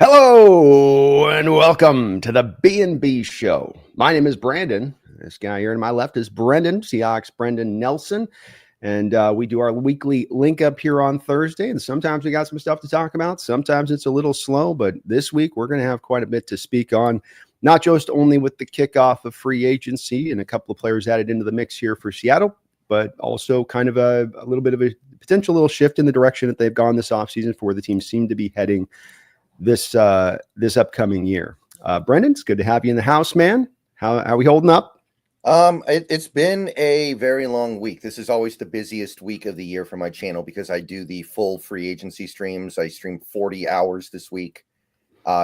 Hello and welcome to the B&B Show. My name is Brandon. This guy here on my left is Brendan, Seahawks Brendan Nelson. And we do our weekly link up here on Thursday. And sometimes we got some stuff to talk about. Sometimes it's a little slow. But this week we're going to have quite a bit to speak on, not just only with the kickoff of free agency and a couple of players added into the mix here for Seattle, but also kind of a little bit of a potential little shift in the direction that they've gone this offseason for where the team seemed to be heading this upcoming year. Brendan, it's good to have you in the house, man. How are we holding up? It's been a very long week. This is always the busiest week of the year for my channel because I do the full free agency streams. I stream 40 hours this week,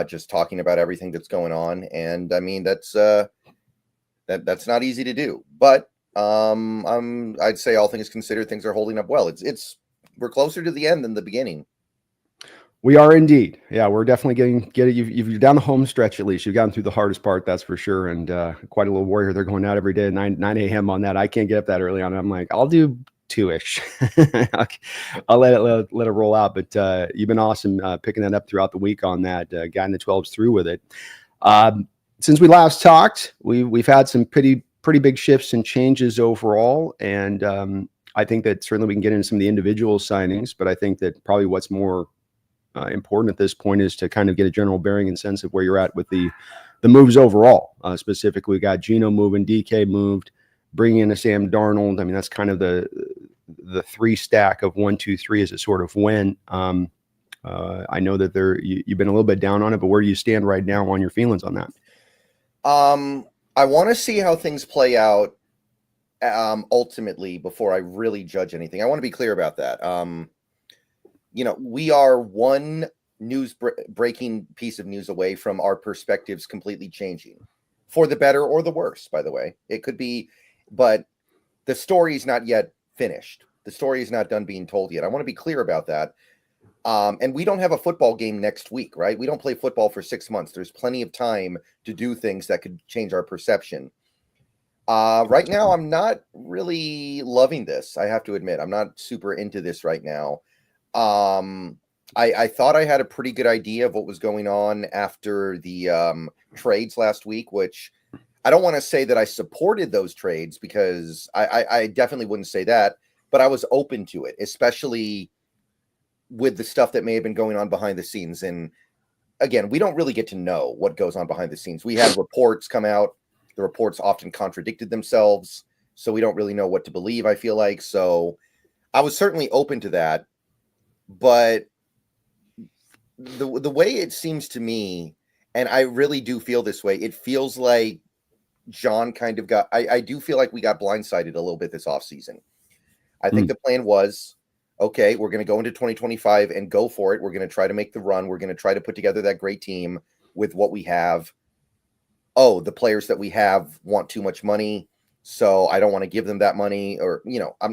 just talking about everything that's going on. And I mean, that's not easy to do, but I'd say all things considered, things are holding up well. We're closer to the end than the beginning. We are indeed. Yeah, we're definitely getting you're down the home stretch at least. You've gotten through the hardest part, that's for sure. And quite a little warrior. They're going out every day at 9 a.m. on that. I can't get up that early on. I'm like, I'll do 2-ish. I'll let it roll out. But you've been awesome picking that up throughout the week on that. Guiding the 12s through with it. Since we last talked, we've had some pretty big shifts and changes overall. And I think that certainly we can get into some of the individual signings. But I think that probably what's more important at this point is to kind of get a general bearing and sense of where you're at with the moves overall. Specifically, we got Geno moving, DK moved, bringing in a Sam Darnold. I mean, that's kind of the three stack of 1, 2, 3 as it sort of went. I know that you've been a little bit down on it, but where do you stand right now on your feelings on that? I want to see how things play out ultimately before I really judge anything. I want to be clear about that. We are one breaking piece of news away from our perspectives completely changing for the better or the worse, by the way. It could be, but the story is not yet finished. The story is not done being told yet. I want to be clear about that. And we don't have a football game next week, right? We don't play football for 6 months. There's plenty of time to do things that could change our perception. Right now, I'm not really loving this. I have to admit, I'm not super into this right now. I thought I had a pretty good idea of what was going on after the trades last week, which I don't want to say that I supported those trades because I definitely wouldn't say that, but I was open to it, especially with the stuff that may have been going on behind the scenes. And again, we don't really get to know what goes on behind the scenes. We had reports come out. The reports often contradicted themselves, so we don't really know what to believe, I feel like. So I was certainly open to that. But the way it seems to me, and I really do feel this way, it feels like John kind of I do feel like we got blindsided a little bit this offseason. I think the plan was, okay, we're going to go into 2025 and go for it. We're going to try to make the run. We're going to try to put together that great team with what we have. Oh, the players that we have want too much money, so I don't want to give them that money, or,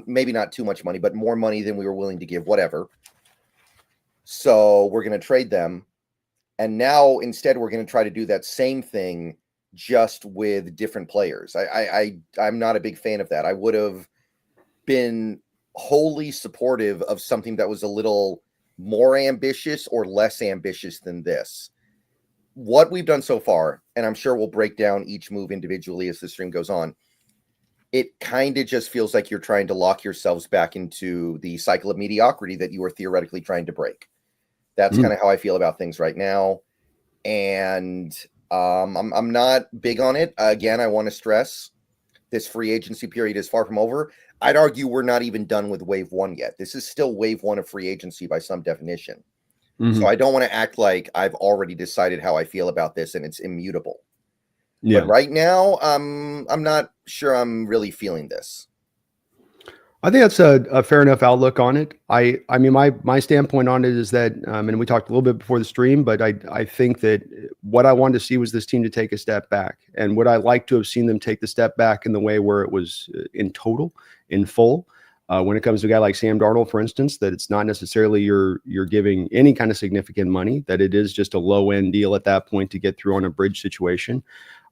maybe not too much money, but more money than we were willing to give, whatever. So we're going to trade them. And now instead, we're going to try to do that same thing just with different players. I'm not a big fan of that. I would have been wholly supportive of something that was a little more ambitious or less ambitious than this. What we've done so far, and I'm sure we'll break down each move individually as the stream goes on, it kind of just feels like you're trying to lock yourselves back into the cycle of mediocrity that you were theoretically trying to break. That's kind of how I feel about things right now. And I'm not big on it. Again, I want to stress this free agency period is far from over. I'd argue we're not even done with wave one yet. This is still wave one of free agency by some definition. Mm-hmm. So I don't want to act like I've already decided how I feel about this and it's immutable. Yeah. But right now, I'm not sure I'm really feeling this. I think that's a fair enough outlook on it. I mean, my standpoint on it is that, and we talked a little bit before the stream, but I think that what I wanted to see was this team to take a step back. And would I like to have seen them take the step back in the way where it was in total, in full? When it comes to a guy like Sam Darnold, for instance, that it's not necessarily you're giving any kind of significant money, that it is just a low-end deal at that point to get through on a bridge situation.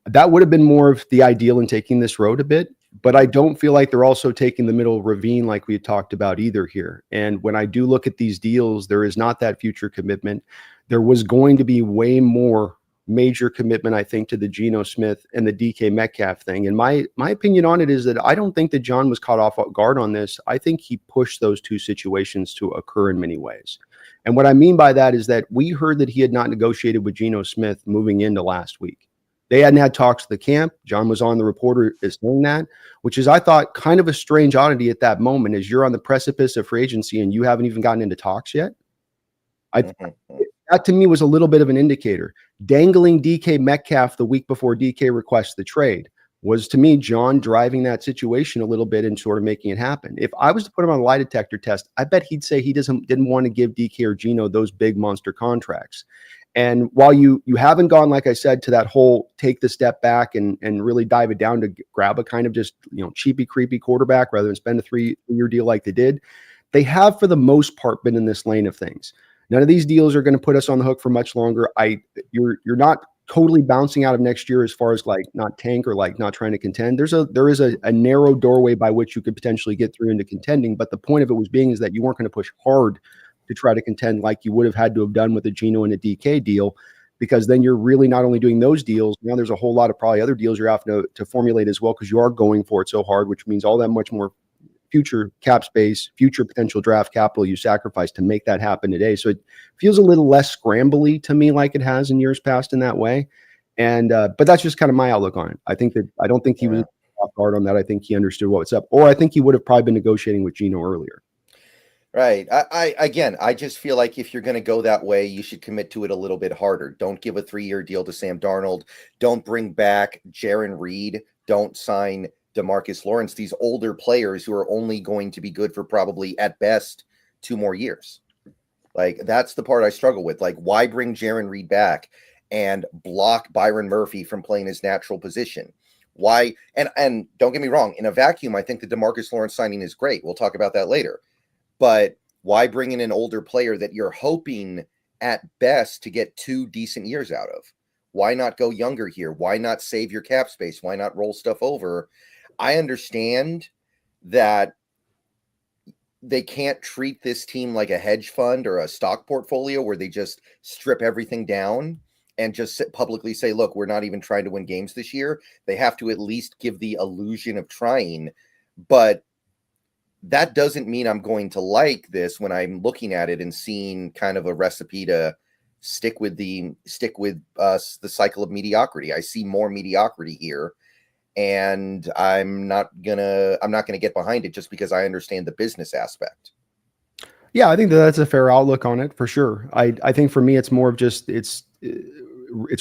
That would have been more of the ideal in taking this road a bit. But I don't feel like they're also taking the middle ravine like we talked about either here. And when I do look at these deals, there is not that future commitment. there was going to be way more major commitment, I think, to the Geno Smith and the DK Metcalf thing. And my opinion on it is that I don't think that John was caught off guard on this. I think he pushed those two situations to occur in many ways. And what I mean by that is that we heard that he had not negotiated with Geno Smith moving into last week. They hadn't had talks to the camp. John was on the reporter as saying that, which is, I thought, kind of a strange oddity at that moment, as you're on the precipice of free agency and you haven't even gotten into talks yet. That to me was a little bit of an indicator. Dangling DK Metcalf the week before DK requests the trade was, to me, John driving that situation a little bit and sort of making it happen. If I was to put him on a lie detector test, I bet he'd say he didn't want to give DK or Geno those big monster contracts. And while you haven't gone, like I said, to that whole take the step back and really dive it down to grab a kind of just, cheapy, creepy quarterback rather than spend a 3-year deal like they did, they have for the most part been in this lane of things. None of these deals are going to put us on the hook for much longer. You're not totally bouncing out of next year as far as like not tank or like not trying to contend. There is a narrow doorway by which you could potentially get through into contending. But the point of it is that you weren't going to push hard to try to contend like you would have had to have done with a Geno and a DK deal, because then you're really not only doing those deals. Now there's a whole lot of probably other deals you're having to formulate as well, because you are going for it so hard, which means all that much more future cap space, future potential draft capital you sacrifice to make that happen today. So it feels a little less scrambly to me, like it has in years past in that way. And but that's just kind of my outlook on it. I don't think he was off guard on that. I think he understood what's up, or I think he would have probably been negotiating with Geno earlier. Right. I just feel like if you're going to go that way, you should commit to it a little bit harder. Don't give a 3-year deal to Sam Darnold. Don't bring back Jaron Reed. Don't sign DeMarcus Lawrence, these older players who are only going to be good for probably at best 2 more years. Like, that's the part I struggle with. Like, why bring Jaron Reed back and block Byron Murphy from playing his natural position? Why? And don't get me wrong, in a vacuum, I think the DeMarcus Lawrence signing is great. We'll talk about that later. But why bring in an older player that you're hoping at best to get 2 decent years out of? Why not go younger here? Why not save your cap space? Why not roll stuff over? I understand that they can't treat this team like a hedge fund or a stock portfolio where they just strip everything down and just publicly say, look, we're not even trying to win games this year. They have to at least give the illusion of trying. But that doesn't mean I'm going to like this when I'm looking at it and seeing kind of a recipe to stick with the cycle of mediocrity. I see more mediocrity here, and I'm not gonna get behind it just because I understand the business aspect. Yeah, I think that's a fair outlook on it for sure. I think for me, it's more of just it's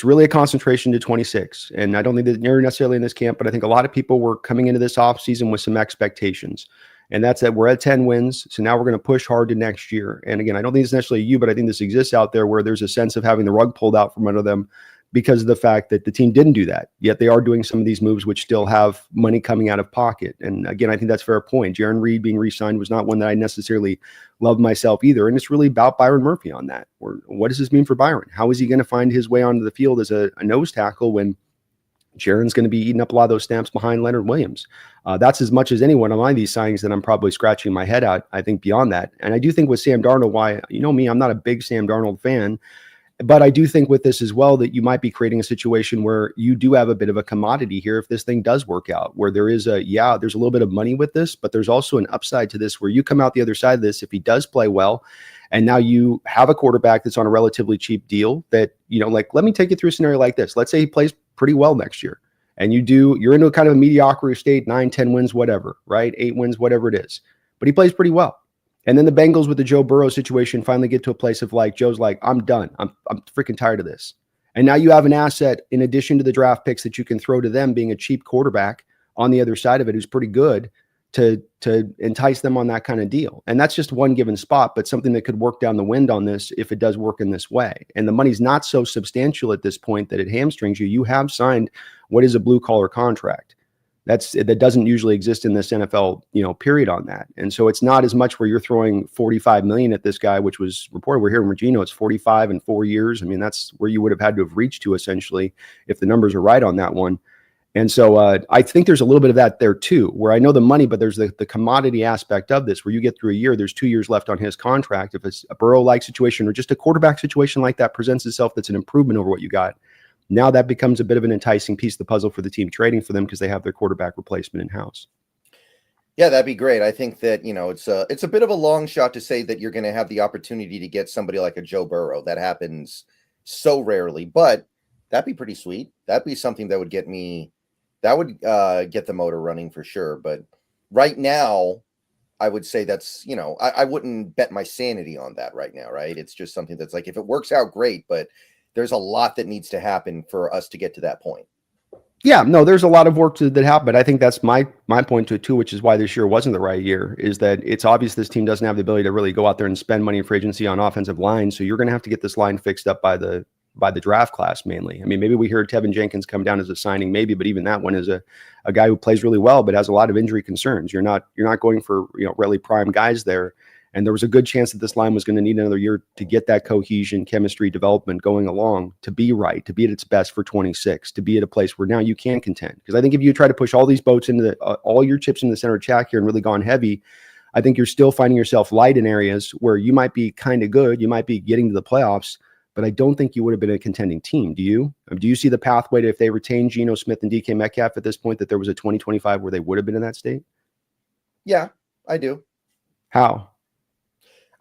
really a concentration to 26, and I don't think that you're necessarily in this camp, but I think a lot of people were coming into this offseason with some expectations. And that's that we're at 10 wins. So now we're going to push hard to next year. And again, I don't think it's necessarily you, but I think this exists out there where there's a sense of having the rug pulled out from under them because of the fact that the team didn't do that. Yet they are doing some of these moves which still have money coming out of pocket. And again, I think that's a fair point. Jaron Reed being re-signed was not one that I necessarily loved myself either. And it's really about Byron Murphy on that. Or what does this mean for Byron? How is he going to find his way onto the field as a nose tackle when Jaron's going to be eating up a lot of those snaps behind Leonard Williams? That's as much as anyone on these signings that I'm probably scratching my head out, I think, beyond that. And I do think with Sam Darnold, why, me, I'm not a big Sam Darnold fan, but I do think with this as well that you might be creating a situation where you do have a bit of a commodity here if this thing does work out, where there's a little bit of money with this, but there's also an upside to this where you come out the other side of this if he does play well. And now you have a quarterback that's on a relatively cheap deal that, let me take you through a scenario like this. Let's say he plays pretty well next year. And you're into a kind of a mediocrity state, 9, 10 wins, whatever, right? 8 wins, whatever it is. But he plays pretty well. And then the Bengals with the Joe Burrow situation finally get to a place of like, Joe's like, I'm done. I'm freaking tired of this. And now you have an asset in addition to the draft picks that you can throw to them being a cheap quarterback on the other side of it who's pretty good to entice them on that kind of deal. And that's just one given spot, but something that could work down the wind on this if it does work in this way. And the money's not so substantial at this point that it hamstrings you. You have signed what is a blue collar contract. That doesn't usually exist in this NFL, period on that. And so it's not as much where you're throwing $45 million at this guy, which was reported. We're hearing from Geno, it's 45 in 4 years. I mean, that's where you would have had to have reached to essentially if the numbers are right on that one. And so I think there's a little bit of that there too, where I know the money, but there's the commodity aspect of this, where you get through a year, there's 2 years left on his contract. If it's a Burrow-like situation or just a quarterback situation like that presents itself, that's an improvement over what you got. Now that becomes a bit of an enticing piece of the puzzle for the team trading for them because they have their quarterback replacement in-house. Yeah, that'd be great. I think that, it's a bit of a long shot to say that you're going to have the opportunity to get somebody like a Joe Burrow. That happens so rarely, but that'd be pretty sweet. That'd be something that would get the motor running for sure. But right now, I would say that's, I wouldn't bet my sanity on that right now, right? It's just something that's like, if it works out, great, but there's a lot that needs to happen for us to get to that point. Yeah, no, there's a lot of work that happened, but I think that's my point to it too, which is why this year wasn't the right year, is that it's obvious this team doesn't have the ability to really go out there and spend money in free agency on offensive line. So you're going to have to get this line fixed up by the draft class mainly. I mean, maybe we hear Tevin Jenkins come down as a signing, maybe, but even that one is a guy who plays really well, but has a lot of injury concerns. You're not going for really prime guys there. And there was a good chance that this line was going to need another year to get that cohesion, chemistry, development going along, to be right, to be at its best for 26, to be at a place where now you can contend. Because I think if you try to push all these boats into all your chips in the center of Chack here and really gone heavy, I think you're still finding yourself light in areas where you might be kind of good, you might be getting to the playoffs, but I don't think you would have been a contending team. Do you? Do you see the pathway to, if they retain Geno Smith and DK Metcalf at this point, that there was a 2025 where they would have been in that state? Yeah, I do. How?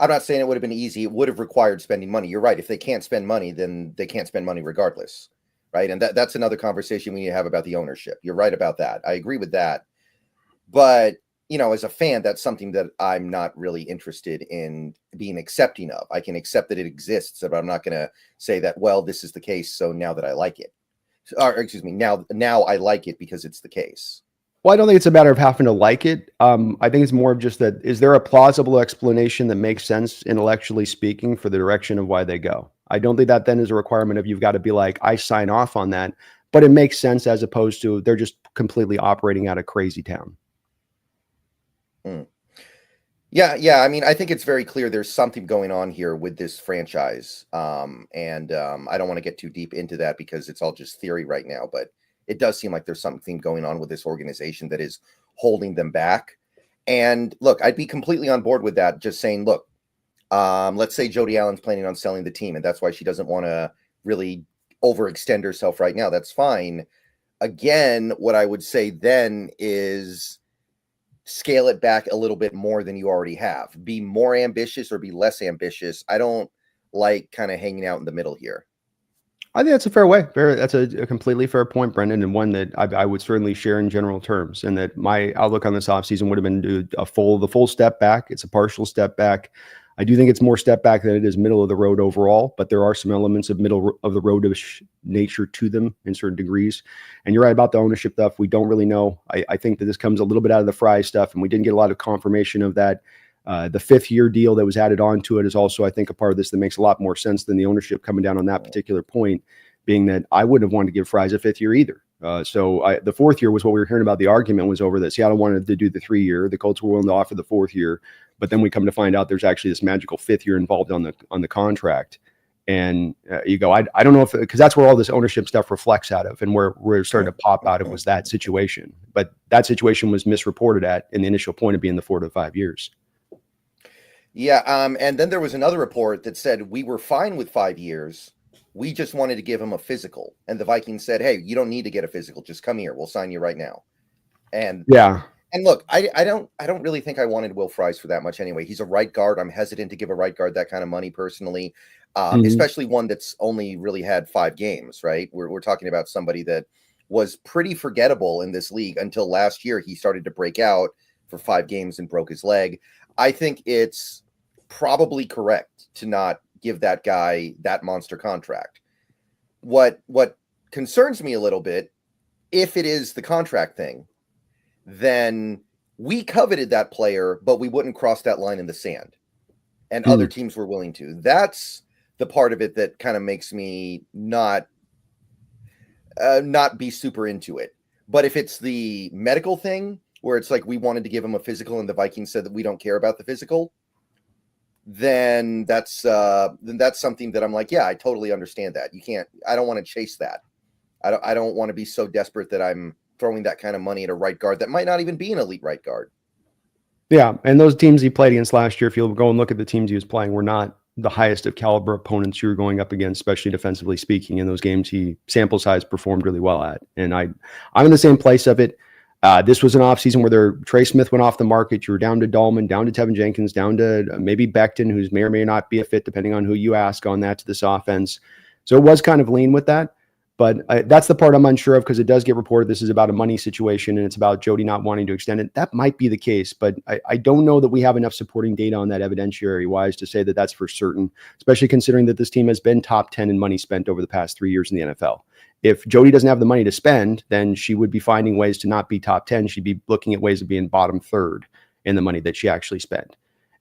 I'm not saying it would have been easy. It would have required spending money. You're right. If they can't spend money, then they can't spend money regardless, right? And that's another conversation we need to have about the ownership. You're right about that. I agree with that. But, as a fan, that's something that I'm not really interested in being accepting of. I can accept that it exists, but I'm not going to say that, well, this is the case, so now that I like it. Or, excuse me, now I like it because it's the case. Well, I don't think it's a matter of having to like it. I think it's more of just that, is there a plausible explanation that makes sense intellectually speaking for the direction of why they go? I don't think that then is a requirement of you've got to be like, I sign off on that, but it makes sense as opposed to they're just completely operating out of crazy town. Yeah. I mean, I think it's very clear there's something going on here with this franchise. I don't want to get too deep into that because it's all just theory right now, but it does seem like there's something going on with this organization that is holding them back. And look, I'd be completely on board with that. Just saying, look, let's say Jody Allen's planning on selling the team, and that's why she doesn't want to really overextend herself right now. That's fine. Again, what I would say then is scale it back a little bit more than you already have. Be more ambitious or be less ambitious. I don't like kind of hanging out in the middle here. I think that's a fair way. That's a completely fair point, Brendan, and one that I would certainly share in general terms. And that my outlook on this offseason would have been to the full step back. It's a partial step back. I do think it's more step back than it is middle of the road overall, but there are some elements of middle of the road nature to them in certain degrees. And you're right about the ownership stuff. We don't really know. I think that this comes a little bit out of the Fry stuff, and we didn't get a lot of confirmation of that. The 5th-year deal that was added on to it is also, I think, a part of this that makes a lot more sense than the ownership coming down on that particular point, being that I wouldn't have wanted to give Fries a 5th year either. So the 4th year was what we were hearing about. The argument was over that Seattle wanted to do the 3-year. The Colts were willing to offer the 4th year, but then we come to find out there's actually this magical 5th year involved on the contract. And you go, I don't know if, because that's where all this ownership stuff reflects out of, and where we're starting to pop out of was that situation. But that situation was misreported at in the initial point of being the 4 to 5 years. Yeah, and then there was another report that said we were fine with 5 years. We just wanted to give him a physical. And the Vikings said, hey, you don't need to get a physical. Just come here. We'll sign you right now. And yeah. And look, I don't really think I wanted Will Fries for that much anyway. He's a right guard. I'm hesitant to give a right guard that kind of money personally, especially one that's only really had 5 games, right? We're talking about somebody that was pretty forgettable in this league until last year. He started to break out for 5 games and broke his leg. I think it's probably correct to not give that guy that monster contract. What concerns me a little bit, if it is the contract thing, then we coveted that player, but we wouldn't cross that line in the sand, and other teams were willing to. That's the part of it that kind of makes me not be super into it. But if it's the medical thing where it's like we wanted to give him a physical and the Vikings said that we don't care about the physical, then that's something that I'm like, yeah, I totally understand that. I don't want to chase that. I don't want to be so desperate that I'm throwing that kind of money at a right guard that might not even be an elite right guard. Yeah, and those teams he played against last year, if you'll go and look at the teams he was playing, were not the highest of caliber opponents you were going up against, especially defensively speaking. In those games, he sample size performed really well at. And I'm in the same place of it. This was an offseason where Trey Smith went off the market. You were down to Dahlman, down to Tevin Jenkins, down to maybe Becton, who's may or may not be a fit, depending on who you ask on that to this offense. So it was kind of lean with that. But that's the part I'm unsure of, because it does get reported this is about a money situation and it's about Jody not wanting to extend it. That might be the case, but I don't know that we have enough supporting data on that evidentiary-wise to say that that's for certain, especially considering that this team has been top 10 in money spent over the past 3 years in the NFL. If Jody doesn't have the money to spend, then she would be finding ways to not be top 10. She'd be looking at ways of being bottom third in the money that she actually spent.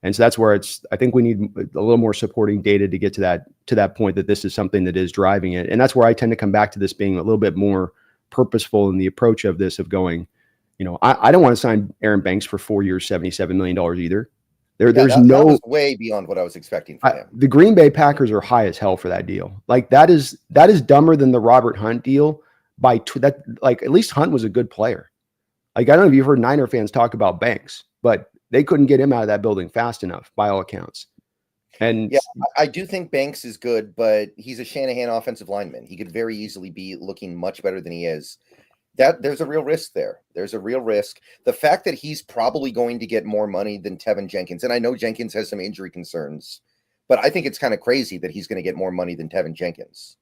And so that's where I think we need a little more supporting data to get to that point that this is something that is driving it. And that's where I tend to come back to this being a little bit more purposeful in the approach of this, of going, I don't want to sign Aaron Banks for 4 years, $77 million either. That was way beyond what I was expecting from him. The Green Bay Packers are high as hell for that deal. Like that is dumber than the Robert Hunt deal at least Hunt was a good player. Like, I don't know if you've heard Niner fans talk about Banks, but they couldn't get him out of that building fast enough by all accounts. And yeah, I do think Banks is good, but he's a Shanahan offensive lineman. He could very easily be looking much better than he is. There's a real risk there. There's a real risk. The fact that he's probably going to get more money than Tevin Jenkins, and I know Jenkins has some injury concerns, but I think it's kind of crazy that he's going to get more money than Tevin Jenkins.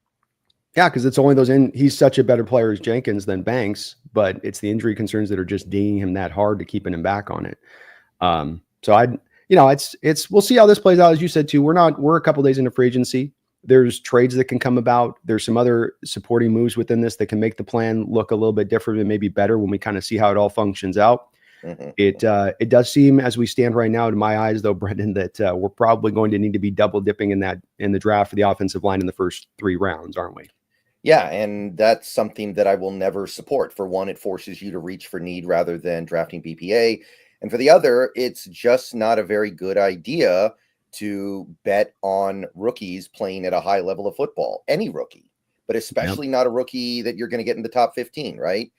Yeah, because it's only he's such a better player as Jenkins than Banks, but it's the injury concerns that are just dinging him that hard to keeping him back on it. So we'll see how this plays out. As you said too, we're a couple days into free agency. There's trades that can come about. There's some other supporting moves within this that can make the plan look a little bit different and maybe better when we kind of see how it all functions out. Mm-hmm. It does seem, as we stand right now, to my eyes, though, Brendan, that we're probably going to need to be double dipping in the draft for the offensive line in the first 3 rounds, aren't we? Yeah, and that's something that I will never support. For one, it forces you to reach for need rather than drafting BPA. And for the other, it's just not a very good idea to bet on rookies playing at a high level of football. Any rookie, but especially not a rookie that you're going to get in the top 15, right?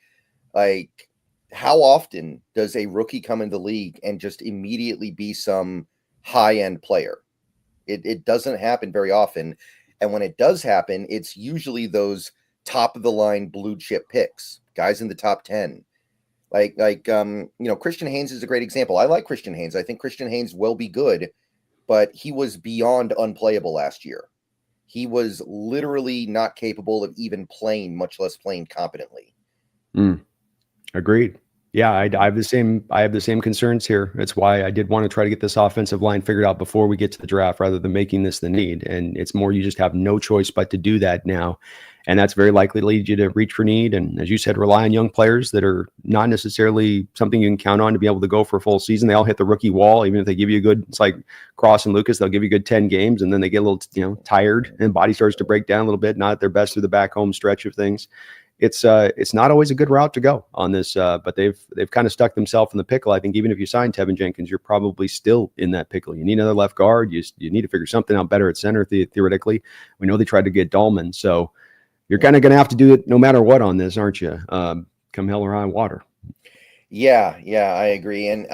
Like, how often does a rookie come in the league and just immediately be some high-end player? It doesn't happen very often. And when it does happen, it's usually those top-of-the-line blue-chip picks, guys in the top 10. Christian Haynes is a great example. I like Christian Haynes. I think Christian Haynes will be good, but he was beyond unplayable last year. He was literally not capable of even playing, much less playing competently. Agreed. Yeah, I have the same concerns here. That's why I did want to try to get this offensive line figured out before we get to the draft, rather than making this the need. And it's more, you just have no choice but to do that now. And that's very likely to lead you to reach for need. And as you said, rely on young players that are not necessarily something you can count on to be able to go for a full season. They all hit the rookie wall, even if they give you a good, it's like Cross and Lucas, they'll give you a good 10 games and then they get a little, tired and body starts to break down a little bit, not at their best through the back home stretch of things. It's not always a good route to go on this, but they've kind of stuck themselves in the pickle. I think even if you sign Tevin Jenkins, you're probably still in that pickle. You need another left guard. You need to figure something out better at center, theoretically. We know they tried to get Dahlman, so you're kind of going to have to do it no matter what on this, aren't you? Come hell or high water. Yeah, I agree. And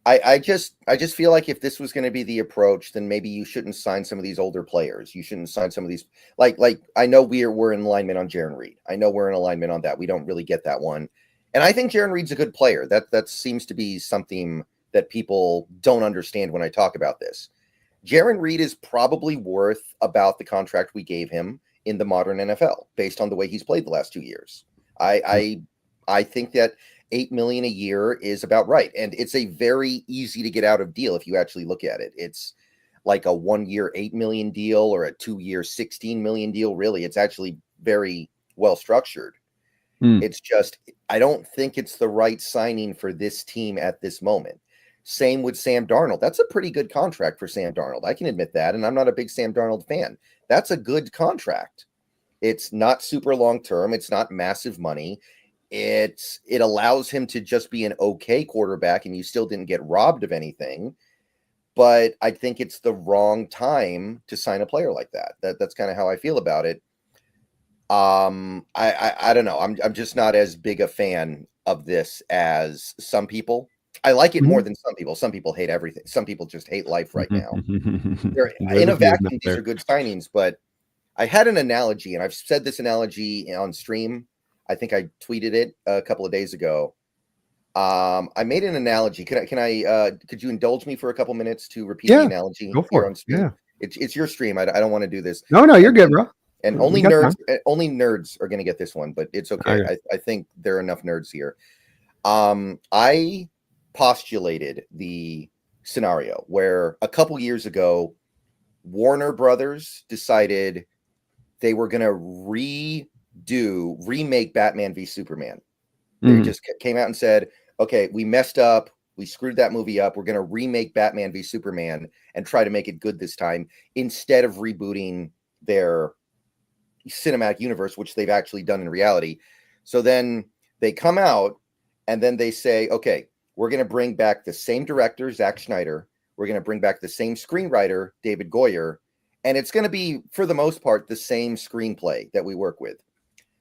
I just feel like if this was going to be the approach, then maybe you shouldn't sign some of these older players. You shouldn't sign some of these, like I know we're in alignment on Jaron Reed. I know we're in alignment on that. We don't really get that one. And I think Jaron Reed's a good player. That seems to be something that people don't understand when I talk about this. Jaron Reed is probably worth about the contract we gave him in the modern NFL based on the way he's played the last 2 years. I think that $8 million a year is about right. And it's a very easy to get out of deal if you actually look at it. It's like a 1 year, $8 million deal or a 2 year, $16 million deal. Really, it's actually very well structured. It's just, I don't think it's the right signing for this team at this moment. Same with Sam Darnold. That's a pretty good contract for Sam Darnold. I can admit that. And I'm not a big Sam Darnold fan. That's a good contract. It's not super long-term. It's not massive money. It allows him to just be an okay quarterback, and you still didn't get robbed of anything. But I think it's the wrong time to sign a player like that. That's kind of how I feel about it. I don't know. I'm just not as big a fan of this as some people. I like it more than some people. Some people hate everything. Some people just hate life right now. They're, in a vacuum, these are good signings, but I had an analogy, and I've said this analogy on stream. I think I tweeted it a couple of days ago. I made an analogy. Could you indulge me for a couple minutes to repeat the analogy? Go for it. Yeah. It's your stream. I don't want to do this. No, you're good, bro. And only nerds are going to get this one, but it's okay. I think there are enough nerds here. I postulated the scenario where a couple years ago, Warner Brothers decided they were going to remake Batman v Superman. They just came out and said, okay, we messed up. We screwed that movie up. We're going to remake Batman v Superman and try to make it good this time instead of rebooting their cinematic universe, which they've actually done in reality. So then they come out and then they say, okay, we're going to bring back the same director, Zack Schneider. We're going to bring back the same screenwriter, David Goyer. And it's going to be, for the most part, the same screenplay that we work with.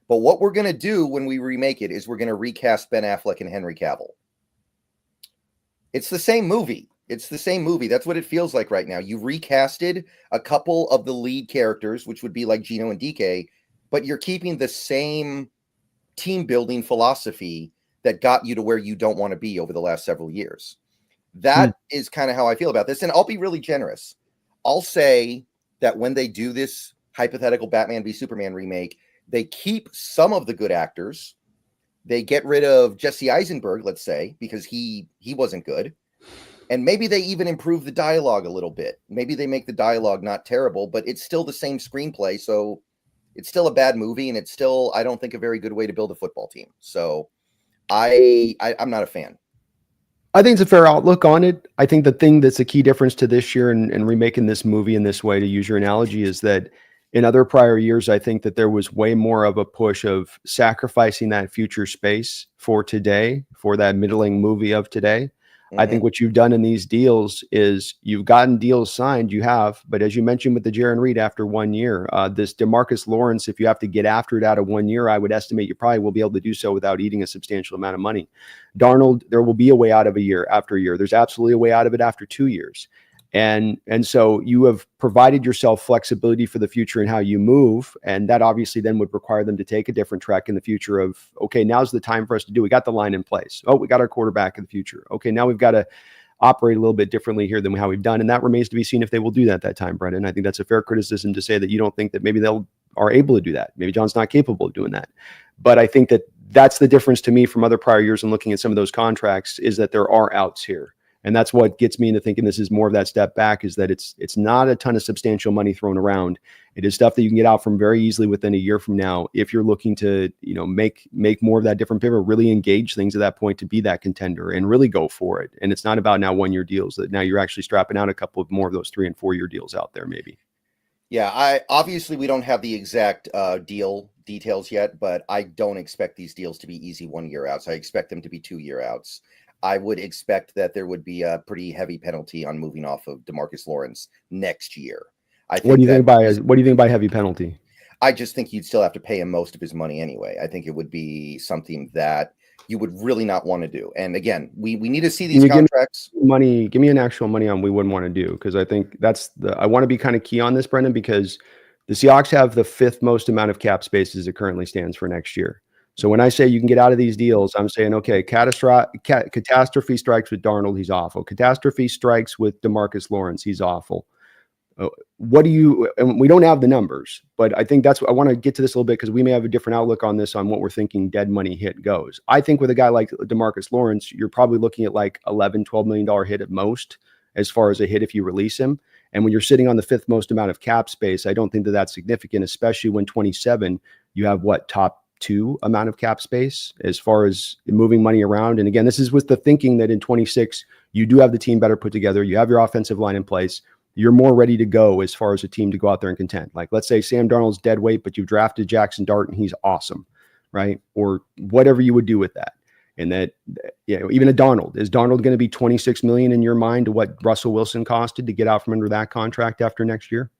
But what we're going to do when we remake it is we're going to recast Ben Affleck and Henry Cavill. It's the same movie. It's the same movie. That's what it feels like right now. You recasted a couple of the lead characters, which would be like Geno and DK, but you're keeping the same team building philosophy that got you to where you don't want to be over the last several years. That is kind of how I feel about this. And I'll be really generous. I'll say that when they do this hypothetical Batman v Superman remake, they keep some of the good actors. They get rid of Jesse Eisenberg, let's say, because he wasn't good. And maybe they even improve the dialogue a little bit. Maybe they make the dialogue not terrible, but it's still the same screenplay. So it's still a bad movie, and it's still, I don't think, a very good way to build a football team. So I'm not a fan. I think it's a fair outlook on it. I think the thing that's a key difference to this year and remaking this movie in this way, to use your analogy, is that in other prior years, I think that there was way more of a push of sacrificing that future space for today, for that middling movie of today. I think what you've done in these deals is you've gotten deals signed, but as you mentioned with the Jaron Reed after 1 year, this DeMarcus Lawrence, if you have to get after it out of 1 year, I would estimate you probably will be able to do so without eating a substantial amount of money. Darnold, there will be a way out of after a year. There's absolutely a way out of it after 2 years. And so you have provided yourself flexibility for the future and how you move. And that obviously then would require them to take a different track in the future of, okay, now's the time for us to do. We got the line in place. Oh, we got our quarterback in the future. Okay, now we've got to operate a little bit differently here than how we've done. And that remains to be seen if they will do that time, Brendan. I think that's a fair criticism to say that you don't think that maybe are able to do that. Maybe John's not capable of doing that. But I think that that's the difference to me from other prior years and looking at some of those contracts, is that there are outs here. And that's what gets me into thinking this is more of that step back, is that it's not a ton of substantial money thrown around. It is stuff that you can get out from very easily within a year from now, if you're looking to, make more of that different pivot, really engage things at that point to be that contender and really go for it. And it's not about now 1 year deals, that now you're actually strapping out a couple of more of those 3 and 4 year deals out there, maybe. Yeah, obviously we don't have the exact deal details yet, but I don't expect these deals to be easy 1 year outs. I expect them to be 2 year outs. I would expect that there would be a pretty heavy penalty on moving off of DeMarcus Lawrence next year. What do you think by heavy penalty? I just think you'd still have to pay him most of his money anyway. I think it would be something that you would really not want to do. And again, we need to see these contracts. Give me an actual money on we wouldn't want to do, because I think I want to be kind of key on this, Brendan, because the Seahawks have the 5th most amount of cap space as it currently stands for next year. So when I say you can get out of these deals, I'm saying, okay, catastrophe strikes with Darnold, he's awful. Catastrophe strikes with DeMarcus Lawrence, he's awful. And we don't have the numbers, but I think I want to get to this a little bit, because we may have a different outlook on this, on what we're thinking dead money hit goes. I think with a guy like DeMarcus Lawrence, you're probably looking at like $11-12 million hit at most, as far as a hit if you release him. And when you're sitting on the 5th most amount of cap space, I don't think that that's significant, especially when 27, you have top 2 amount of cap space as far as moving money around. And again, this is with the thinking that in 26, you do have the team better put together. You have your offensive line in place. You're more ready to go as far as a team to go out there and contend. Like, let's say Sam Darnold's dead weight, but you've drafted Jackson Dart and he's awesome, right? Or whatever you would do with that. And that, even a Darnold, is Darnold going to be $26 million in your mind to what Russell Wilson costed to get out from under that contract after next year?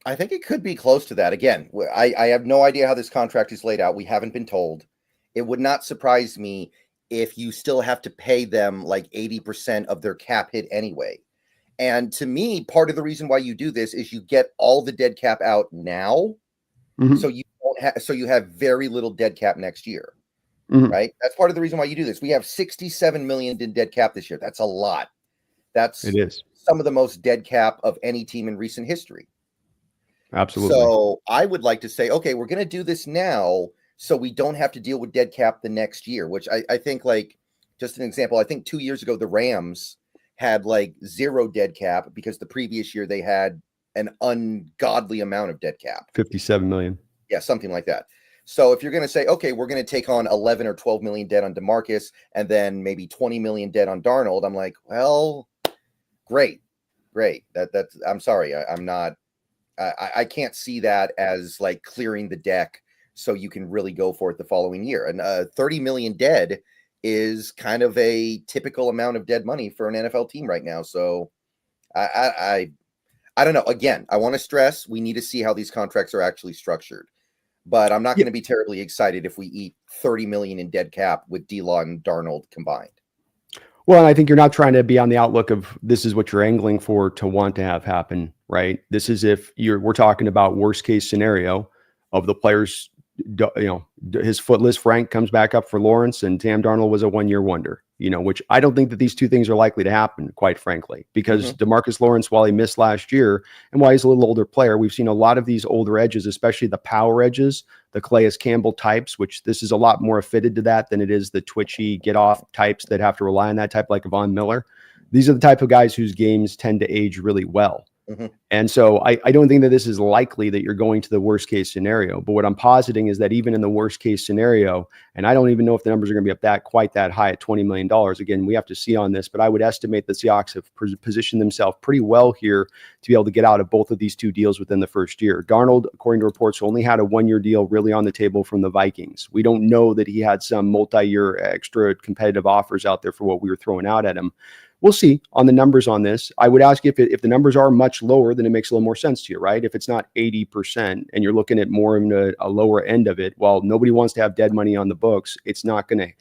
I think it could be close to that. Again, I have no idea how this contract is laid out. We haven't been told. It would not surprise me if you still have to pay them like 80% of their cap hit anyway. And to me, part of the reason why you do this is you get all the dead cap out now, so you don't have, so you have very little dead cap next year, right? That's part of the reason why you do this. We have 67 million in dead cap this year. That's a lot. It is some of the most dead cap of any team in recent history. Absolutely. So I would like to say, okay, we're going to do this now, so we don't have to deal with dead cap the next year. Which I think, like, just an example. I think 2 years ago the Rams had like 0 dead cap because the previous year they had an ungodly amount of dead cap. 57 million. Yeah, something like that. So if you're going to say, okay, we're going to take on 11 or 12 million dead on DeMarcus and then maybe 20 million dead on Darnold, I'm like, well, great. That's I'm sorry. I'm not, I can't see that as like clearing the deck so you can really go for it the following year. And 30 million dead is kind of a typical amount of dead money for an NFL team right now. So I don't know. Again, I want to stress, we need to see how these contracts are actually structured, but I'm not going to be terribly excited if we eat 30 million in dead cap with D-Law and Darnold combined. Well, and I think you're not trying to be on the outlook of this is what you're angling for to want to have happen, right? This is if we're talking about worst case scenario of the players, his footless Frank comes back up for Lawrence and Sam Darnold was a 1-year wonder, which I don't think that these two things are likely to happen, quite frankly, because DeMarcus Lawrence, while he missed last year and while he's a little older player, we've seen a lot of these older edges, especially the power edges, the Calais Campbell types, which this is a lot more fitted to that than it is the twitchy get off types that have to rely on that type, like Von Miller. These are the type of guys whose games tend to age really well. And so I don't think that this is likely that you're going to the worst case scenario. But what I'm positing is that even in the worst case scenario, and I don't even know if the numbers are going to be up quite that high at $20 million. Again, we have to see on this, but I would estimate the Seahawks have positioned themselves pretty well here to be able to get out of both of these two deals within the first year. Darnold, according to reports, only had a 1-year deal really on the table from the Vikings. We don't know that he had some multi-year extra competitive offers out there for what we were throwing out at him. We'll see on the numbers on this. I would ask if the numbers are much lower, then it makes a little more sense to you, right? If it's not 80% and you're looking at more in a lower end of it, while nobody wants to have dead money on the books, it's not going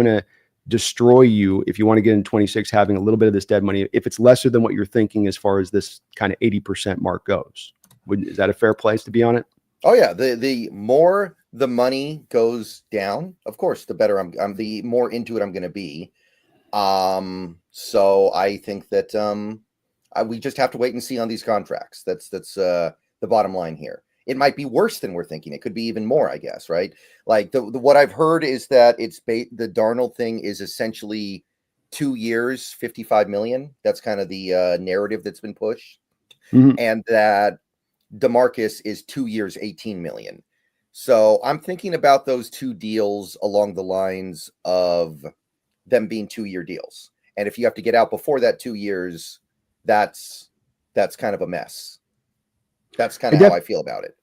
to destroy you if you want to get in 26 having a little bit of this dead money. If it's lesser than what you're thinking as far as this kind of 80% mark goes, is that a fair place to be on it? Oh yeah, the more the money goes down, of course, the better I'm the more into it I'm going to be. So I think that we just have to wait and see on these contracts. That's the bottom line here. It might be worse than we're thinking. It could be even more, I guess, right? Like the what I've heard is that the Darnold thing is essentially 2 years, 55 million. That's kind of the narrative that's been pushed, and that DeMarcus is 2 years, 18 million. So I'm thinking about those two deals along the lines of them being 2-year deals. And if you have to get out before that 2 years, that's kind of a mess. That's kind of how I feel about it.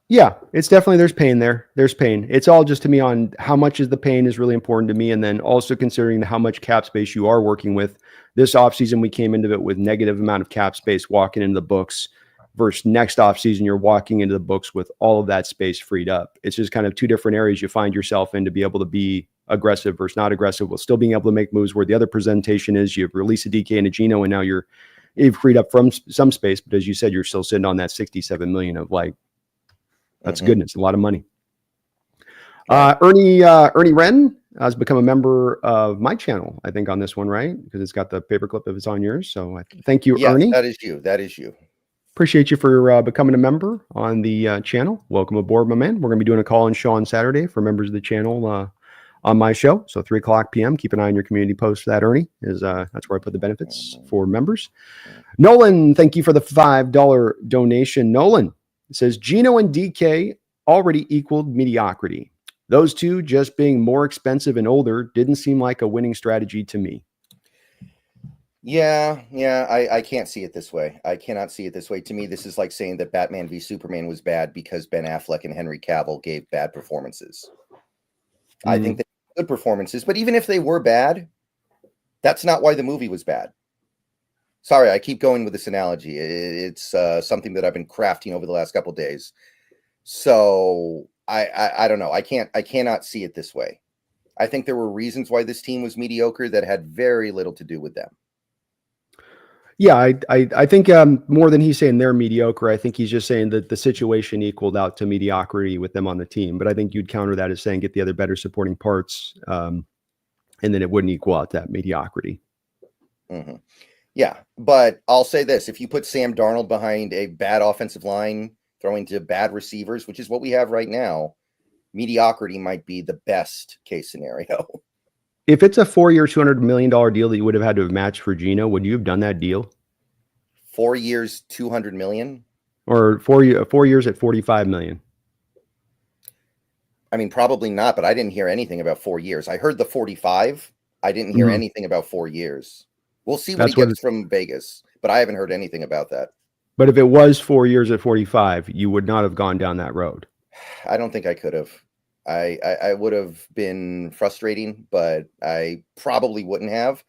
Yeah, it's definitely, there's pain there. There's pain. It's all just to me on how much is the pain is really important to me. And then also considering how much cap space you are working with. This offseason, we came into it with negative amount of cap space walking into the books versus next offseason, you're walking into the books with all of that space freed up. It's just kind of two different areas you find yourself in to be able to be aggressive versus not aggressive while still being able to make moves, where the other presentation is you've released a DK and a Geno, and now you've freed up from some space. But as you said, you're still sitting on that 67 million of like, that's goodness, a lot of money. Ernie Wren has become a member of my channel, I think, on this one, right? Because it's got the paperclip if it's on yours. So thank you, Ernie. That is you. That is you. Appreciate you for becoming a member on the channel. Welcome aboard, my man. We're going to be doing a call-in show on Saturday for members of the channel on my show. So 3:00 p.m. Keep an eye on your community post for that, Ernie. That's where I put the benefits for members. Nolan, thank you for the $5 donation. Nolan says, Geno and DK already equaled mediocrity. Those two just being more expensive and older didn't seem like a winning strategy to me. Yeah, I can't see it this way. I cannot see it this way. To me, this is like saying that Batman v Superman was bad because Ben Affleck and Henry Cavill gave bad performances. I think they're good performances, but even if they were bad, that's not why the movie was bad. Sorry, I keep going with this analogy. It's something that I've been crafting over the last couple of days. So I don't know. I cannot see it this way. I think there were reasons why this team was mediocre that had very little to do with them. Yeah, I think more than he's saying they're mediocre, I think he's just saying that the situation equaled out to mediocrity with them on the team. But I think you'd counter that as saying get the other better supporting parts, and then it wouldn't equal out that mediocrity. Mm-hmm. Yeah, but I'll say this. If you put Sam Darnold behind a bad offensive line, throwing to bad receivers, which is what we have right now, mediocrity might be the best case scenario. If it's a 4-year, $200 million deal that you would have had to have matched for Geno, would you have done that deal? 4 years, $200 million? Or 4 years at $45 million? I mean, probably not, but I didn't hear anything about 4 years. I heard the 45. I didn't hear anything about 4 years. We'll see what he gets from Vegas, but I haven't heard anything about that. But if it was 4 years at 45, you would not have gone down that road. I don't think I could have. I would have been frustrating, but I probably wouldn't have.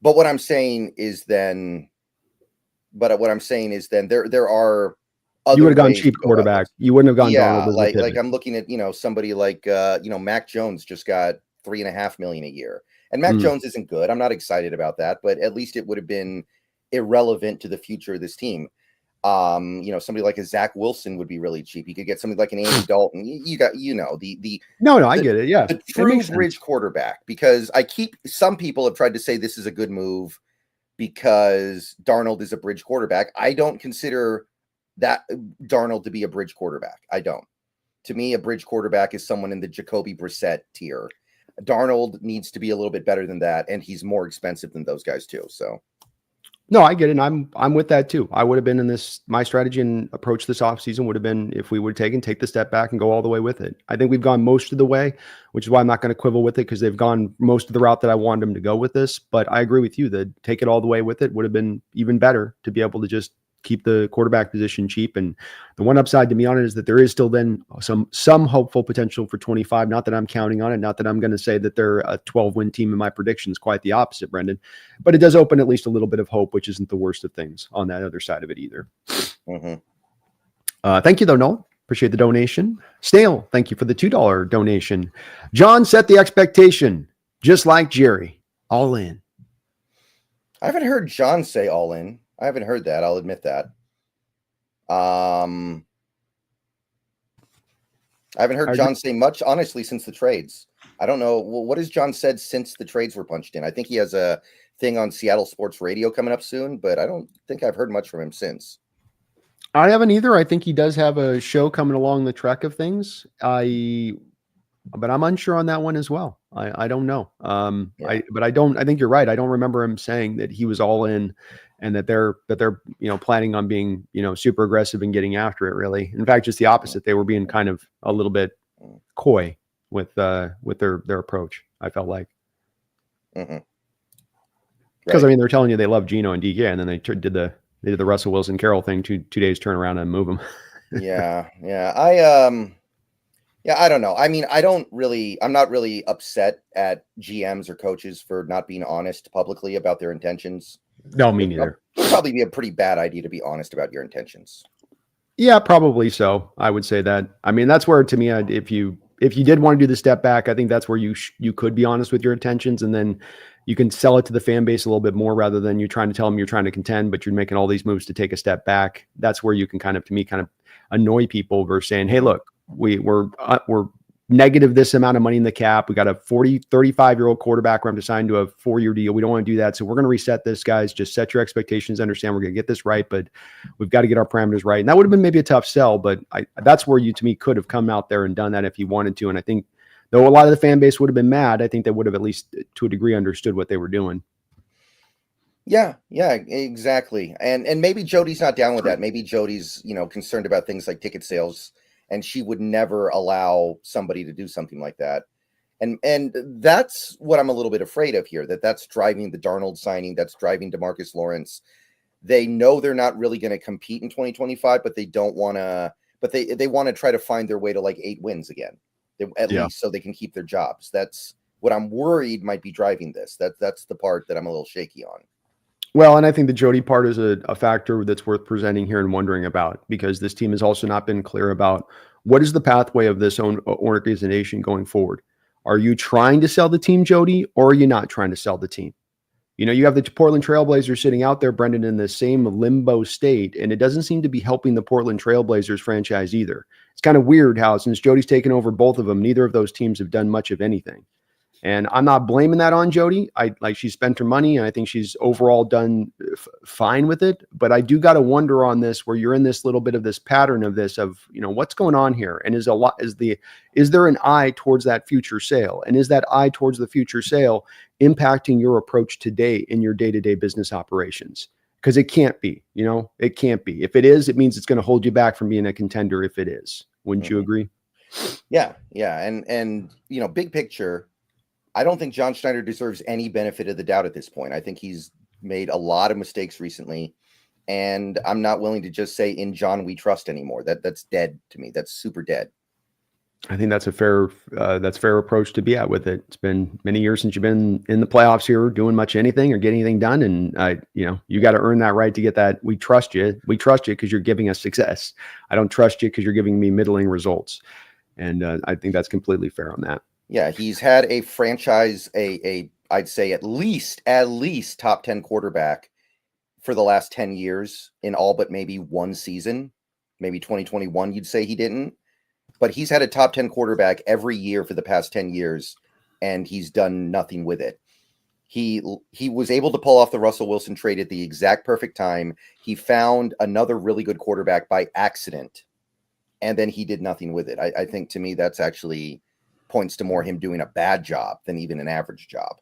But what I'm saying is then there are other you would have gone cheap quarterback. You wouldn't have gone Darnold as like I'm looking at, somebody like Mac Jones just got $3.5 million a year. And Mac Jones isn't good. I'm not excited about that, but at least it would have been irrelevant to the future of this team. Somebody like a Zach Wilson would be really cheap. You could get somebody like an Andy Dalton. I get it. Yeah. The true bridge quarterback, because some people have tried to say this is a good move because Darnold is a bridge quarterback. I don't consider that Darnold to be a bridge quarterback. I don't. To me, a bridge quarterback is someone in the Jacoby Brissett tier. Darnold needs to be a little bit better than that, and he's more expensive than those guys too. So. No, I get it. And I'm with that too. I would have been in this. My strategy and approach this offseason would have been, if we would take the step back and go all the way with it. I think we've gone most of the way, which is why I'm not going to quibble with it, because they've gone most of the route that I wanted them to go with this. But I agree with you that take it all the way with it would have been even better to be able to just keep the quarterback position cheap. And the one upside to me on it is that there is still then some hopeful potential for 25. Not that I'm counting on it. Not that I'm going to say that they're a 12-win team in my predictions. Quite the opposite, Brendan. But it does open at least a little bit of hope, which isn't the worst of things on that other side of it either. Thank you, though, Noel. Appreciate the donation. Snail, thank you for the $2 donation. John set the expectation, just like Jerry. All in. I haven't heard John say all in. I haven't heard that. I'll admit that. I haven't heard John say much, honestly, since the trades. I don't know. What has John said since the trades were punched in? I think he has a thing on Seattle Sports Radio coming up soon, but I don't think I've heard much from him since. I haven't either. I think he does have a show coming along the track of things. But I'm unsure on that one as well. I don't know. I think you're right. I don't remember him saying that he was all in and that they're planning on being, super aggressive and getting after it, really. In fact, just the opposite. They were being kind of a little bit coy with their approach, I felt like. Because they're telling you they love Geno and DK, and then they did the Russell Wilson Carroll thing, two days turn around and move them. Yeah. I don't know. I mean, I'm not really upset at GMs or coaches for not being honest publicly about their intentions. No, me neither. It'd probably be a pretty bad idea to be honest about your intentions. Yeah, probably so. I would say that. I mean, that's where, to me, if you did want to do the step back, I think that's where you could be honest with your intentions, and then you can sell it to the fan base a little bit more rather than you trying to tell them you're trying to contend, but you're making all these moves to take a step back. That's where you can kind of annoy people versus saying, hey, look, we're negative this amount of money in the cap. We got a 35-year-old quarterback we're going to sign to a 4-year deal. We don't want to do that. So we're going to reset this, guys. Just set your expectations. Understand we're going to get this right, but we've got to get our parameters right. And that would have been maybe a tough sell, but that's where you, to me, could have come out there and done that if you wanted to. And I think, though a lot of the fan base would have been mad, I think they would have at least to a degree understood what they were doing. Yeah, exactly. And maybe Jody's not down with that. Maybe Jody's, concerned about things like ticket sales, and she would never allow somebody to do something like that. And that's what I'm a little bit afraid of here, that's driving the Darnold signing, that's driving DeMarcus Lawrence. They know they're not really going to compete in 2025, but they don't want to, but they want to try to find their way to like 8 wins again, at least so they can keep their jobs. That's what I'm worried might be driving this. That's the part that I'm a little shaky on. Well, and I think the Jody part is a factor that's worth presenting here and wondering about, because this team has also not been clear about what is the pathway of this own organization going forward. Are you trying to sell the team, Jody, or are you not trying to sell the team? You know, you have the Portland Trailblazers sitting out there, Brendan, in the same limbo state, and it doesn't seem to be helping the Portland Trailblazers franchise either. It's kind of weird how, since Jody's taken over both of them, neither of those teams have done much of anything. And I'm not blaming that on Jody. She spent her money, and I think she's overall done fine with it. But I do got to wonder on this, where you're in this little bit of this pattern of this, of, you know, what's going on here, and is there an eye towards that future sale, and is that eye towards the future sale impacting your approach today in your day-to-day business operations? Because it can't be, you know, it can't be. If it is, it means it's going to hold you back from being a contender. If it is, wouldn't you agree? Yeah, and you know, big picture, I don't think John Schneider deserves any benefit of the doubt at this point. I think he's made a lot of mistakes recently, and I'm not willing to just say "in John we trust" anymore. That's dead to me. That's super dead. I think that's a fair approach to be at with it. It's been many years since you've been in the playoffs here, doing much anything or getting anything done, and you got to earn that right to get that. We trust you. We trust you because you're giving us success. I don't trust you because you're giving me middling results, and I think that's completely fair on that. Yeah, he's had a franchise, I'd say at least top 10 quarterback for the last 10 years in all but maybe one season. Maybe 2021, you'd say he didn't. But he's had a top 10 quarterback every year for the past 10 years, and he's done nothing with it. He was able to pull off the Russell Wilson trade at the exact perfect time. He found another really good quarterback by accident, and then he did nothing with it. I think, to me, that's actually points to more him doing a bad job than even an average job.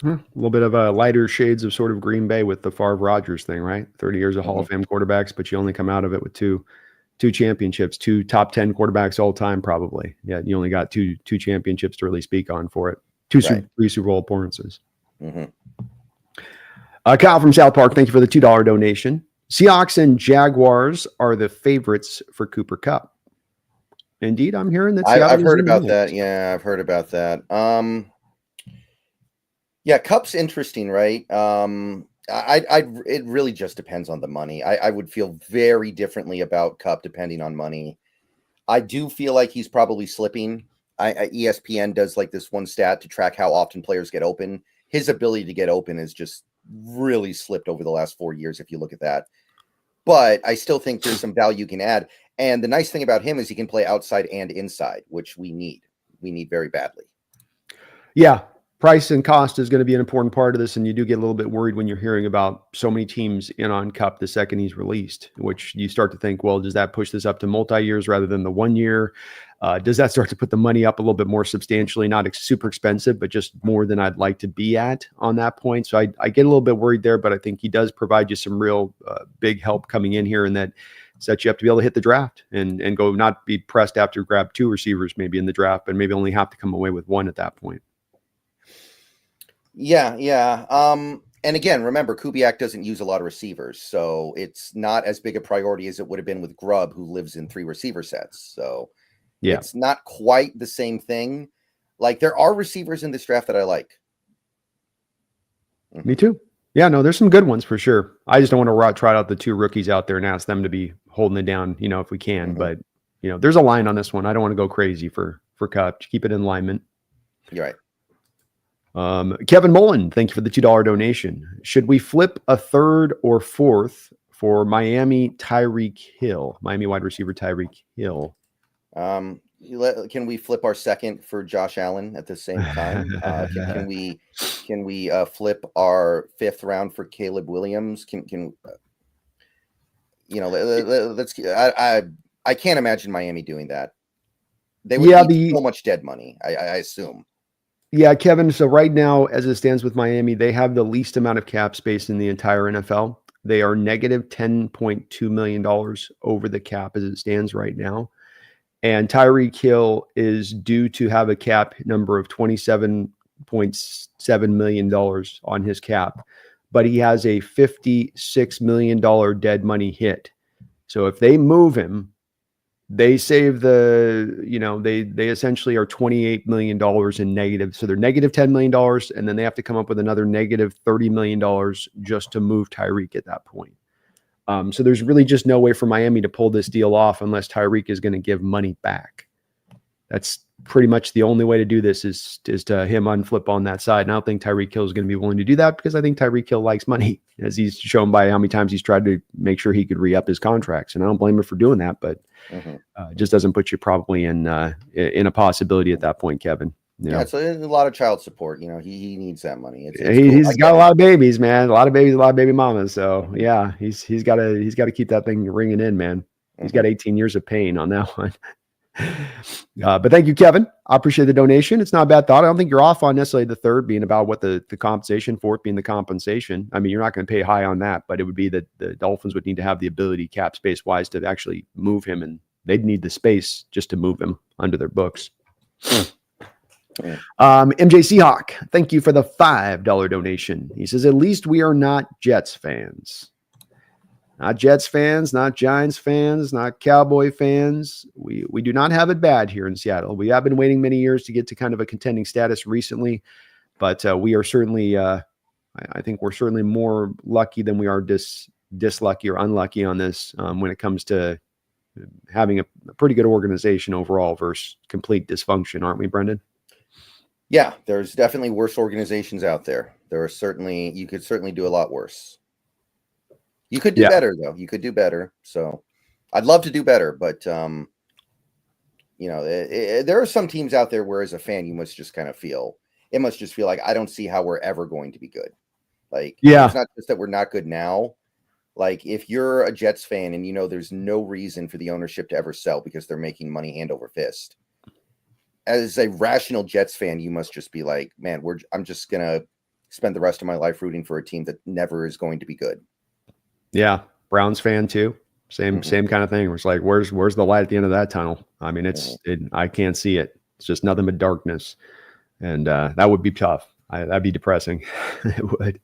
A little bit of a lighter shades of sort of Green Bay with the Favre Rodgers thing, right? 30 years of Hall of Fame quarterbacks, but you only come out of it with two championships, 2 top 10 quarterbacks all time, probably. Yeah, you only got two championships to really speak on for it. Three Super Bowl appearances. Kyle from South Park, thank you for the $2 donation. Seahawks and Jaguars are the favorites for Cooper Kupp. Indeed, I'm hearing that. I've heard about that. Yeah, I've heard about that. Yeah, Kupp's interesting, right? It really just depends on the money. I would feel very differently about Kupp depending on money. I do feel like he's probably slipping. ESPN does like this one stat to track how often players get open. His ability to get open has just really slipped over the last 4 years, if you look at that. But I still think there's some value you can add. And the nice thing about him is he can play outside and inside, which we need. We need very badly. Yeah. Price and cost is going to be an important part of this, and you do get a little bit worried when you're hearing about so many teams in on Kupp the second he's released, which you start to think, well, does that push this up to multi-years rather than the 1 year? Does that start to put the money up a little bit more substantially, not super expensive, but just more than I'd like to be at on that point? So I get a little bit worried there, but I think he does provide you some real big help coming in here, and that sets you up to be able to hit the draft and go, not be pressed after grab 2 receivers maybe in the draft, but maybe only have to come away with 1 at that point. Yeah. And again, remember, Kubiak doesn't use a lot of receivers, so it's not as big a priority as it would have been with Grubb, who lives in 3 receiver sets. So yeah, it's not quite the same thing. Like, there are receivers in this draft that I like. Me too. Yeah, no, there's some good ones for sure. I just don't want to trot out the 2 rookies out there and ask them to be holding it down, if we can. But, there's a line on this one. I don't want to go crazy for Kupp. Keep it in alignment. You're right. Kevin Mullen, thank you for the $2 donation. Should we flip a 3rd or 4th for Miami wide receiver Tyreek Hill? Can we flip our 2nd for Josh Allen at the same time? Can we flip our 5th round for Caleb Williams? Let's. I can't imagine Miami doing that. They would need so much dead money, I assume. Yeah, Kevin. So right now, as it stands with Miami, they have the least amount of cap space in the entire NFL. They are negative $10.2 million over the cap as it stands right now. And Tyreek Hill is due to have a cap number of $27.7 million on his cap, but he has a $56 million dead money hit. So if they move him, they save they essentially are $28 million in negative. So they're negative $10 million, and then they have to come up with another negative $30 million just to move Tyreek at that point. So there's really just no way for Miami to pull this deal off unless Tyreek is going to give money back. That's pretty much the only way to do this is to him unflip on that side. And I don't think Tyreek Hill is going to be willing to do that because I think Tyreek Hill likes money, as he's shown by how many times he's tried to make sure he could re-up his contracts. And I don't blame him for doing that, but it just doesn't put you probably in a possibility at that point, Kevin. Yeah, it's a lot of child support. He needs that money. It's he's got a lot of babies, man. A lot of babies, a lot of baby mamas. So yeah, he's got to keep that thing ringing in, man. He's got 18 years of pain on that one. But thank you, Kevin. I appreciate the donation. It's not a bad thought. I don't think you're off on necessarily the third being about what the compensation, fourth being the compensation. I mean, you're not going to pay high on that, but it would be that the Dolphins would need to have the ability, cap space wise, to actually move him, and they'd need the space just to move him under their books. MJ Seahawk, thank you for the $5 donation. He says, at least we are not Jets fans. Not Jets fans, not Giants fans, not Cowboy fans. We do not have it bad here in Seattle. We have been waiting many years to get to kind of a contending status recently, but we are certainly, I think we're certainly more lucky than we are dislucky or unlucky on this when it comes to having a pretty good organization overall versus complete dysfunction, aren't we, Brendan? Yeah, there's definitely worse organizations out there. You could certainly do a lot worse. You could do better, though. You could do better. So I'd love to do better, but there are some teams out there where as a fan, you must just kind of feel like I don't see how we're ever going to be good. Like, it's not just that we're not good now. Like, if you're a Jets fan and there's no reason for the ownership to ever sell because they're making money hand over fist, as a rational Jets fan, you must just be like, man, I'm just gonna spend the rest of my life rooting for a team that never is going to be good. Yeah, Browns fan too. Same kind of thing. It's like, where's the light at the end of that tunnel? I mean, I can't see it. It's just nothing but darkness, and that would be tough. That'd be depressing. It would.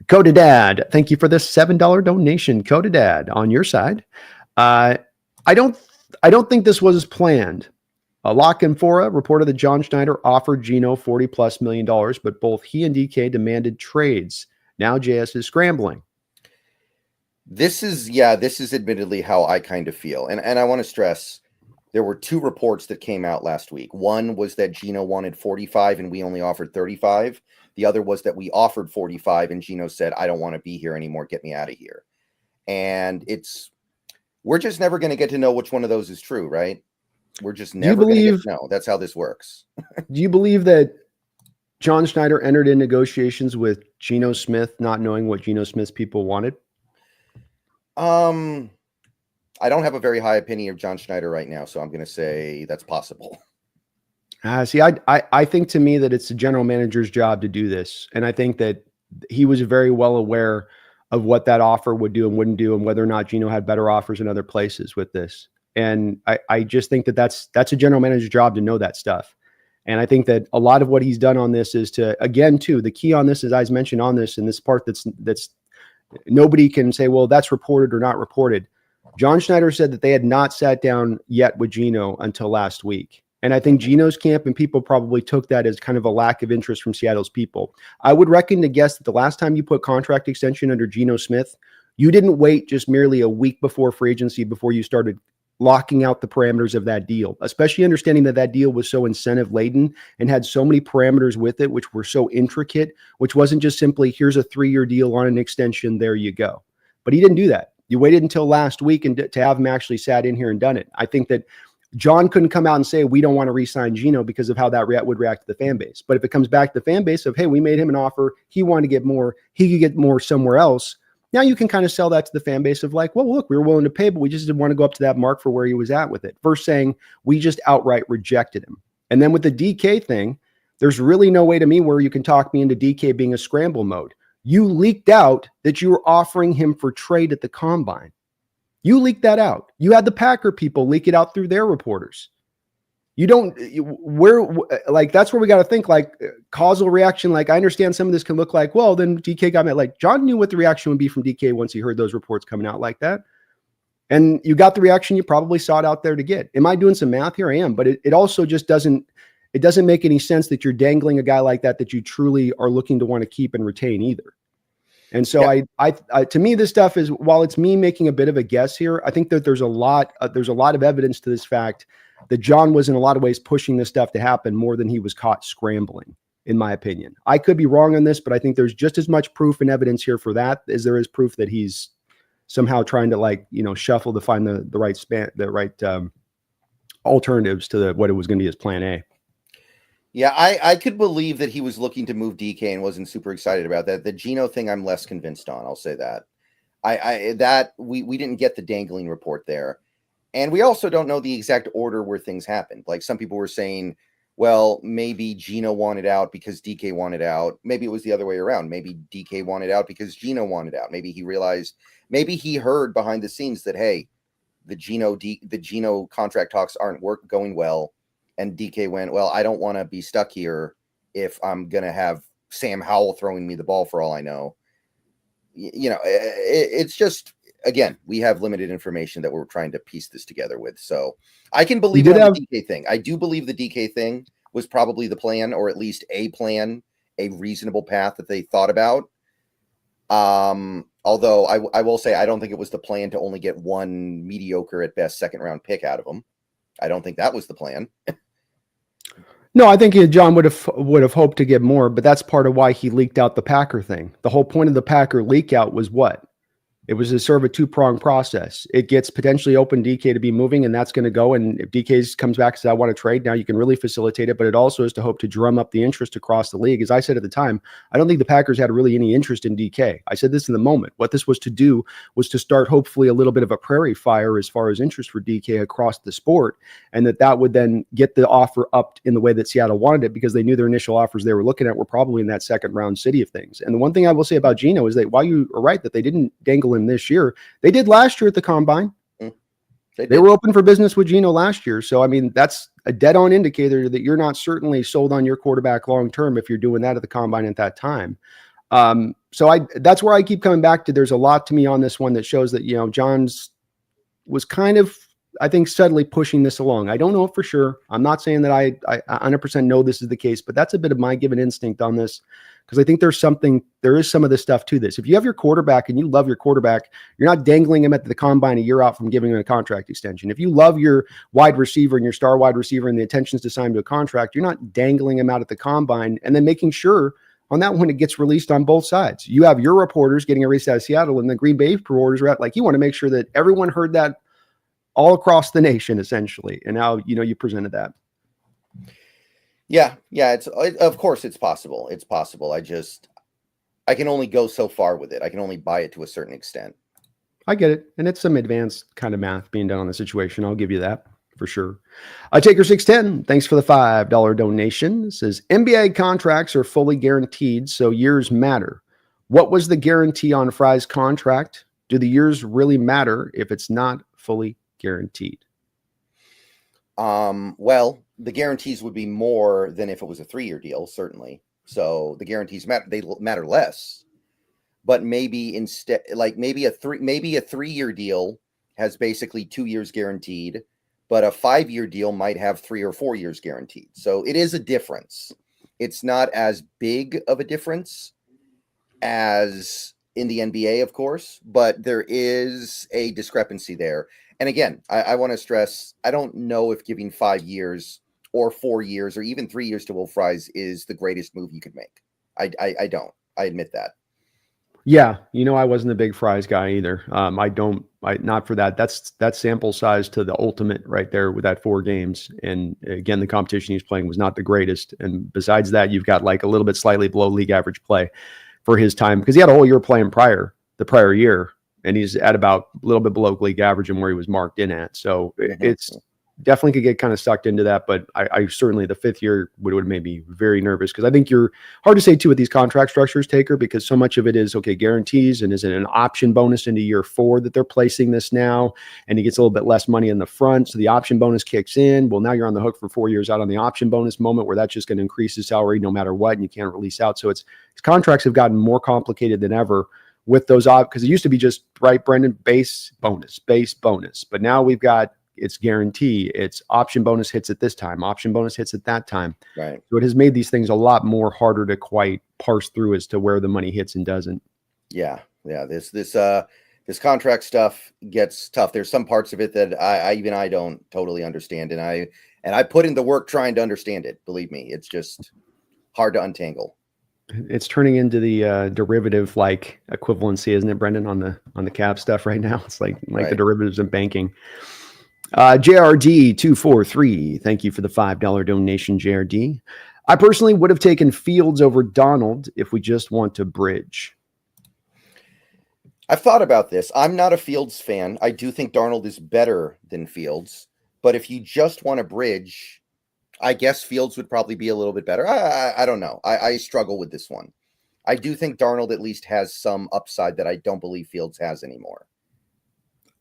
Coda Dad, thank you for this $7 donation. Coda Dad, on your side. I don't think this was planned. Lock and Fora reported that John Schneider offered Geno $40+ million, but both he and DK demanded trades. Now JS is scrambling. This is admittedly how I kind of feel. And I want to stress, there were two reports that came out last week. One was that Geno wanted 45 and we only offered 35. The other was that we offered 45 and Geno said, I don't want to be here anymore. Get me out of here. And we're just never going to get to know which one of those is true, right? We're just never going to get to know. That's how this works. Do you believe that John Schneider entered in negotiations with Geno Smith, not knowing what Geno Smith's people wanted? I don't have a very high opinion of John Schneider right now, so I'm going to say that's possible. See, I think to me that it's the general manager's job to do this. And I think that he was very well aware of what that offer would do and wouldn't do, and whether or not Geno had better offers in other places with this. And I just think that that's a general manager's job to know that stuff. And I think that a lot of what he's done on this is to, again, too, the key on this is, as mentioned on this, and this part that's nobody can say, well, that's reported or not reported. John Schneider said that they had not sat down yet with Geno until last week. And I think Geno's camp and people probably took that as kind of a lack of interest from Seattle's people. I would reckon to guess that the last time you put contract extension under Geno Smith, you didn't wait just merely a week before free agency before you started locking out the parameters of that deal, especially understanding that deal was so incentive laden and had so many parameters with it, which were so intricate, which wasn't just simply, here's a 3-year deal on an extension, there you go. But he didn't do that. You waited until last week and to have him actually sat in here and done it. I think that John couldn't come out and say, we don't want to re-sign Geno because of how that would react to the fan base. But if it comes back to the fan base of, hey, we made him an offer, he wanted to get more, he could get more somewhere else. Now you can kind of sell that to the fan base of like, well, look, we were willing to pay, but we just didn't want to go up to that mark for where he was at with it. First saying, we just outright rejected him. And then with the DK thing, there's really no way to me where you can talk me into DK being a scramble mode. You leaked out that you were offering him for trade at the combine. You leaked that out. You had the Packer people leak it out through their reporters. That's where we got to think, like, causal reaction. Like, I understand some of this can look like, well, then DK got mad. Like, John knew what the reaction would be from DK once he heard those reports coming out like that. And you got the reaction you probably sought out there to get. Am I doing some math here? I am, but it also just doesn't make any sense that you're dangling a guy like that you truly are looking to want to keep and retain either. And so I to me, this stuff is, while it's me making a bit of a guess here, I think that there's a lot of evidence to this fact that John was in a lot of ways pushing this stuff to happen more than he was caught scrambling, in my opinion. I could be wrong on this, but I think there's just as much proof and evidence here for that as there is proof that he's somehow trying to shuffle to find the right alternatives to what it was going to be his plan A. Yeah, I could believe that he was looking to move DK and wasn't super excited about that. The Geno thing, I'm less convinced on. I'll say that. We didn't get the dangling report there, and we also don't know the exact order where things happened. Like, some people were saying, well, maybe Geno wanted out because DK wanted out. Maybe it was the other way around. Maybe DK wanted out because Geno wanted out. Maybe he realized. Maybe he heard behind the scenes that, hey, the Geno contract talks aren't going well. And DK went, well, I don't want to be stuck here if I'm going to have Sam Howell throwing me the ball for all I know. It's just, again, we have limited information that we're trying to piece this together with. So I can believe the DK thing. I do believe the DK thing was probably the plan, or at least a plan, a reasonable path that they thought about. Although I will say, I don't think it was the plan to only get one mediocre at best second round pick out of them. I don't think that was the plan. No, I think John would have hoped to get more, but that's part of why he leaked out the Packer thing. The whole point of the Packer leak out was what? It was a sort of a two-pronged process. It gets potentially open DK to be moving, and that's going to go. And if DK comes back and says, I want to trade, now you can really facilitate it. But it also is to hope to drum up the interest across the league. As I said at the time, I don't think the Packers had really any interest in DK. I said this in the moment. What this was to do was to start hopefully a little bit of a prairie fire as far as interest for DK across the sport, and that would then get the offer up in the way that Seattle wanted it, because they knew their initial offers they were looking at were probably in that second round city of things. And the one thing I will say about Geno is that while you are right that they didn't dangle him this year, they did last year at the combine. They were open for business with Geno last year. So, I mean, that's a dead-on indicator that you're not certainly sold on your quarterback long-term if you're doing that at the combine at that time. So that's where I keep coming back to. There's a lot to me on this one that shows that, Johns was kind of, I think, subtly pushing this along. I don't know for sure. I'm not saying that I 100% know this is the case, but that's a bit of my given instinct on this, because I think there is some of this stuff to this. If you have your quarterback and you love your quarterback, you're not dangling him at the combine a year out from giving him a contract extension. If you love your wide receiver and your star wide receiver and the intentions to sign him to a contract, you're not dangling him out at the combine and then making sure on that one it gets released on both sides. You have your reporters getting erased out of Seattle, and the Green Bay reporters are you want to make sure that everyone heard that all across the nation, essentially. And now, you presented that. Yeah. Of course it's possible. It's possible. I can only go so far with it. I can only buy it to a certain extent. I get it. And it's some advanced kind of math being done on the situation. I'll give you that for sure. Taker 610, thanks for the $5 donation. It says NBA contracts are fully guaranteed, so years matter. What was the guarantee on Fry's contract? Do the years really matter if it's not fully guaranteed? Well, the guarantees would be more than if it was a 3-year deal, certainly. So the guarantees matter less. But maybe instead, maybe a 3-year deal has basically 2 years guaranteed, but a 5-year deal might have 3 or 4 years guaranteed. So it is a difference. It's not as big of a difference as in the NBA, of course, but there is a discrepancy there. And again, I want to stress, I don't know if giving 5 years or 4 years or even 3 years to Will Fries is the greatest move you could make. I don't. I admit that. Yeah, I wasn't a big Fries guy either. Not for that. That's sample size to the ultimate right there with that 4 games. And again, the competition he's playing was not the greatest. And besides that, you've got a little bit slightly below league average play for his time, because he had a whole year playing the prior year. And he's at about a little bit below league average and where he was marked in at. So it's definitely could get kind of sucked into that. But I certainly, the 5th year would have made me very nervous, because I think you're hard to say too with these contract structures, Taker, because so much of it is, okay, guarantees. And is it an option bonus into year 4 that they're placing this now? And he gets a little bit less money in the front. So the option bonus kicks in. Well, now you're on the hook for 4 years out on the option bonus moment, where that's just going to increase his salary no matter what. And you can't release out. So his contracts have gotten more complicated than ever, with those because it used to be just right, Brendan, base bonus, but now we've got it's guarantee, it's option bonus hits at this time, option bonus hits at that time. Right. So it has made these things a lot more harder to quite parse through as to where the money hits and doesn't. Yeah. This contract stuff gets tough. There's some parts of it that I don't totally understand, and I put in the work trying to understand it. Believe me, it's just hard to untangle. It's turning into the derivative like equivalency, isn't it, Brendan, on the cap stuff right now? It's like Right. the derivatives in banking. JRD243, thank you for the $5 donation, JRD. I personally would have taken Fields over Darnold if we just want to bridge. I've thought about this. I'm not a Fields fan. I do think Darnold is better than Fields, but if you just want to bridge, I guess Fields would probably be a little bit better. I don't know. I struggle with this one. I do think Darnold at least has some upside that I don't believe Fields has anymore.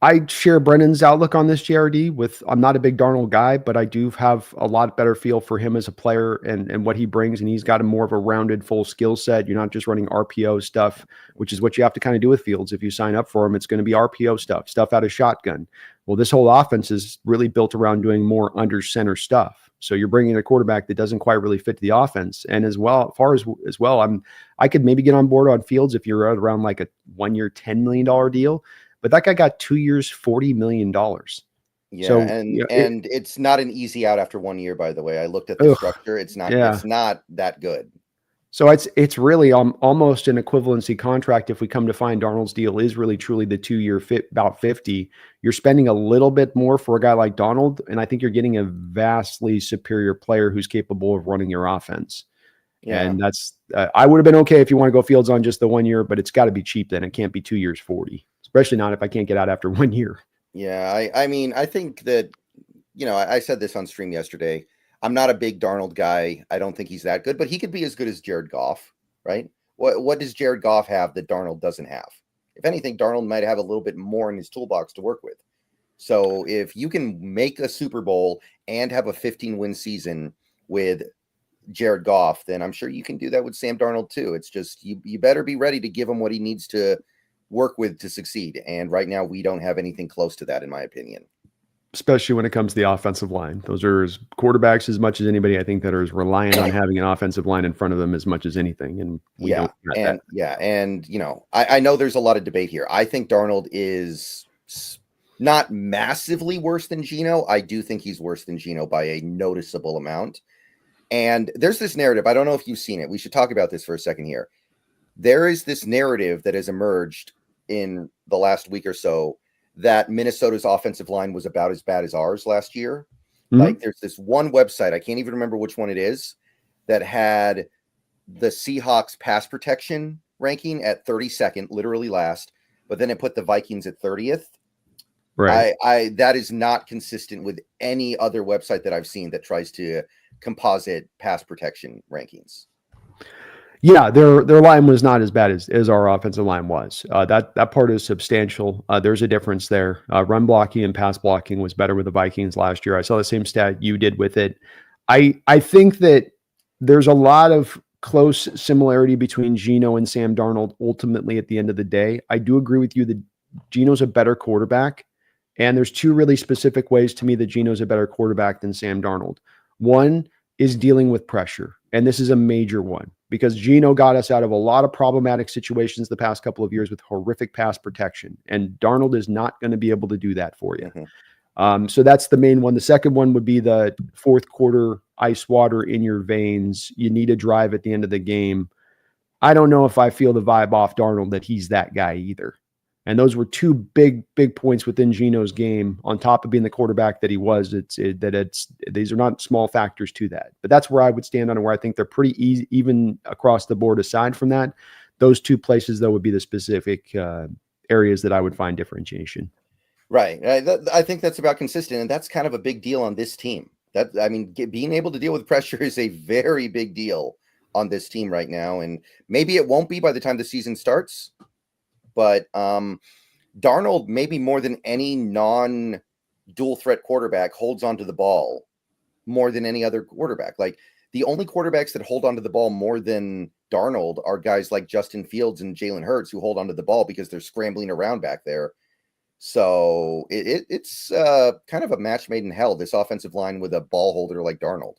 I share Brendan's outlook on this, JRD. I'm not a big Darnold guy, but I do have a lot better feel for him as a player and what he brings. And he's got a more of a rounded, full skill set. You're not just running RPO stuff, which is what you have to kind of do with Fields. If you sign up for him, it's going to be RPO stuff out of shotgun. Well, this whole offense is really built around doing more under center stuff. So you're bringing a quarterback that doesn't quite really fit the offense. And as well, I could maybe get on board on Fields if you're around like a 1 year, $10 million deal. But that guy got 2 years, $40 million. Yeah, so, and it's not an easy out after 1 year, by the way. I looked at the structure. It's not that good. So it's really almost an equivalency contract. If we come to find Darnold's deal is really truly the 2 year fit, about 50, you're spending a little bit more for a guy like Darnold. And I think you're getting a vastly superior player who's capable of running your offense. Yeah. And that's, I would have been okay if you want to go Fields on just the 1 year, but it's got to be cheap then. It can't be 2 years, 40. Especially not if I can't get out after 1 year. Yeah, I mean, I think that, I said this on stream yesterday. I'm not a big Darnold guy. I don't think he's that good, but he could be as good as Jared Goff, right? What does Jared Goff have that Darnold doesn't have? If anything, Darnold might have a little bit more in his toolbox to work with. So if you can make a Super Bowl and have a 15-win season with Jared Goff, then I'm sure you can do that with Sam Darnold too. It's just you better be ready to give him what he needs to work with to succeed. And right now we don't have anything close to that, in my opinion. Especially when it comes to the offensive line. Those are quarterbacks as much as anybody, I think, that are as reliant on having an offensive line in front of them as much as anything. And we don't have that. And I know there's a lot of debate here. I think Darnold is not massively worse than Geno. I do think he's worse than Geno by a noticeable amount. And there's this narrative. I don't know if you've seen it. We should talk about this for a second here. There is this narrative that has emerged in the last week or so that Minnesota's offensive line was about as bad as ours last year. Mm-hmm. Like there's this one website, I can't even remember which one it is, that had the Seahawks pass protection ranking at 32nd, literally last, but then it put the Vikings at 30th. Right. That is not consistent with any other website that I've seen that tries to composite pass protection rankings. Yeah, their line was not as bad as our offensive line was. That part is substantial. There's a difference there. Run blocking and pass blocking was better with the Vikings last year. I saw the same stat you did with it. I think that there's a lot of close similarity between Geno and Sam Darnold ultimately at the end of the day. I do agree with you that Geno's a better quarterback. And there's two really specific ways to me that Geno's a better quarterback than Sam Darnold. One is dealing with pressure. And this is a major one because Geno got us out of a lot of problematic situations the past couple of years with horrific pass protection. And Darnold is not going to be able to do that for you. Mm-hmm. So that's the main one. The second one would be the fourth quarter ice water in your veins. You need a drive at the end of the game. I don't know if I feel the vibe off Darnold that he's that guy either. And those were two big points within Geno's game on top of being the quarterback that he was. These are not small factors to that, but that's where I would stand on it, where I think they're pretty easy, even across the board. Aside from that, those two places though would be the specific areas that I would find differentiation. Right. I think that's about consistent. And that's kind of a big deal on this team. Being able to deal with pressure is a very big deal on this team right now. And maybe it won't be by the time the season starts. But Darnold, maybe more than any non-dual threat quarterback, holds onto the ball more than any other quarterback. Like the only quarterbacks that hold onto the ball more than Darnold are guys like Justin Fields and Jalen Hurts, who hold onto the ball because they're scrambling around back there. So it's kind of a match made in hell, this offensive line with a ball holder like Darnold.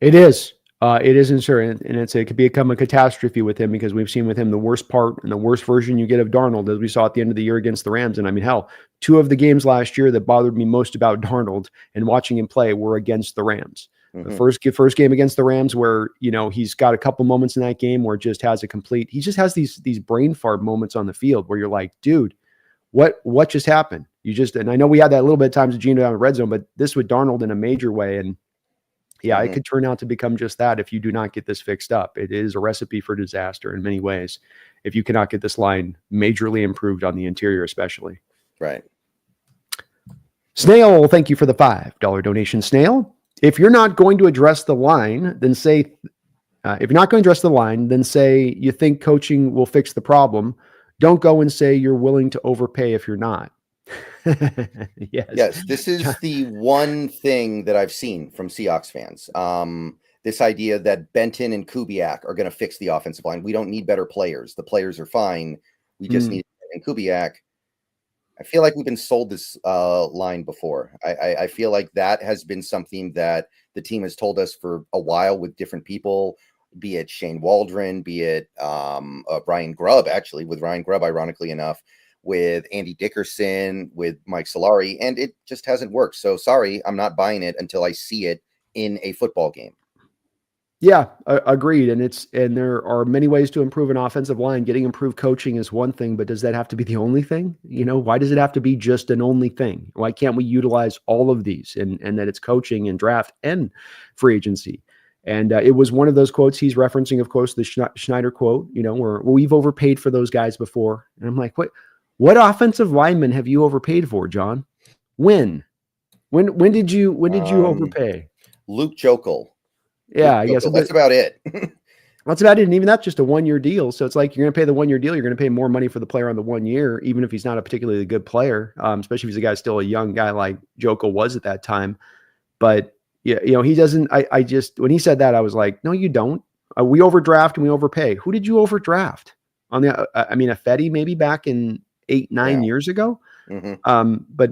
It is. It isn't sure, and it could become a catastrophe with him, because we've seen with him the worst part and the worst version you get of Darnold, as we saw at the end of the year against the Rams. And I mean, hell, 2 of the games last year that bothered me most about Darnold and watching him play were against the Rams. Mm-hmm. The first game against the Rams, where he's got a couple moments in that game where it just has he just has these brain fart moments on the field where you're like, dude, what just happened? And I know we had that a little bit of times with Geno down in red zone, but this with Darnold in a major way. And yeah, it could turn out to become just that if you do not get this fixed up. It is a recipe for disaster in many ways if you cannot get this line majorly improved on the interior, especially. Right. Snail, thank you for the $5 donation, Snail. If you're not going to address the line, then say you think coaching will fix the problem. Don't go and say you're willing to overpay if you're not. Yes, this is the one thing that I've seen from Seahawks fans. This idea that Benton and Kubiak are going to fix the offensive line. We don't need better players. The players are fine. We just need Kubiak. I feel like we've been sold this line before. I feel like that has been something that the team has told us for a while with different people, be it Shane Waldron, be it Ryan Grubb, actually, with Ryan Grubb, ironically enough, with Andy Dickerson, with Mike Solari, and it just hasn't worked. So sorry, I'm not buying it until I see it in a football game. Yeah, agreed. And there are many ways to improve an offensive line. Getting improved coaching is one thing, but does that have to be the only thing? Why does it have to be just an only thing? Why can't we utilize all of these and that it's coaching and draft and free agency? And it was one of those quotes he's referencing, of course, the Schneider quote, where we've overpaid for those guys before. And I'm like, what offensive lineman have you overpaid for, John? When did you overpay? Luke Jokel. Yeah, I guess that's about it. That's about it. And even that's just a 1-year deal. So it's like, you're going to pay the 1-year deal. You're going to pay more money for the player on the 1 year, even if he's not a particularly good player, especially if he's a guy still a young guy like Jokel was at that time. But yeah, he doesn't. I just, when he said that, I was like, no, you don't. We overdraft and we overpay. Who did you overdraft? Fetty maybe back in 8-9 years ago. But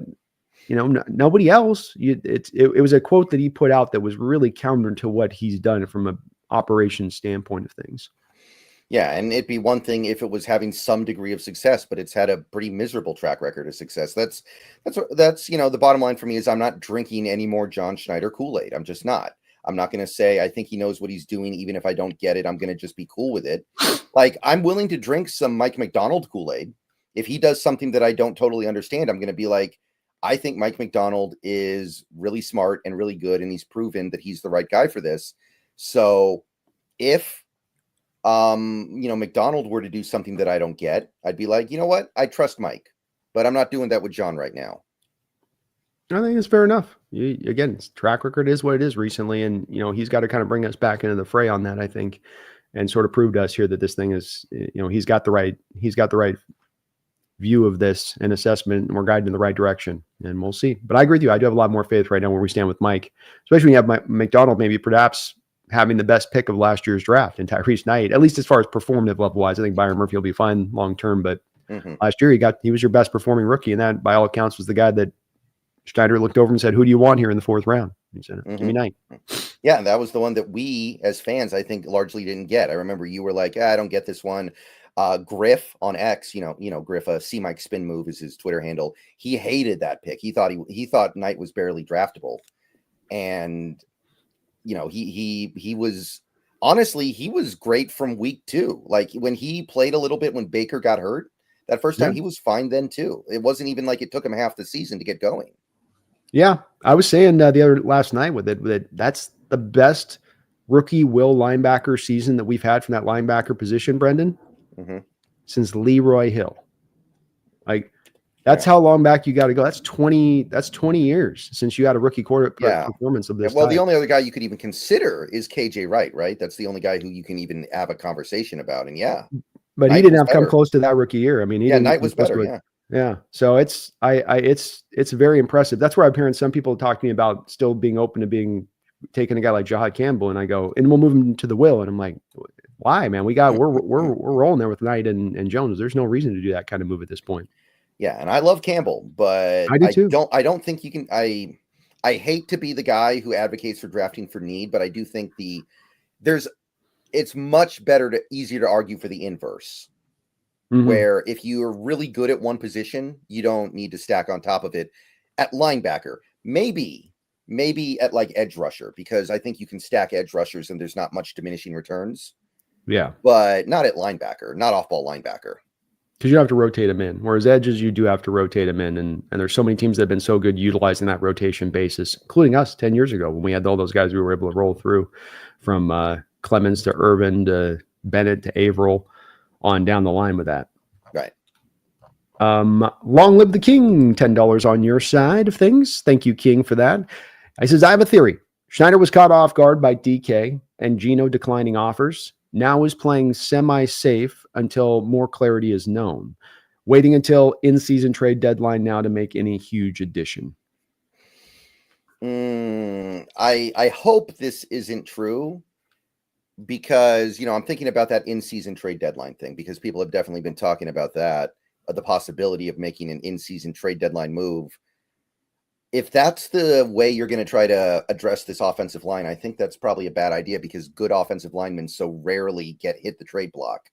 nobody else. It was a quote that he put out that was really counter to what he's done from an operations standpoint of things. Yeah, and it'd be one thing if it was having some degree of success, but it's had a pretty miserable track record of success. That's the bottom line for me is I'm not drinking any more John Schneider Kool-Aid. I'm just not. I'm not going to say I think he knows what he's doing, even if I don't get it. I'm going to just be cool with it. Like, I'm willing to drink some Mike McDonald Kool-Aid. If he does something that I don't totally understand, I'm going to be like, I think Mike McDonald is really smart and really good, and he's proven that he's the right guy for this. So if McDonald were to do something that I don't get, I'd be like, you know what? I trust Mike, but I'm not doing that with John right now. I think it's fair enough. Again, his track record is what it is recently. And, he's got to kind of bring us back into the fray on that, I think, and sort of prove to us here that this thing is, he's got the right view of this and assessment, and we're guided in the right direction, and we'll see. But I agree with you. I do have a lot more faith right now where we stand with Mike, especially when you have McDonald, maybe perhaps having the best pick of last year's draft in Tyrese Knight, at least as far as performative level wise. I think Byron Murphy will be fine long-term, but last year he was your best performing rookie. And that by all accounts was the guy that Schneider looked over and said, who do you want here in the 4th round? He said, give me Knight. Yeah. And that was the one that we as fans, I think largely didn't get. I remember you were like, I don't get this one. Griff on X, Griff, C Mike spin move is his Twitter handle. He hated that pick. He thought Knight was barely draftable. And he was honestly, he was great from week 2. Like when he played a little bit when Baker got hurt that first time, he was fine then too. It wasn't even like it took him half the season to get going. Yeah, I was saying last night with it, that's the best rookie will linebacker season that we've had from that linebacker position, Brendan, since Leroy Hill. Like that's how long back you got to go. That's 20 years since you had a rookie quarterback performance of this. Well, type. The only other guy you could even consider is KJ Wright, right? That's the only guy who you can even have a conversation about. And but Knight he didn't have come close to that rookie year. I mean, Knight was better. Yeah. So it's very impressive. That's where I'm hearing some people talk to me about still being open to being taking a guy like Jahad Campbell, and I go, and we'll move him to the will. And I'm like, why, man? We're rolling there with Knight and Jones. There's no reason to do that kind of move at this point. Yeah, and I love Campbell, but I do too. I don't think you can. I hate to be the guy who advocates for drafting for need, but I do think it's much easier to argue for the inverse. Where if you're really good at one position, you don't need to stack on top of it at linebacker. Maybe at like edge rusher, because I think you can stack edge rushers and there's not much diminishing returns. Yeah. But not at linebacker, not off-ball linebacker. Because you have to rotate them in. Whereas edges, you do have to rotate them in. And there's so many teams that have been so good utilizing that rotation basis, including us 10 years ago when we had all those guys we were able to roll through, from Clemens to Irvin to Bennett to Averill on down the line with that. Right. Long live the King, $10 on your side of things. Thank you, King, for that. I says, I have a theory. Schneider was caught off guard by DK and Geno declining offers. Now is playing semi-safe until more clarity is known. Waiting until in-season trade deadline now to make any huge addition. I hope this isn't true, because, I'm thinking about that in-season trade deadline thing, because people have definitely been talking about that, the possibility of making an in-season trade deadline move. If that's the way you're going to try to address this offensive line, I think that's probably a bad idea, because good offensive linemen so rarely hit the trade block.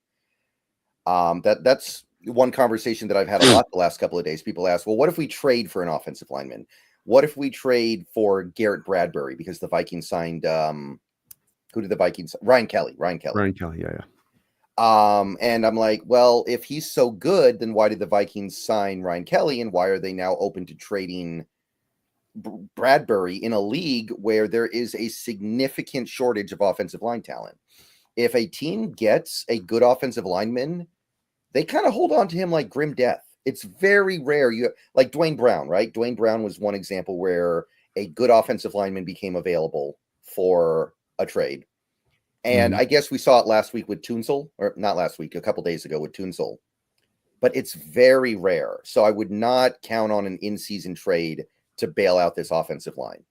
That's one conversation that I've had a lot the last couple of days. People ask, well, what if we trade for an offensive lineman? What if we trade for Garrett Bradbury, because the Vikings signed who did the Vikings? Ryan Kelly, yeah. And I'm like, well, if he's so good, then why did the Vikings sign Ryan Kelly, and why are they now open to trading Bradbury in a league where there is a significant shortage of offensive line talent? If a team gets a good offensive lineman, they kind of hold on to him like grim death. It's very rare. Like Dwayne Brown, right? Dwayne Brown was one example where a good offensive lineman became available for a trade. And I guess we saw it last week with Tunsil, or not last week, a couple days ago with Tunsil. But it's very rare. So I would not count on an in-season trade to bail out this offensive line.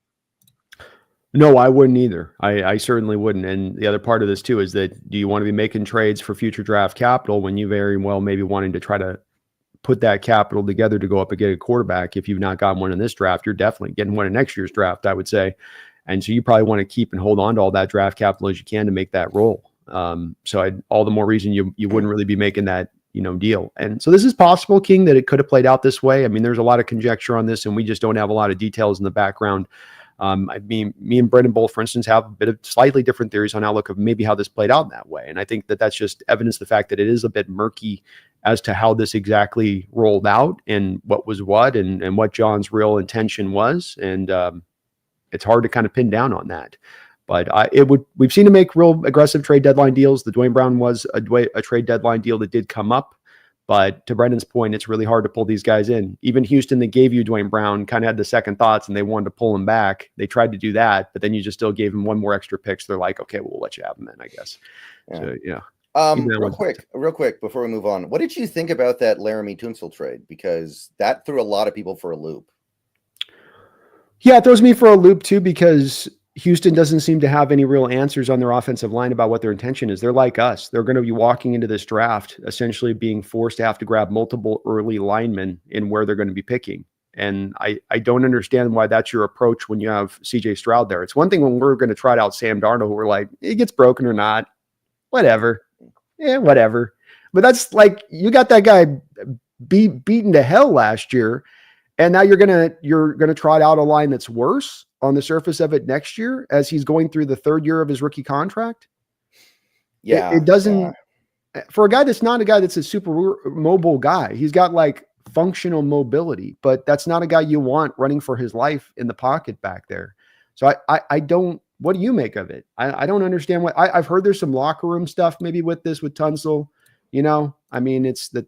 No, I wouldn't either. I certainly wouldn't. And the other part of this too is that, do you want to be making trades for future draft capital when you very well maybe wanting to try to put that capital together to go up and get a quarterback? If you've not gotten one in this draft, you're definitely getting one in next year's draft, I would say. And so you probably want to keep and hold on to all that draft capital as you can to make that roll. So all the more reason you wouldn't really be making that deal. And so this is possible, King, that it could have played out this way. I mean, there's a lot of conjecture on this, and we just don't have a lot of details in the background. I mean, me and Brendan both, for instance, have a bit of slightly different theories on outlook of maybe how this played out in that way. And I think that that's just evidence of the fact that it is a bit murky as to how this exactly rolled out and what was what and what John's real intention was. And it's hard to kind of pin down on that. But we've seen him make real aggressive trade deadline deals. The Dwayne Brown was a trade deadline deal that did come up. But to Brendan's point, it's really hard to pull these guys in. Even Houston, that gave you Dwayne Brown, kind of had the second thoughts and they wanted to pull him back. They tried to do that, but then you just still gave him one more extra pick. So they're like, okay, we'll let you have him then, I guess. Yeah. So, yeah. Real quick, before we move on, what did you think about that Laremy Tunsil trade? Because that threw a lot of people for a loop. Yeah, it throws me for a loop too, because Houston doesn't seem to have any real answers on their offensive line about what their intention is. They're like us. They're going to be walking into this draft essentially being forced to have to grab multiple early linemen in where they're going to be picking. And I don't understand why that's your approach when you have CJ Stroud there. It's one thing when we're going to try out Sam Darnold, we're like, it gets broken or not, whatever. Yeah, whatever. But that's like, you got that guy beaten to hell last year. And now you're gonna trot out a line that's worse on the surface of it next year as he's going through the third year of his rookie contract. Yeah, it doesn't for a guy that's not a guy that's a super mobile guy. He's got like functional mobility, but that's not a guy you want running for his life in the pocket back there. So I don't. What do you make of it? I don't understand what I've heard. There's some locker room stuff maybe with Tunsil. I mean, it's that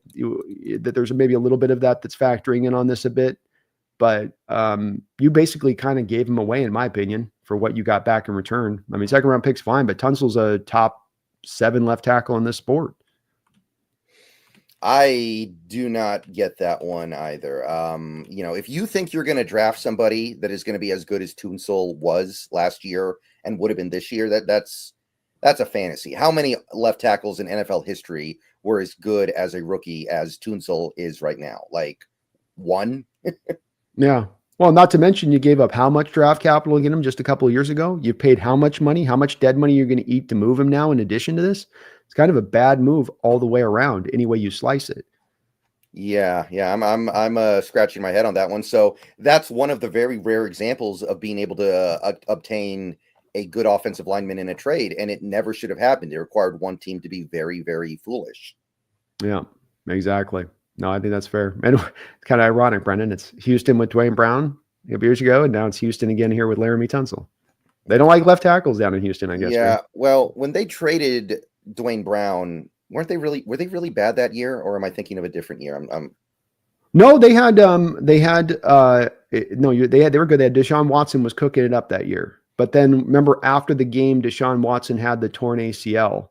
there's maybe a little bit of that's factoring in on this a bit, but you basically kind of gave him away, in my opinion, for what you got back in return. I mean, second round pick's fine, but Tunsil's a top 7 left tackle in this sport. I do not get that one either. If you think you're going to draft somebody that is going to be as good as Tunsil was last year and would have been this year, that's a fantasy. How many left tackles in NFL history were as good as a rookie as Tunsil is right now? Like one? Yeah. Well, not to mention you gave up how much draft capital to get him just a couple of years ago. You paid how much money, how much dead money you're going to eat to move him now in addition to this. It's kind of a bad move all the way around, any way you slice it. Yeah. I'm scratching my head on that one. So that's one of the very rare examples of being able to obtain a good offensive lineman in a trade, and it never should have happened. It required one team to be very, very foolish. Yeah, exactly. No, I think that's fair. And it's kind of ironic, Brendan. It's Houston with Dwayne Brown a couple years ago, and now it's Houston again here with Laremy Tunsil. They don't like left tackles down in Houston, I guess. Yeah. Right? Well, when they traded Dwayne Brown, were they really bad that year, or am I thinking of a different year? No, they were good. They had Deshaun Watson was cooking it up that year. But then remember after the game, Deshaun Watson had the torn ACL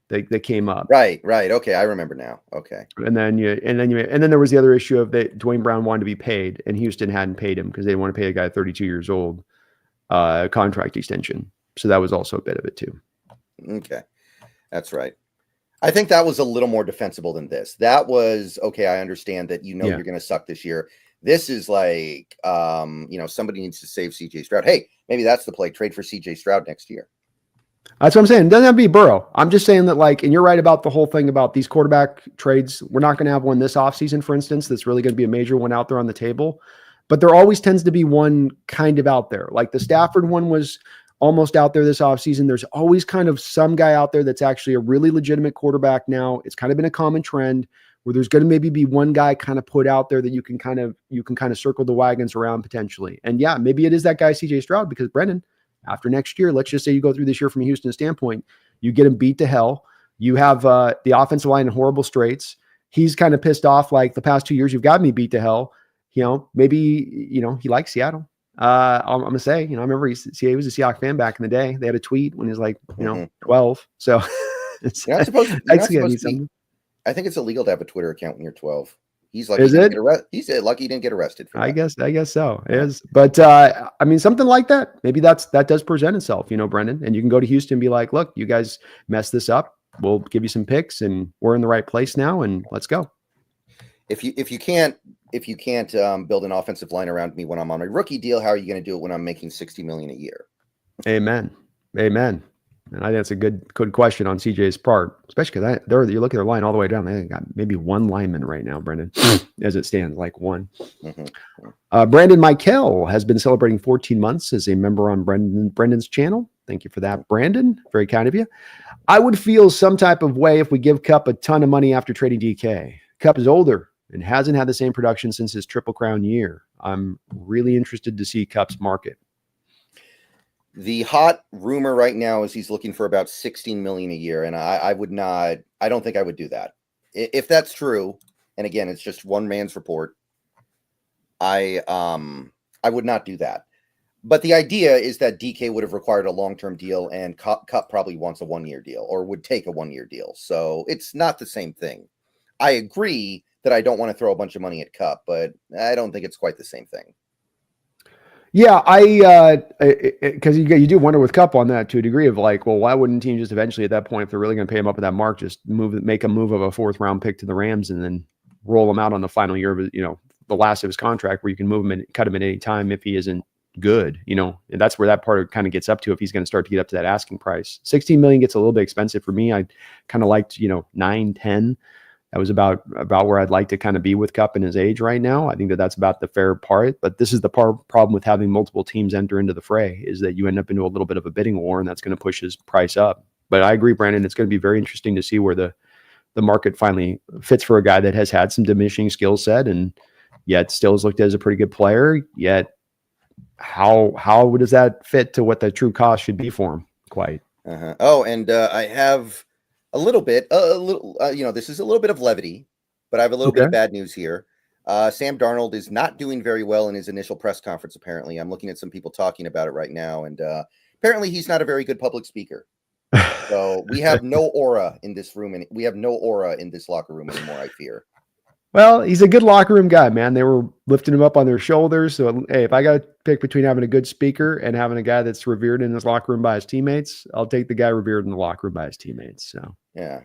that came up. Right. Okay, I remember now. Okay. And then there was the other issue of that Dwayne Brown wanted to be paid, and Houston hadn't paid him because they didn't want to pay a guy 32 years old contract extension. So that was also a bit of it too. Okay, that's right. I think that was a little more defensible than this. That was okay. I understand that you're going to suck this year. This is like, somebody needs to save CJ Stroud. Hey, maybe that's the play. Trade for CJ Stroud next year. That's what I'm saying. It doesn't have to be Burrow. I'm just saying that, and you're right about the whole thing about these quarterback trades. We're not going to have one this offseason, for instance, that's really going to be a major one out there on the table. But there always tends to be one kind of out there. Like the Stafford one was almost out there this offseason. There's always kind of some guy out there that's actually a really legitimate quarterback now. It's kind of been a common trend where there's going to maybe be one guy kind of put out there that you can kind of circle the wagons around potentially. And yeah, maybe it is that guy CJ Stroud, because Brendan, after next year, let's just say you go through this year from a Houston standpoint, you get him beat to hell. You have the offensive line in horrible straits. He's kind of pissed off like the past 2 years, you've got me beat to hell. Maybe, he likes Seattle. I'm going to say, I remember he was a Seahawks fan back in the day. They had a tweet when he was like, 12. So you're not supposed to be, I think it's illegal to have a Twitter account when you're 12. He's lucky. He's lucky he didn't get arrested for that. I guess so. It is. But something like that, maybe that does present itself, Brendan, and you can go to Houston and be like, look, you guys messed this up. We'll give you some picks and we're in the right place now and let's go. If you can't build an offensive line around me when I'm on a rookie deal, how are you going to do it when I'm making $60 million a year? Amen. And I think that's a good question on CJ's part, especially because you look at their line all the way down. They got maybe one lineman right now, Brendan, as it stands, like one. Mm-hmm. Brandon Michael has been celebrating 14 months as a member on Brendan's channel. Thank you for that, Brandon. Very kind of you. I would feel some type of way if we give Kupp a ton of money after trading DK. Kupp is older and hasn't had the same production since his Triple Crown year. I'm really interested to see Kupp's market. The hot rumor right now is he's looking for about $16 million a year, and I don't think I would do that. If that's true, and again, it's just one man's report, I would not do that. But the idea is that DK would have required a long-term deal, and Kupp probably wants a one-year deal or would take a one-year deal. So it's not the same thing. I agree that I don't want to throw a bunch of money at Kupp, but I don't think it's quite the same thing. Yeah, because you do wonder with Kupp on that to a degree of like, well, why wouldn't team just eventually at that point, if they're really going to pay him up at that mark, just make a move of a 4th round pick to the Rams and then roll him out on the final year of the last of his contract, where you can move him and cut him at any time if he isn't good, and that's where that part kind of gets up to if he's going to start to get up to that asking price. 16 million gets a little bit expensive for me. I kind of liked 9, 10. That was about where I'd like to kind of be with Kupp in his age right now. I think that's about the fair part. But this is the problem with having multiple teams enter into the fray, is that you end up into a little bit of a bidding war, and that's going to push his price up. But I agree, Brandon, it's going to be very interesting to see where the market finally fits for a guy that has had some diminishing skill set and yet still is looked at as a pretty good player. Yet how does that fit to what the true cost should be for him? Quite. Uh-huh. Oh, and I have a little bit, this is a little bit of levity, but I have a little bit of bad news here. Sam Darnold is not doing very well in his initial press conference, apparently. I'm looking at some people talking about it right now, and apparently he's not a very good public speaker. So we have no aura in this room, and we have no aura in this locker room anymore, I fear. Well, he's a good locker room guy, man. They were lifting him up on their shoulders. So, hey, if I got to pick between having a good speaker and having a guy that's revered in his locker room by his teammates, I'll take the guy revered in the locker room by his teammates. So, yeah.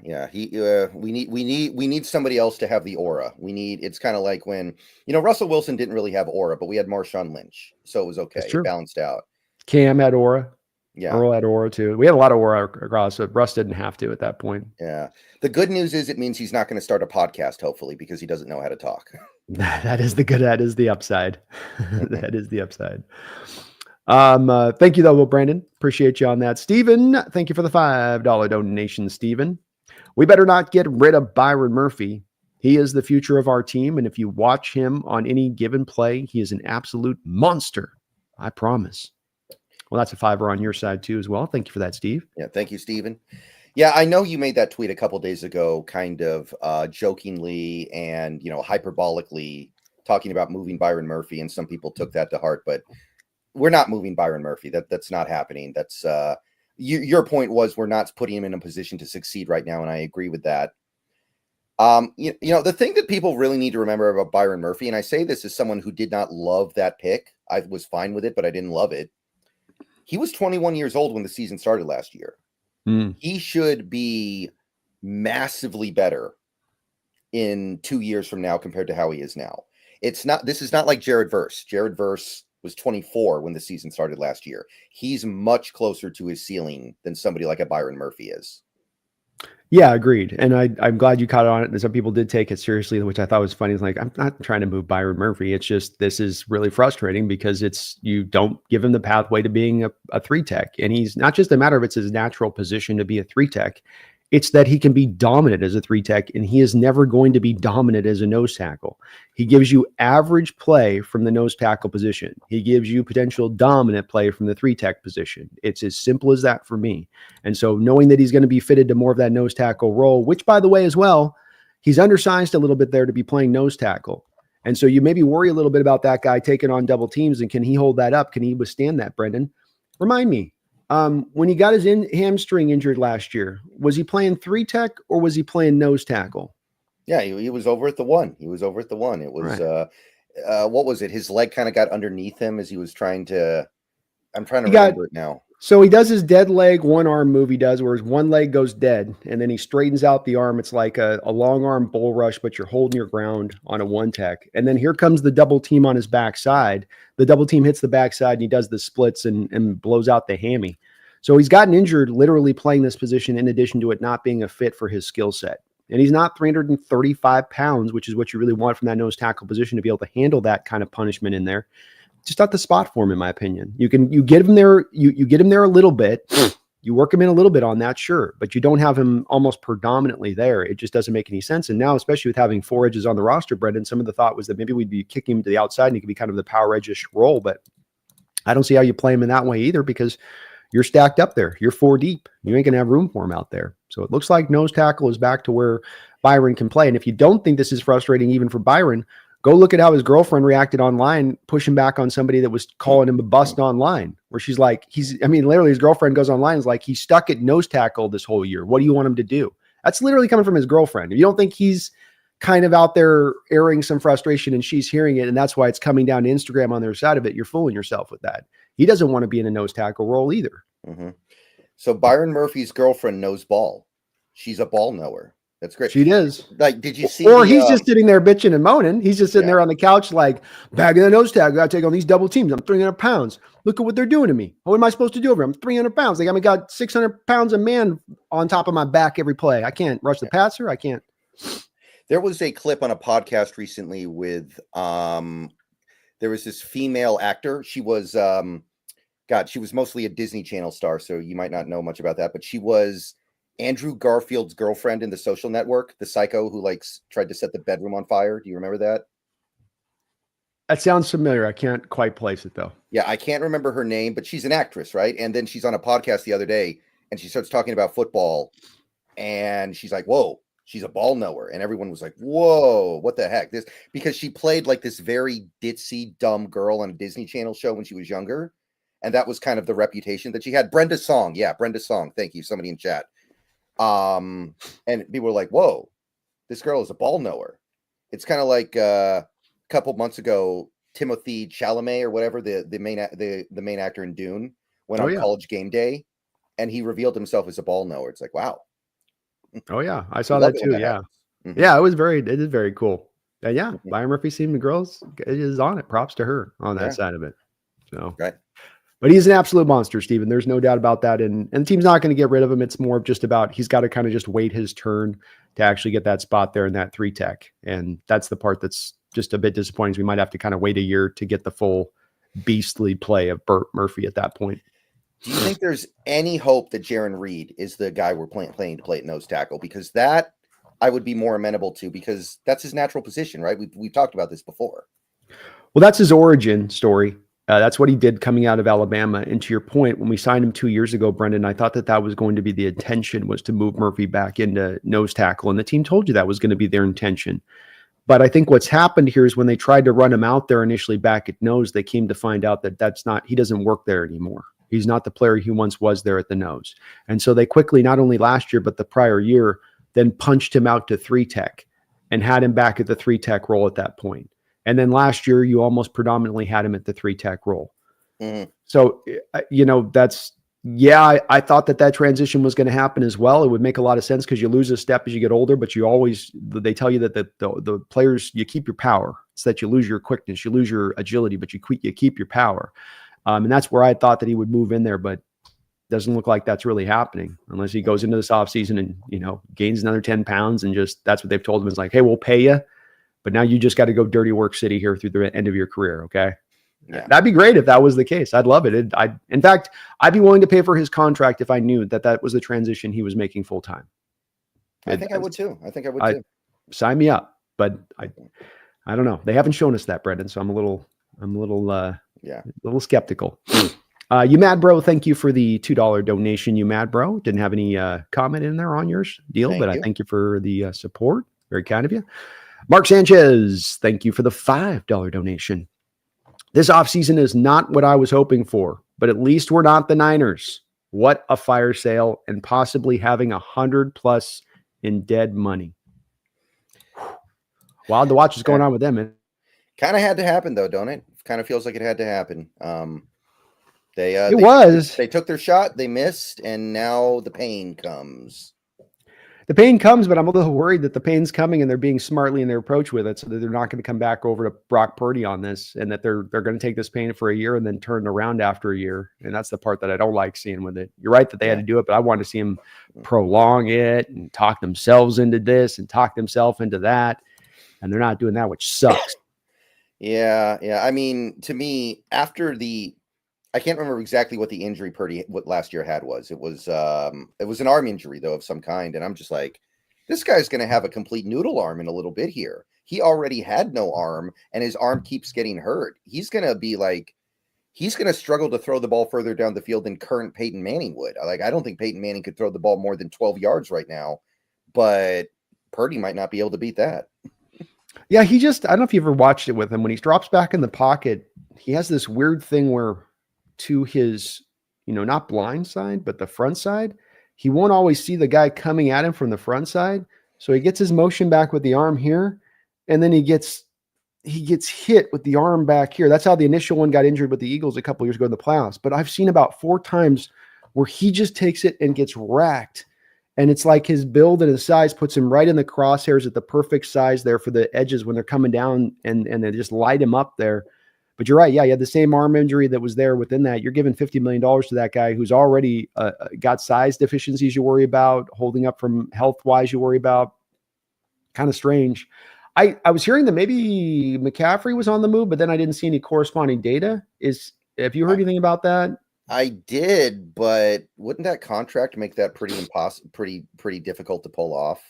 We need somebody else to have the aura. It's kind of like when, Russell Wilson didn't really have aura, but we had Marshawn Lynch, so it was okay. It balanced out. Cam had aura. Yeah. Earl had aura too. We had a lot of aura across, but Russ didn't have to at that point. Yeah. The good news is it means he's not going to start a podcast, hopefully, because he doesn't know how to talk. That is the upside. That is the upside. Thank you though, Brandon. Appreciate you on that. Steven, thank you for the $5 donation, Steven. We better not get rid of Byron Murphy. He is the future of our team. And if you watch him on any given play, he is an absolute monster. I promise. Well, that's a $5 on your side too as well. Thank you for that, Steve. Yeah, thank you, Steven. Yeah, I know you made that tweet a couple days ago, kind of jokingly and hyperbolically talking about moving Byron Murphy, and some people took that to heart. But we're not moving Byron Murphy. That's not happening. That's your point was we're not putting him in a position to succeed right now, and I agree with that. The thing that people really need to remember about Byron Murphy, and I say this as someone who did not love that pick. I was fine with it, but I didn't love it. He was 21 years old when the season started last year. He should be massively better in 2 years from now compared to how he is now. This is not like Jared Verse. Jared Verse was 24 when the season started last year. He's much closer to his ceiling than somebody like a Byron Murphy is. Yeah, agreed. And I'm glad you caught on it. And some people did take it seriously, which I thought was funny. It's like, I'm not trying to move Byron Murphy. It's just, this is really frustrating because you don't give him the pathway to being a 3-tech. And he's not just a matter of it's his natural position to be a 3-tech. It's that he can be dominant as a 3-tech, and he is never going to be dominant as a nose tackle. He gives you average play from the nose tackle position. He gives you potential dominant play from the 3-tech position. It's as simple as that for me. And so knowing that he's going to be fitted to more of that nose tackle role, which by the way, as well, he's undersized a little bit there to be playing nose tackle. And so you maybe worry a little bit about that guy taking on double teams. And can he hold that up? Can he withstand that, Brendan? Remind me. When he got his hamstring injured last year, was he playing 3-tech or was he playing nose tackle? Yeah, he was over at the 1. It was, right. What was it? His leg kind of got underneath him as he was trying to, I'm trying to remember it now. So he does his dead leg, one arm move he does, where his one leg goes dead, and then he straightens out the arm. It's like a long arm bull rush, but you're holding your ground on a 1-tech. And then here comes the double team on his backside. The double team hits the backside, and he does the splits and blows out the hammy. So he's gotten injured literally playing this position in addition to it not being a fit for his skill set. And he's not 335 pounds, which is what you really want from that nose tackle position to be able to handle that kind of punishment in there. Just not the spot for him, in my opinion. You get him there, you get him there a little bit, you work him in a little bit on that, sure, but you don't have him almost predominantly there. It just doesn't make any sense. And now, especially with having 4 edges on the roster, Brendan, some of the thought was that maybe we'd be kicking him to the outside and he could be kind of the power edge-ish role, but I don't see how you play him in that way either because you're stacked up there. You're 4 deep. You ain't going to have room for him out there. So it looks like nose tackle is back to where Byron can play. And if you don't think this is frustrating even for Byron, go look at how his girlfriend reacted online, pushing back on somebody that was calling him a bust online, where she's like, literally his girlfriend goes online and is like, he's stuck at nose tackle this whole year. What do you want him to do? That's literally coming from his girlfriend. If you don't think he's kind of out there airing some frustration and she's hearing it, and that's why it's coming down to Instagram on their side of it, you're fooling yourself with that. He doesn't want to be in a nose tackle role either. Mm-hmm. So Byron Murphy's girlfriend knows ball. She's a ball knower. That's great. She is. Like, did you see? Or he's just sitting there bitching and moaning. He's just sitting there on the couch, like, bagging the nose tag. I got to take on these double teams. I'm 300 pounds. Look at what they're doing to me. What am I supposed to do over here? I'm 300 pounds. They got 600 pounds of man on top of my back every play. I can't rush the passer. I can't. There was a clip on a podcast recently with, there was this female actor. She was, she was mostly a Disney Channel star, so you might not know much about that, but she was Andrew Garfield's girlfriend in The Social Network, the psycho who tried to set the bedroom on fire. Do you remember that? That sounds familiar. I can't quite place it though. Yeah, I can't remember her name, but she's an actress, right? And then she's on a podcast the other day and she starts talking about football and she's like, whoa, she's a ball knower. And everyone was like, whoa, what the heck? Because she played like this very ditzy, dumb girl on a Disney Channel show when she was younger. And that was kind of the reputation that she had. Brenda Song. Yeah, Brenda Song. Thank you. Somebody in chat. And people were like, whoa, this girl is a ball knower. It's kind of like a couple months ago, Timothy Chalamet or whatever, the main actor in Dune, went on College Game Day, and he revealed himself as a ball knower. It's like, wow. Oh yeah, I saw that too. Yeah, yeah, it is very cool. And yeah, Byron Murphy seeing the girls is on it. Props to her on that side of it. So right. But he's an absolute monster, Steven. There's no doubt about that. And the team's not going to get rid of him. It's more of just about he's got to kind of just wait his turn to actually get that spot there in that 3 tech. And that's the part that's just a bit disappointing. We might have to kind of wait a year to get the full beastly play of Burt Murphy at that point. Do you think there's any hope that Jaron Reed is the guy we're planning to play at nose tackle? Because that I would be more amenable to, because that's his natural position, right? We've talked about this before. Well, that's his origin story. That's what he did coming out of Alabama. And to your point, when we signed him 2 years ago, Brendan, I thought that was going to be the intention, was to move Murphy back into nose tackle. And the team told you that was going to be their intention. But I think what's happened here is when they tried to run him out there initially back at nose, they came to find out that he doesn't work there anymore. He's not the player he once was there at the nose. And so they quickly, not only last year, but the prior year, then punched him out to 3 tech and had him back at the 3 tech role at that point. And then last year, you almost predominantly had him at the 3 tech role. Mm-hmm. So, I thought that transition was going to happen as well. It would make a lot of sense because you lose a step as you get older, but they tell you that the players, you keep your power. It's that you lose your quickness, you lose your agility, but you keep your power. And that's where I thought that he would move in there, but doesn't look like that's really happening unless he goes into this offseason and, gains another 10 pounds and just, that's what they've told him is like, hey, we'll pay you, but now you just got to go dirty work city here through the end of your career. Okay. Yeah. That'd be great if that was the case. I'd love it. In fact, I'd be willing to pay for his contract if I knew that was the transition he was making full time. I think I would too. Sign me up, but I don't know. They haven't shown us that, Brendan. So I'm a little skeptical. You mad bro, thank you for the $2 donation. You mad bro, didn't have any comment in there on yours deal, but I thank you for the support. Very kind of you. Mark Sanchez, thank you for the $5 donation. This offseason is not what I was hoping for, but at least we're not the Niners. What a fire sale, and possibly having 100+ in dead money. Wild to watch what's going on with them, man. Kind of had to happen though, don't it? Kind of feels like it had to happen. They took their shot, they missed, and now the pain comes. The pain comes, but I'm a little worried that the pain's coming and they're being smartly in their approach with it, so that they're not going to come back over to Brock Purdy on this, and that they're going to take this pain for a year and then turn it around after a year. And that's the part that I don't like seeing with it. You're right that they had to do it, but I want to see them prolong it and talk themselves into this and talk themselves into that, and they're not doing that, which sucks. Yeah. I mean, to me, after I can't remember exactly what the injury what last year had was. It was an arm injury though of some kind, and I'm just like, this guy's going to have a complete noodle arm in a little bit here. He already had no arm, and his arm keeps getting hurt. He's going to struggle to throw the ball further down the field than current Peyton Manning would. I don't think Peyton Manning could throw the ball more than 12 yards right now, but Purdy might not be able to beat that. Yeah, I don't know if you ever watched it with him. When he drops back in the pocket, he has this weird thing where to his, not blind side, but the front side, he won't always see the guy coming at him from the front side. So he gets his motion back with the arm here, and then he gets hit with the arm back here. That's how the initial one got injured with the Eagles a couple years ago in the playoffs. But I've seen about 4 times where he just takes it and gets racked. And it's like his build and his size puts him right in the crosshairs at the perfect size there for the edges when they're coming down, and they just light him up there. But you're right. Yeah, you had the same arm injury that was there within that. You're giving $50 million to that guy who's already got size deficiencies you worry about, holding up from health-wise you worry about. Kind of strange. I was hearing that maybe McCaffrey was on the move, but then I didn't see any corresponding data. Have you heard anything about that? I did, but wouldn't that contract make that pretty difficult to pull off?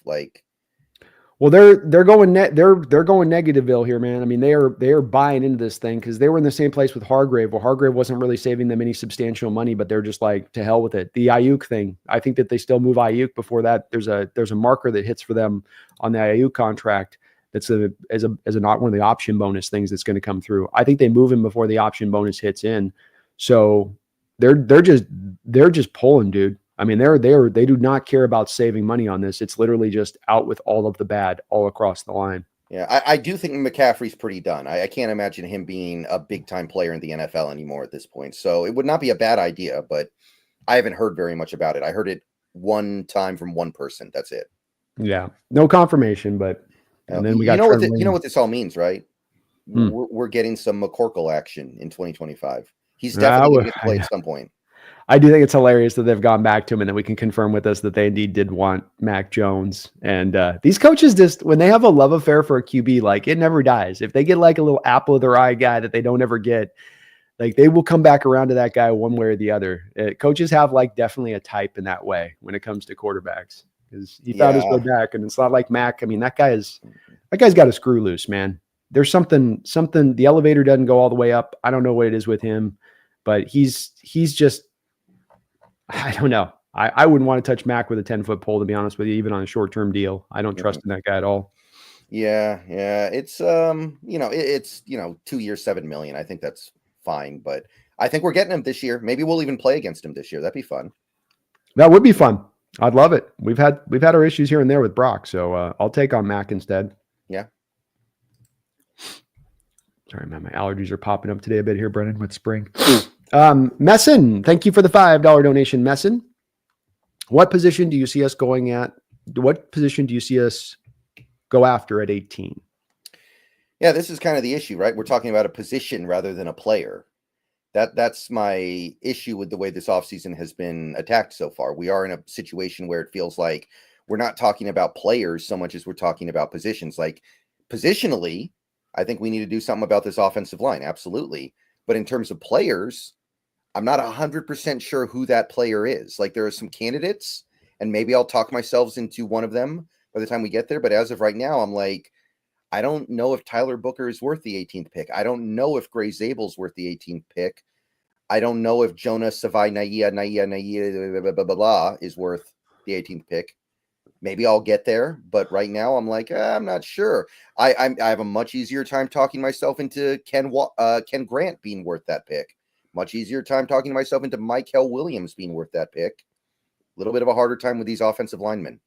Well, they're going they're going Negativeville here, man. I mean, they are buying into this thing because they were in the same place with Hargrave. Well, Hargrave wasn't really saving them any substantial money, but they're just like, to hell with it. The Ayuk thing, I think that they still move Ayuk before that. There's a marker that hits for them on the Ayuk contract. That's not one of the option bonus things that's going to come through. I think they move him before the option bonus hits in. So they're just pulling, dude. I mean, they do not care about saving money on this. It's literally just out with all of the bad all across the line. Yeah, I do think McCaffrey's pretty done. I can't imagine him being a big-time player in the NFL anymore at this point. So it would not be a bad idea, but I haven't heard very much about it. I heard it one time from one person. That's it. Yeah, no confirmation, but and then we got you know what this all means, right? We're getting some McCorkle action in 2025. He's definitely going to get to play at some point. I do think it's hilarious that they've gone back to him and that we can confirm with us that they indeed did want Mac Jones. And these coaches just, when they have a love affair for a QB, like it never dies. If they get like a little apple of their eye guy that they don't ever get, like they will come back around to that guy one way or the other. Coaches have like definitely a type in that way when it comes to quarterbacks, because he found his way back. And it's not like Mac. I mean, that guy's got a screw loose, man. There's something, the elevator doesn't go all the way up. I don't know what it is with him, but he's just, I don't know. I wouldn't want to touch Mac with a 10-foot pole, to be honest with you, even on a short-term deal. I don't trust in that guy at all. Yeah. It's it's 2 years, $7 million. I think that's fine, but I think we're getting him this year. Maybe we'll even play against him this year. That'd be fun. That would be fun. I'd love it. We've had our issues here and there with Brock, so I'll take on Mac instead. Yeah. Sorry, man. My allergies are popping up today a bit here, Brennan, with spring. Messin, thank you for the $5 donation, Messin. What position do you see us going at? What position do you see us go after at 18? Yeah, this is kind of the issue, right? We're talking about a position rather than a player. That's my issue with the way this offseason has been attacked so far. We are in a situation where it feels like we're not talking about players so much as we're talking about positions. Like positionally, I think we need to do something about this offensive line. Absolutely. But in terms of players, I'm not 100% sure who that player is. Like there are some candidates, and maybe I'll talk myself into one of them by the time we get there. But as of right now, I'm like, I don't know if Tyler Booker is worth the 18th pick. I don't know if Gray Zabel's worth the 18th pick. I don't know if Jonah Savai Naia is worth the 18th pick. Maybe I'll get there, but right now I'm like, I'm not sure. I have a much easier time talking myself into Ken Grant being worth that pick. Much easier time talking myself into Michael Williams being worth that pick. A little bit of a harder time with these offensive linemen.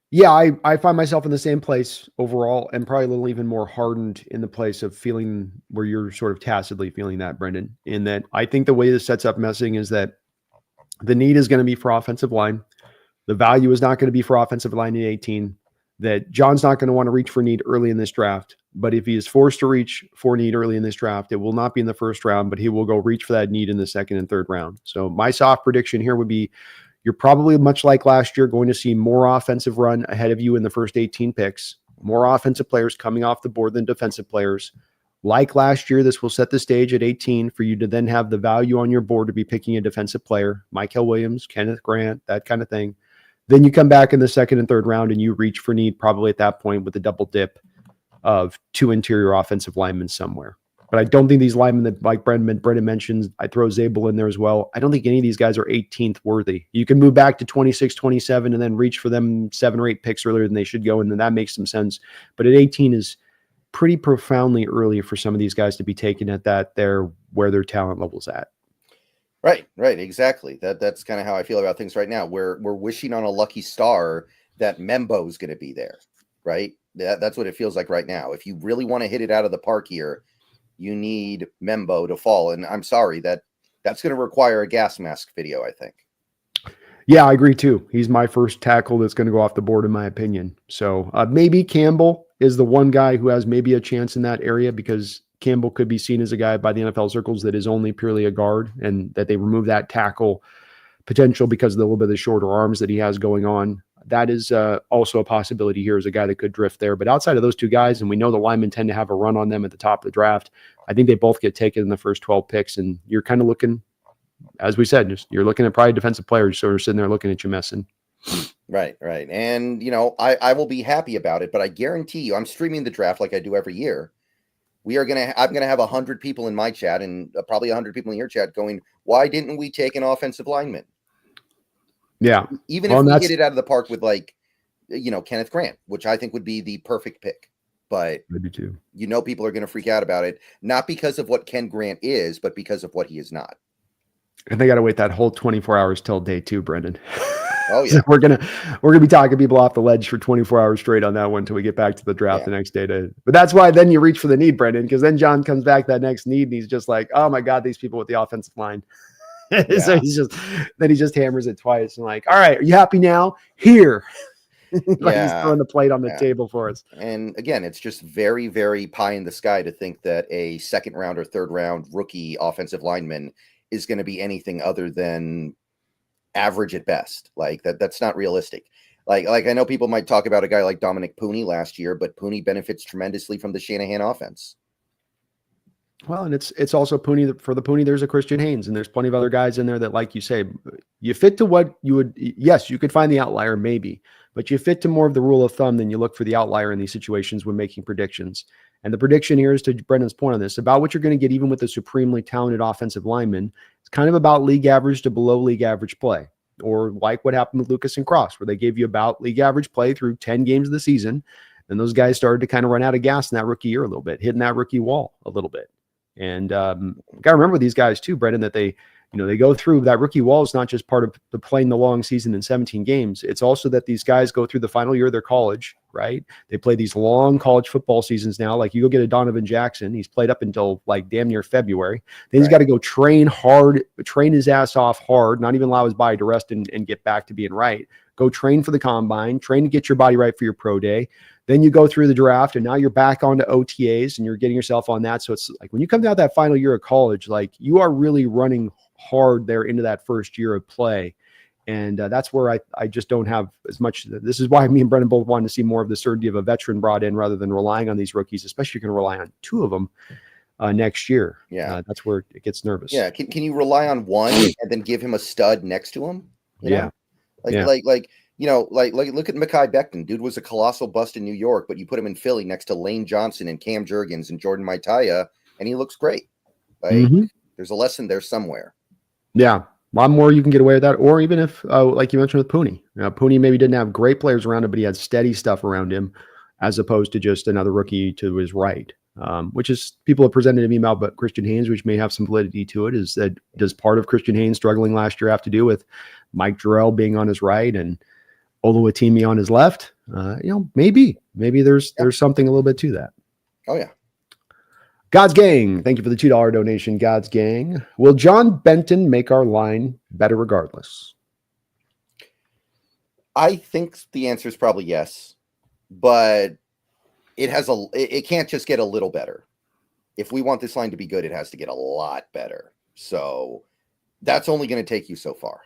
Yeah, I find myself in the same place overall, and probably a little even more hardened in the place of feeling where you're sort of tacitly feeling that, Brendan, in that I think the way this sets up messing is that the need is going to be for offensive line. The value is not going to be for offensive line in 18, that John's not going to want to reach for need early in this draft. But if he is forced to reach for need early in this draft, it will not be in the first round, but he will go reach for that need in the second and third round. So my soft prediction here would be you're probably, much like last year, going to see more offensive run ahead of you in the first 18 picks, more offensive players coming off the board than defensive players. Like last year, this will set the stage at 18 for you to then have the value on your board to be picking a defensive player, Michael Williams, Kenneth Grant, that kind of thing. Then you come back in the second and third round and you reach for need probably at that point with a double dip of 2 interior offensive linemen somewhere. But I don't think these linemen that, like Brendan mentions, I throw Zabel in there as well. I don't think any of these guys are 18th worthy. You can move back to 26, 27 and then reach for them 7 or 8 picks earlier than they should go, and then that makes some sense. But at 18 is pretty profoundly early for some of these guys to be taken at that there where their talent level's at. Right, exactly. That's kind of how I feel about things right now. We're wishing on a lucky star that Membo is going to be there, right? That's what it feels like right now. If you really want to hit it out of the park here, you need Membo to fall. And I'm sorry, that's going to require a gas mask video, I think. Yeah, I agree too. He's my first tackle that's going to go off the board, in my opinion. So maybe Campbell is the one guy who has maybe a chance in that area, because Campbell could be seen as a guy by the NFL circles that is only purely a guard, and that they remove that tackle potential because of the little bit of the shorter arms that he has going on. That is also a possibility here as a guy that could drift there. But outside of those two guys, and we know the linemen tend to have a run on them at the top of the draft, I think they both get taken in the first 12 picks. And you're kind of looking, as we said, you're looking at probably defensive players sort of sitting there looking at you messing. Right. And, I will be happy about it, but I guarantee you, I'm streaming the draft like I do every year. I'm going to have 100 people in my chat and probably 100 people in your chat going, why didn't we take an offensive lineman? Yeah. Even if we hit it out of the park with Kenneth Grant, which I think would be the perfect pick. but I do too. People are going to freak out about it, not because of what Ken Grant is, but because of what he is not. And they got to wait that whole 24 hours till day 2, Brendan. Oh yeah. So we're gonna be talking people off the ledge for 24 hours straight on that one until we get back to the draft the next day. But that's why then you reach for the need, Brendan, because then John comes back that next need and he's just like, oh my God, these people with the offensive line. So he just hammers it twice and like, all right, are you happy now? Here. Like he's throwing the plate on the table for us. And again, it's just very, very pie in the sky to think that a second round or third round rookie offensive lineman is going to be anything other than average at best. Like that's not realistic. Like I know people might talk about a guy like Dominic Pooney last year, but Pooney benefits tremendously from the Shanahan offense. Well, and it's also Pooney. For the Pooney, there's a Christian Haynes, and there's plenty of other guys in there that, like you say, you fit to what you would. Yes, you could find the outlier maybe, but you fit to more of the rule of thumb than you look for the outlier in these situations when making predictions. And the prediction here is, to Brendan's point on this, about what you're going to get even with a supremely talented offensive lineman. It's kind of about league average to below league average play, or like what happened with Lucas and Cross, where they gave you about league average play through 10 games of the season. And those guys started to kind of run out of gas in that rookie year a little bit, hitting that rookie wall a little bit. And got to remember these guys too, Brendan, that they go through that rookie wall is not just part of the playing the long season in 17 games. It's also that these guys go through the final year of their college, right? They play these long college football seasons now. Like you go get a Donovan Jackson. He's played up until like damn near February. Then he's got to go train hard, train his ass off hard, not even allow his body to rest and get back to being right. Go train for the combine, train to get your body right for your pro day. Then you go through the draft and now you're back onto OTAs and you're getting yourself on that. So it's like when you come out that final year of college, like you are really running hard there into that first year of play. And that's where I just don't have as much. This is why me and Brendan both wanted to see more of the certainty of a veteran brought in rather than relying on these rookies, especially you can rely on 2 of them next year. Yeah. That's where it gets nervous. Yeah. Can you rely on one and then give him a stud next to him? You know? Look at Mekhi Becton. Dude was a colossal bust in New York, but you put him in Philly next to Lane Johnson and Cam Jurgens and Jordan Maitaya, and he looks great. Like there's a lesson there somewhere. Yeah. A lot more you can get away with that. Or even if, like you mentioned with Pooney, Pooney maybe didn't have great players around him, but he had steady stuff around him as opposed to just another rookie to his right, which is people have presented to me about Christian Haynes, which may have some validity to it. Is that does part of Christian Haynes struggling last year have to do with Mike Jarrell being on his right and Oluwatimi on his left? Maybe there's something a little bit to that. Oh yeah. God's Gang, thank you for the $2 donation, God's Gang. Will John Benton make our line better regardless? I think the answer is probably yes, but it can't just get a little better. If we want this line to be good, it has to get a lot better. So that's only going to take you so far.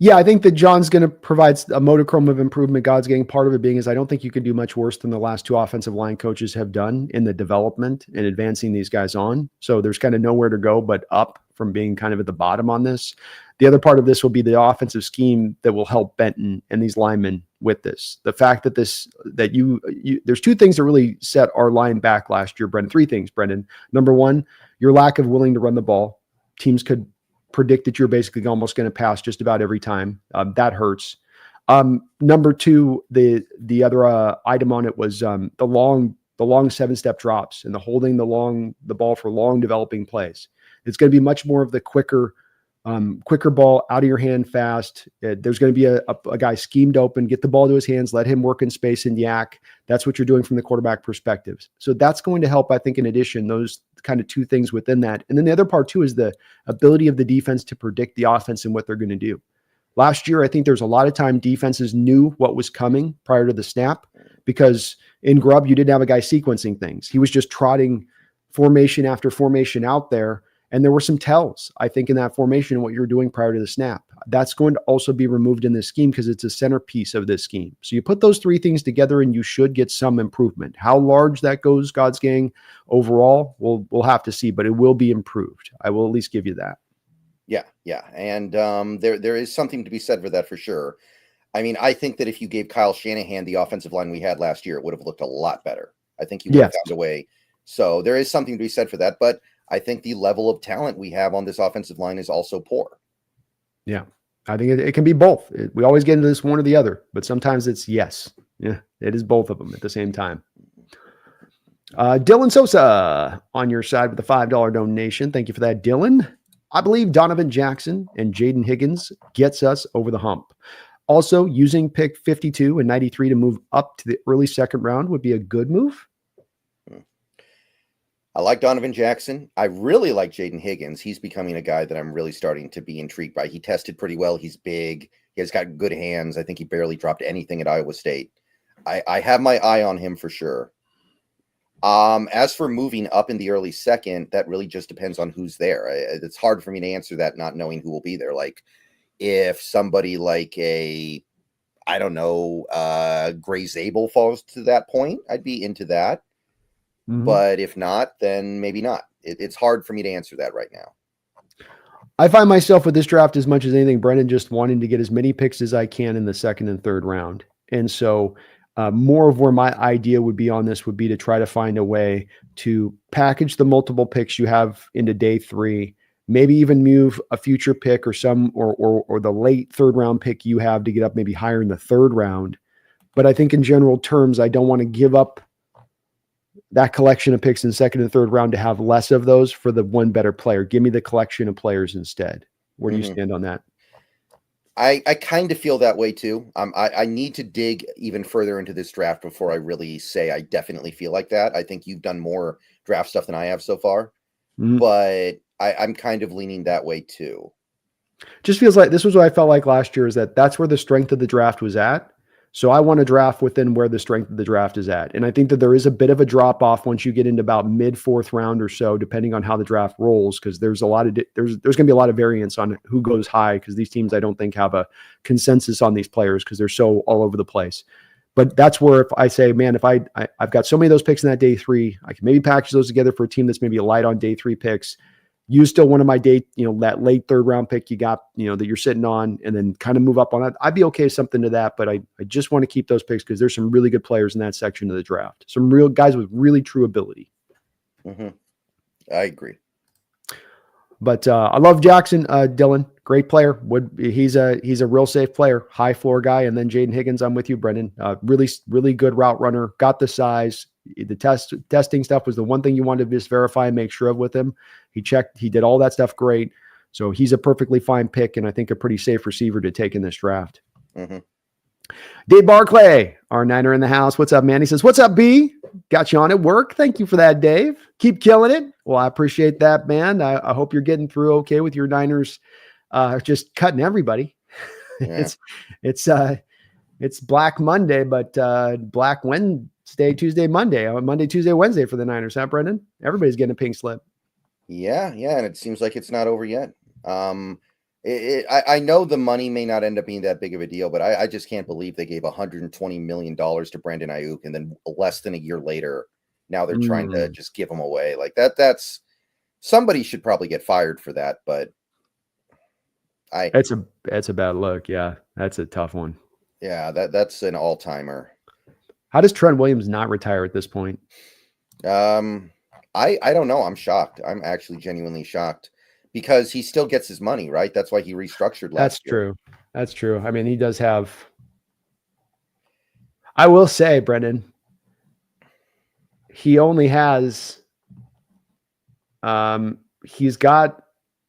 Yeah, I think that John's going to provide a modicum of improvement. God's Gang, part of it being is I don't think you can do much worse than the last 2 offensive line coaches have done in the development and advancing these guys on. So there's kind of nowhere to go but up from being kind of at the bottom on this. The other part of this will be the offensive scheme that will help Benton and these linemen with this. The fact that there's 2 things that really set our line back last year, Brendan. 3 things, Brendan. Number 1, your lack of willing to run the ball. Teams could predict that you're basically almost going to pass just about every time. That hurts. Number 2, the other item on it was the long 7-step drops and the holding the ball for long developing plays. It's going to be much more of the quicker ball out of your hand fast. There's going to be a guy schemed open, get the ball to his hands, let him work in space and yak. That's what you're doing from the quarterback perspective. So that's going to help, I think, in addition, those kind of 2 things within that. And then the other part too is the ability of the defense to predict the offense and what they're going to do. Last year, I think there's a lot of time defenses knew what was coming prior to the snap because in Grubb, you didn't have a guy sequencing things. He was just trotting formation after formation out there. And there were some tells, I think, in that formation and what you're doing prior to the snap. That's going to also be removed in this scheme because it's a centerpiece of this scheme. So you put those 3 things together and you should get some improvement. How large that goes, God's Gang, overall, we'll have to see, but it will be improved. I will at least give you that. Yeah. And there is something to be said for that for sure. I mean, I think that if you gave Kyle Shanahan the offensive line we had last year, it would have looked a lot better. I think he would have found a way. So there is something to be said for that. But I think the level of talent we have on this offensive line is also poor. Yeah, I think it can be both. We always get into this one or the other, but sometimes it's yes. Yeah, it is both of them at the same time. Dylan Sosa on your side with the $5 donation. Thank you for that, Dylan. I believe Donovan Jackson and Jaden Higgins gets us over the hump. Also, using pick 52 and 93 to move up to the early second round would be a good move. I like Donovan Jackson. I really like Jaden Higgins. He's becoming a guy that I'm really starting to be intrigued by. He tested pretty well. He's big. He has got good hands. I think he barely dropped anything at Iowa State. I have my eye on him for sure. As for moving up in the early second, that really just depends on who's there. It's hard for me to answer that, not knowing who will be there. Like if somebody like Gray Zabel falls to that point, I'd be into that. Mm-hmm. But if not, then maybe not. It's hard for me to answer that right now. I find myself with this draft as much as anything, Brendan, just wanting to get as many picks as I can in the second and third round. And so more of where my idea would be on this would be to try to find a way to package the multiple picks you have into day 3, maybe even move a future pick or the late third round pick you have to get up maybe higher in the third round. But I think in general terms, I don't want to give up that collection of picks in second and third round to have less of those for the one better player. Give me the collection of players instead. Where do you stand on that? I kind of feel that way too. I need to dig even further into this draft before I really say I definitely feel like that. I think you've done more draft stuff than I have so far, but I'm kind of leaning that way too. Just feels like this was what I felt like last year, is that's where the strength of the draft was at. So I want to draft within where the strength of the draft is at. And I think that there is a bit of a drop off once you get into about mid 4th round or so, depending on how the draft rolls, because there's going to be a lot of variance on who goes high, because these teams I don't think have a consensus on these players because they're so all over the place. But that's where if I say, man, if I've got so many of those picks in that day 3, I can maybe package those together for a team that's maybe light on day 3 picks. Use still one of my day, that late third round pick you got, that you're sitting on, and then kind of move up on it. I'd be okay with something to that, but I just want to keep those picks because there's some really good players in that section of the draft. Some real guys with really true ability. Mm-hmm. I agree. But I love Jackson, Dylan, great player. He's a real safe player, high floor guy. And then Jaden Higgins, I'm with you, Brendan. Really, really good route runner. Got the size. The testing stuff was the one thing you wanted to just verify and make sure of with him. He did all that stuff great. So he's a perfectly fine pick, and I think a pretty safe receiver to take in this draft. Mm-hmm. Dave Barclay, our Niner in the house. What's up, man? He says, what's up, B? Got you on at work. Thank you for that, Dave. Keep killing it. Well, I appreciate that, man. I hope you're getting through okay with your Niners just cutting everybody. Yeah. It's Black Monday, but Black Wednesday, Tuesday, Monday. Monday, Tuesday, Wednesday for the Niners, huh, Brendan? Everybody's getting a pink slip. Yeah, and it seems like it's not over yet. I know the money may not end up being that big of a deal, but I just can't believe they gave $120 million to Brandon Ayuk, and then less than a year later, now they're trying to just give him away like that. That's somebody should probably get fired for that, but it's a bad look. Yeah, that's a tough one. Yeah, that's an all-timer. How does Trent Williams not retire at this point? I don't know. I'm shocked. I'm actually genuinely shocked because he still gets his money, right? That's why he restructured last year. That's true. I mean, he does have. I will say, Brendan, he only has. He's got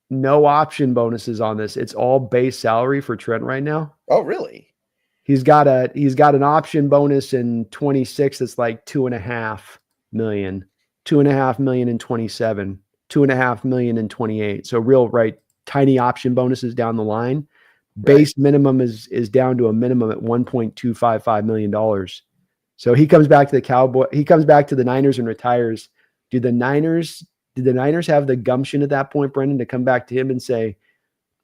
no option bonuses on this. It's all base salary for Trent right now. Oh, really? He's got an option bonus in 26 that's like $2.5 million. $2.5 million in 27, $2.5 million in 28. So real tiny option bonuses down the line. Base minimum is down to a minimum at $1.255 million. So he comes back to the Niners and retires. Did the Niners have the gumption at that point, Brendan, to come back to him and say,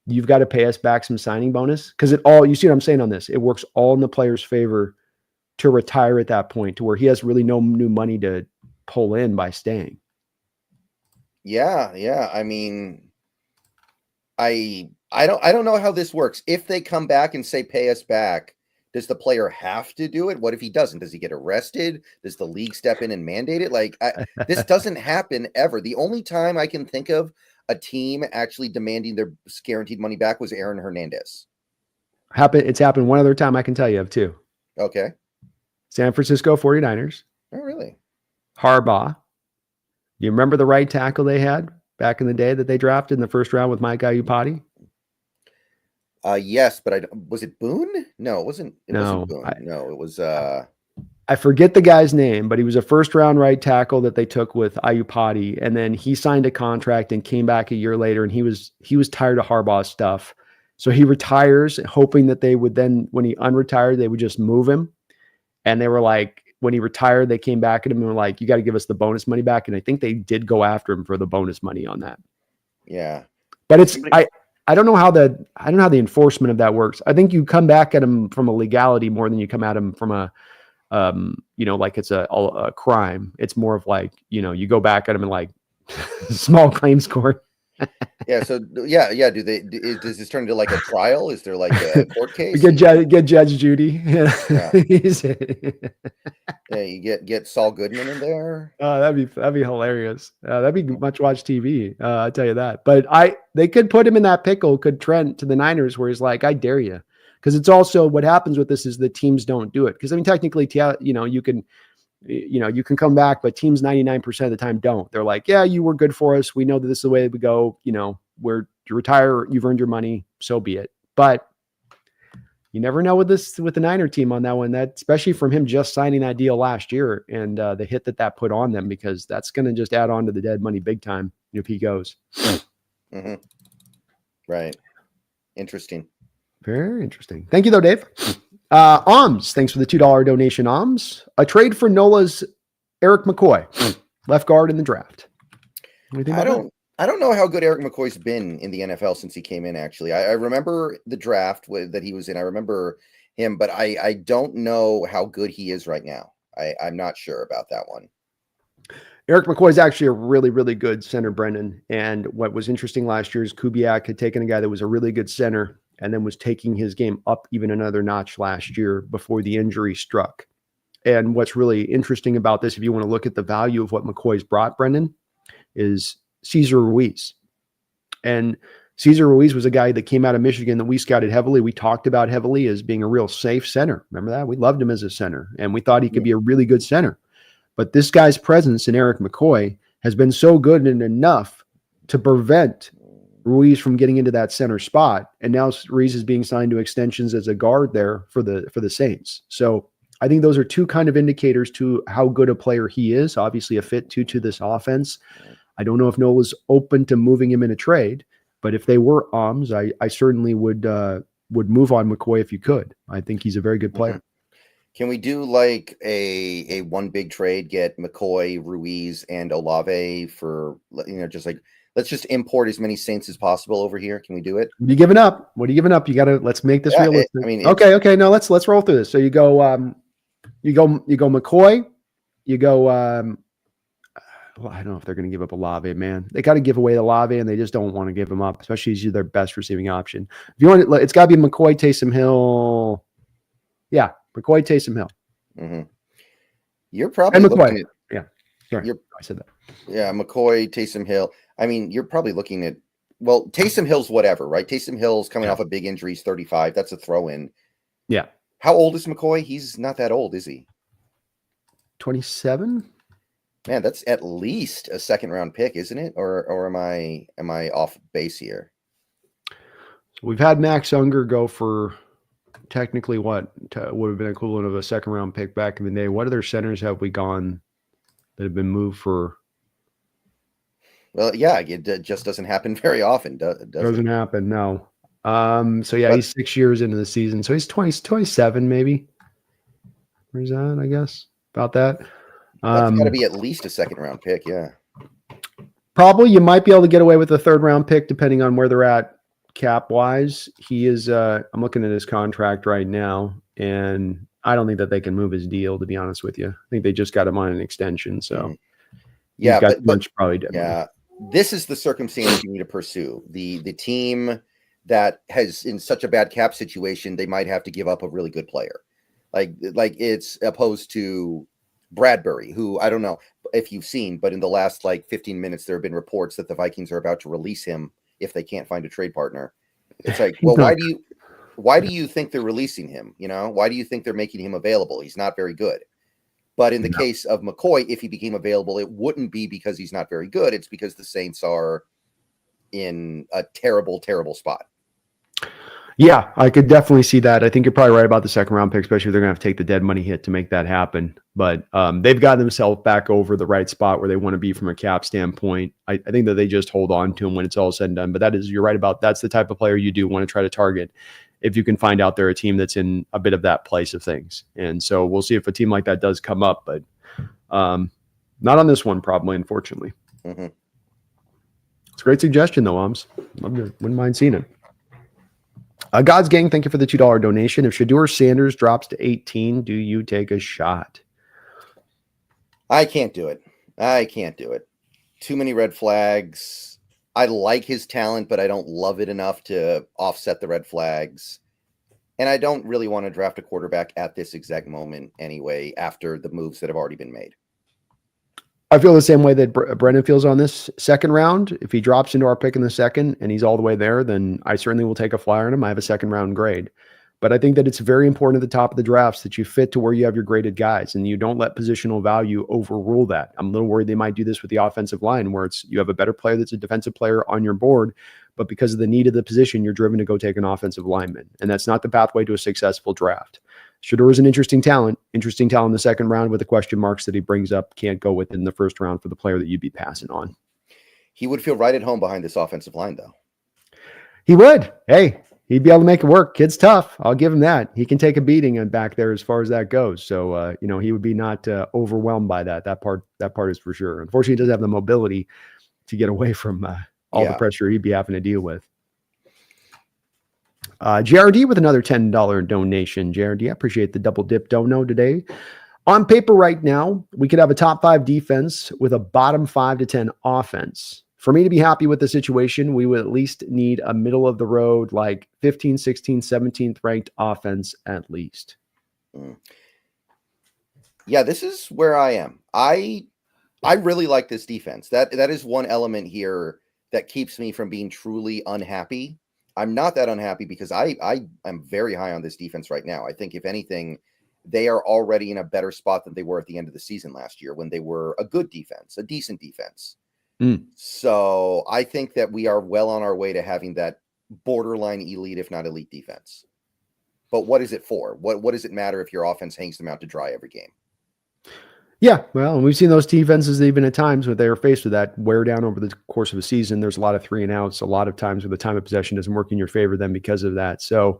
you've got to pay us back some signing bonus? Because you see what I'm saying on this? It works all in the player's favor to retire at that point, to where he has really no new money to pull in by staying. Yeah. I mean, I don't know how this works. If they come back and say pay us back, does the player have to do it? What if he doesn't? Does he get arrested? Does the league step in and mandate it? This doesn't happen ever. The only time I can think of a team actually demanding their guaranteed money back was Aaron Hernandez. It's happened one other time I can tell you of, too. Okay. San Francisco 49ers. Oh, really? Harbaugh. Do you remember the right tackle they had back in the day that they drafted in the first round with Mike Iupati? Yes, but was it Boone? No, it wasn't. It wasn't Boone. No, it was. I forget the guy's name, but he was a first round right tackle that they took with Iupati, and then he signed a contract and came back a year later, and he was tired of Harbaugh's stuff, so he retires, hoping that they would then, when he unretired, they would just move him. And they were like, when he retired, they came back at him and were like, "You got to give us the bonus money back." And I think they did go after him for the bonus money on that. Yeah, but it's I don't know how the enforcement of that works. I think you come back at him from a legality more than you come at him from a like it's a crime. It's more of like, you go back at him and like small claims court. Yeah. So yeah. Does this turn into like a trial? Is there like a court case? Get Judge Judy. Yeah. Yeah. You get Saul Goodman in there. That'd be hilarious. That'd be much watch TV. I'll tell you that. But they could put him in that pickle. Could Trent to the Niners where he's like, I dare you. Because it's also what happens with this is the teams don't do it. Because I mean, technically, you can come back, but teams 99% of the time don't. They're like, yeah, you were good for us. We know that this is the way we go. You retire, you've earned your money, so be it. But you never know with the Niner team on that one. That especially from him just signing that deal last year and the hit that put on them, because that's going to just add on to the dead money big time if he goes. Mm-hmm. Right. Interesting. Very interesting. Thank you, though, Dave. Alms, thanks for the $2 donation, Alms. A trade for Nola's Eric McCoy, left guard in the draft. I don't know how good Eric McCoy's been in the NFL since he came in, actually. I remember the draft that he was in. I remember him, but I don't know how good he is right now. I'm not sure about that one. Eric McCoy is actually a really, really good center, Brendan. And what was interesting last year is Kubiak had taken a guy that was a really good center and then was taking his game up even another notch last year before the injury struck. And what's really interesting about this, if you want to look at the value of what McCoy's brought, Brendan, is Cesar Ruiz. And Cesar Ruiz was a guy that came out of Michigan that we scouted heavily. We talked about heavily as being a real safe center. Remember that? We loved him as a center, and we thought he could be a really good center. But this guy's presence in Eric McCoy has been so good and enough to prevent Ruiz from getting into that center spot. And now Ruiz is being signed to extensions as a guard there for the Saints. So I think those are two kind of indicators to how good a player he is. Obviously a fit to this offense. I don't know if Nola's open to moving him in a trade, but if they were Alms, I certainly would move on McCoy if you could. I think he's a very good player. Can we do like a one big trade, get McCoy, Ruiz, and Olave for, just like, let's just import as many Saints as possible over here. Can we do it? What are you giving up? Let's make this realistic. Okay. No, let's roll through this. So you go McCoy, you go, I don't know if they're going to give up Olave, man. They got to give away Olave, and they just don't want to give him up, especially as their best receiving option. If you want, it's got to be McCoy, Taysom Hill. Yeah, McCoy, Taysom Hill. Mm-hmm. You're probably looking at, Sorry, I said that. Yeah, McCoy, Taysom Hill. I mean, you're probably looking at, Taysom Hill's whatever, right? Taysom Hill's coming off a big injury. He's 35. That's a throw in. Yeah. How old is McCoy? He's not that old, is he? 27. Man, that's at least a second round pick, isn't it? Or am I off base here? So we've had Max Unger go for technically what would have been equivalent of a second round pick back in the day. What other centers have we gone that have been moved for? Well, yeah, it just doesn't happen very often. Doesn't happen, no. He's 6 years into the season. So he's 27 maybe. Where's that, I guess? About that. That's got to be at least a second round pick, yeah. Probably you might be able to get away with a third round pick depending on where they're at cap wise. He is I'm looking at his contract right now, and I don't think that they can move his deal, to be honest with you. I think they just got him on an extension. So yeah, probably dead. Yeah. This is the circumstance you need to pursue. The team that has in such a bad cap situation, they might have to give up a really good player. Like it's opposed to Bradbury, who I don't know if you've seen, but in the last 15 minutes, there have been reports that the Vikings are about to release him if they can't find a trade partner. It's like, well, why do you think they're releasing him? Why do you think they're making him available? He's not very good. But in the case of McCoy, if he became available, it wouldn't be because he's not very good. It's because the Saints are in a terrible, terrible spot. Yeah, I could definitely see that. I think you're probably right about the second round pick, especially if they're going to have to take the dead money hit to make that happen. But they've got themselves back over the right spot where they want to be from a cap standpoint. I think that they just hold on to him when it's all said and done. But you're right about that's the type of player you do want to try to target if you can find out they're a team that's in a bit of that place of things. And so we'll see if a team like that does come up, but not on this one, probably, unfortunately. Mm-hmm. It's a great suggestion, though, Ums. Wouldn't mind seeing it. God's Gang, thank you for the $2 donation. If Shedeur Sanders drops to 18, do you take a shot? I can't do it. Too many red flags. I like his talent, but I don't love it enough to offset the red flags. And I don't really want to draft a quarterback at this exact moment anyway, after the moves that have already been made. I feel the same way that Brendan feels on this second round. If he drops into our pick in the second and he's all the way there, then I certainly will take a flyer on him. I have a second round grade. But I think that it's very important at the top of the drafts that you fit to where you have your graded guys and you don't let positional value overrule that. I'm a little worried they might do this with the offensive line where you have a better player that's a defensive player on your board, but because of the need of the position, you're driven to go take an offensive lineman. And that's not the pathway to a successful draft. Shedeur is an interesting talent in the second round with the question marks that he brings up. Can't go within the first round for the player that you'd be passing on. He would feel right at home behind this offensive line, though. He would. Hey, he'd be able to make it work. Kid's tough. I'll give him that. He can take a beating and back there as far as that goes. So, he would be not overwhelmed by that. That part is for sure. Unfortunately, he doesn't have the mobility to get away from all the pressure he'd be having to deal with. JRD with another $10 donation. JRD, I appreciate the double dip dono today. On paper right now, we could have a top 5 defense with a bottom 5 to 10 offense. For me to be happy with the situation, we would at least need a middle of the road, like 15, 16, 17th ranked offense at least. Yeah, this is where I am. I really like this defense. That is one element here that keeps me from being truly unhappy. I'm not that unhappy because I am very high on this defense right now. I think if anything, they are already in a better spot than they were at the end of the season last year when they were a good defense, a decent defense. So I think that we are well on our way to having that borderline elite, if not elite defense. But what is it for? What does it matter if your offense hangs them out to dry every game? Yeah, well, and we've seen those defenses even at times when they were faced with that wear down over the course of a season. There's a lot of 3 and outs, a lot of times where the time of possession doesn't work in your favor then because of that. So,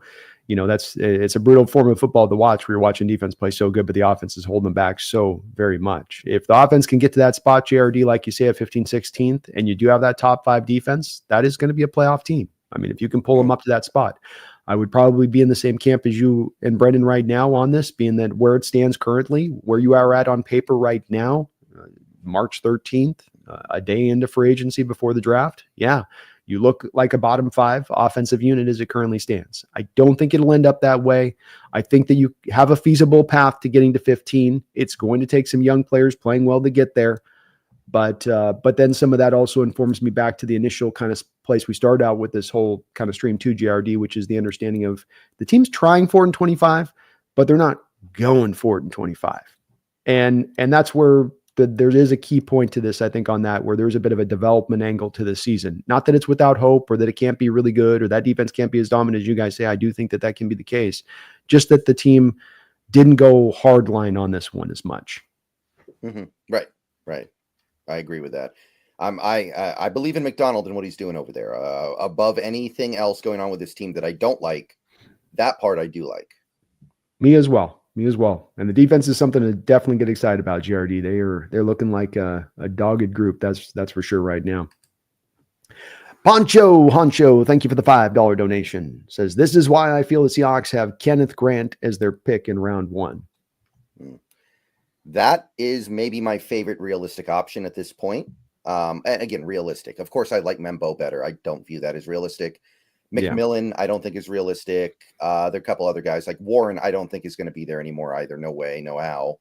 it's a brutal form of football to watch where you're watching defense play so good, but the offense is holding them back so very much. If the offense can get to that spot, JRD, like you say, at 15, 16th, and you do have that top 5 defense, that is going to be a playoff team. I mean, if you can pull them up to that spot, I would probably be in the same camp as you and Brendan right now on this, being that where it stands currently, where you are at on paper right now, March 13th, a day into free agency before the draft. Yeah, you look like a bottom 5 offensive unit as it currently stands. I don't think it'll end up that way. I think that you have a feasible path to getting to 15. It's going to take some young players playing well to get there. But then some of that also informs me back to the initial kind of place we started out with this whole kind of stream 2 GRD, which is the understanding of the team's trying for it in 25, but they're not going for it in 25. And that's where there is a key point to this, I think, on that, where there's a bit of a development angle to this season. Not that it's without hope or that it can't be really good or that defense can't be as dominant as you guys say. I do think that can be the case. Just that the team didn't go hard line on this one as much. Mm-hmm. Right. I agree with that. I believe in McDonald and what he's doing over there. Above anything else going on with this team that I don't like, that part I do like. Me as well. And the defense is something to definitely get excited about, GRD. They're looking like a dogged group. That's for sure right now. Honcho, thank you for the $5 donation. Says, this is why I feel the Seahawks have Kenneth Grant as their pick in round 1. That is maybe my favorite realistic option at this point. And again, realistic. Of course, I like Membo better. I don't view that as realistic. McMillan, I don't think is realistic. There are a couple other guys like Warren. I don't think is going to be there anymore either. No way, no how.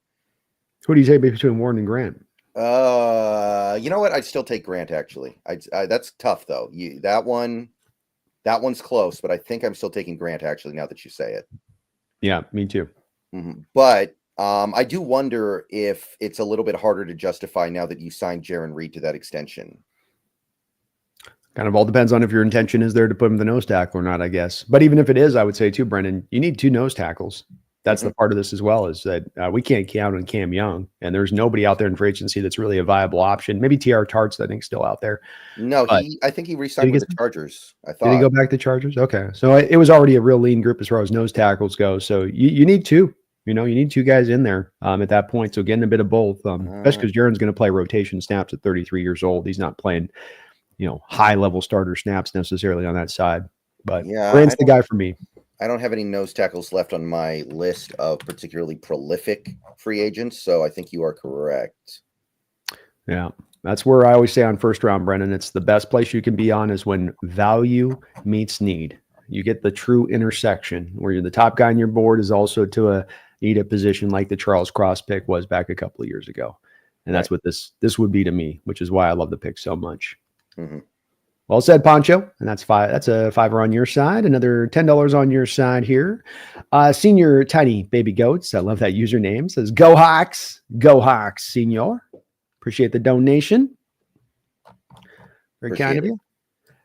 Who do you say between Warren and Grant? You know what? I'd still take Grant actually. That's tough though. That one's close, but I think I'm still taking Grant actually now that you say it. Yeah, me too. Mm-hmm. But I do wonder if it's a little bit harder to justify now that you signed Jaron Reed to that extension. Kind of all depends on if your intention is there to put him the nose tackle or not, I guess. But even if it is, I would say too, Brendan, you need 2 nose tackles. That's the part of this as well, is that we can't count on Cam Young, and there's nobody out there in free agency that's really a viable option. Maybe TR Tart's, I think, still out there. No, I think he re-signed with the Chargers. I thought. Did he go back to Chargers? Okay, so it was already a real lean group as far as nose tackles go. So you need 2. You need 2 guys in there at that point. So getting a bit of both, especially because Jaron's going to play rotation snaps at 33 years old. He's not playing, high level starter snaps necessarily on that side. But Grant's the guy for me. I don't have any nose tackles left on my list of particularly prolific free agents, so I think you are correct. Yeah, that's where I always say on first round, Brendan, it's the best place you can be on is when value meets need. You get the true intersection where you're the top guy on your board is also to need a position like the Charles Cross pick was back a couple of years ago. And that's what this would be to me, which is why I love the pick so much. Mm-hmm. Well said, Poncho. And that's a $5 on your side. Another $10 on your side here. Senior Tiny Baby Goats. I love that username. Says, Go Hawks. Go Hawks, Senior. Appreciate the donation. Very kind of you.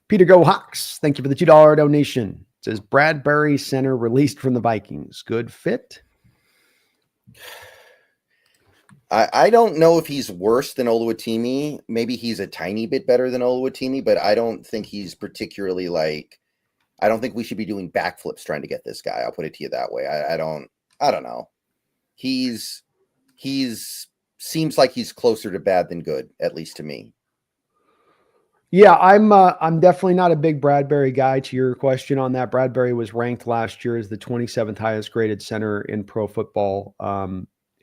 Peter Go Hawks. Thank you for the $2 donation. It says, Bradbury center released from the Vikings. Good fit. I don't know if he's worse than Oluwatimi. Maybe he's a tiny bit better than Oluwatimi, but I don't think he's particularly I don't think we should be doing backflips trying to get this guy. I'll put it to you that way. I don't know. He's seems like he's closer to bad than good, at least to me. Yeah, I'm definitely not a big Bradbury guy. To your question on that, Bradbury was ranked last year as the 27th highest graded center in pro football.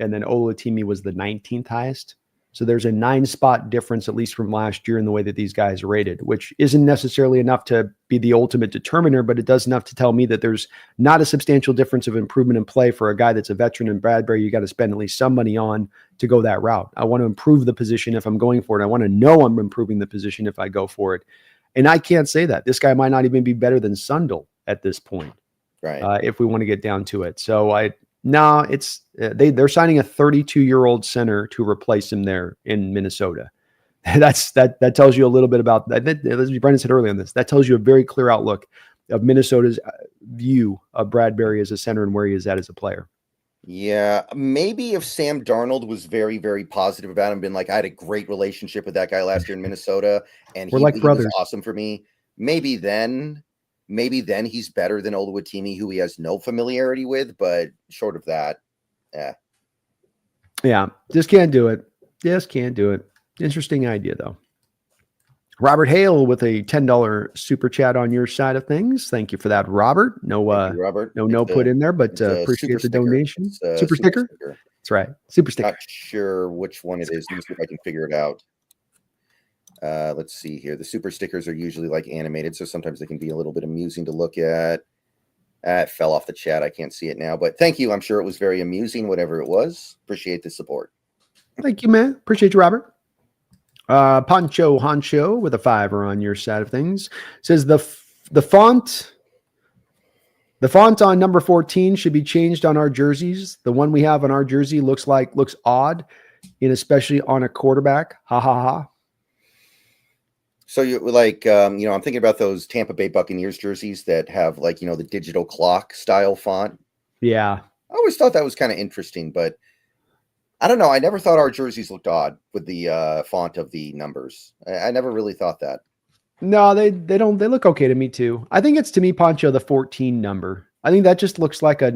And then Oluwatimi was the 19th highest. So there's a 9-spot difference, at least from last year, in the way that these guys are rated, which isn't necessarily enough to be the ultimate determiner, but it does enough to tell me that there's not a substantial difference of improvement in play for a guy that's a veteran in Bradbury. You got to spend at least some money on to go that route. I want to improve the position if I'm going for it. I want to know I'm improving the position if I go for it. And I can't say that. This guy might not even be better than Sundle at this point, right? If we want to get down to it. So it's they're signing a 32-year-old center to replace him there in Minnesota. That tells you a little bit about that. As Brendan said earlier on this, that tells you a very clear outlook of Minnesota's view of Bradbury as a center and where he is at as a player. Yeah, maybe if Sam Darnold was very, very positive about him, been like, I had a great relationship with that guy last year in Minnesota, and he was awesome for me. Maybe then he's better than Oluwatimi, who he has no familiarity with, but short of that, yeah, just can't do it. Interesting idea, though. Robert Hale with a $10 super chat on your side of things. Thank you for that, Robert. Robert. No put in there, but appreciate the donation. Super sticker? That's right. Super sticker. Not sure which one it is. Let me see if I can figure it out. Let's see here. The super stickers are usually animated, so sometimes they can be a little bit amusing to look at. It fell off the chat. I can't see it now, but thank you. I'm sure it was very amusing, whatever it was. Appreciate the support. Thank you, man. Appreciate you, Robert. Pancho Honcho with a $5 on your side of things says the font on number 14 should be changed on our jerseys. The one we have on our jersey looks odd, and especially on a quarterback. Ha ha ha. So you I'm thinking about those Tampa Bay Buccaneers jerseys that have the digital clock style font. Yeah. I always thought that was kind of interesting, but I don't know. I never thought our jerseys looked odd with the font of the numbers. I never really thought that. No, they don't. They look okay to me too. I think it's, to me, Poncho, the 14 number. I think that just looks like I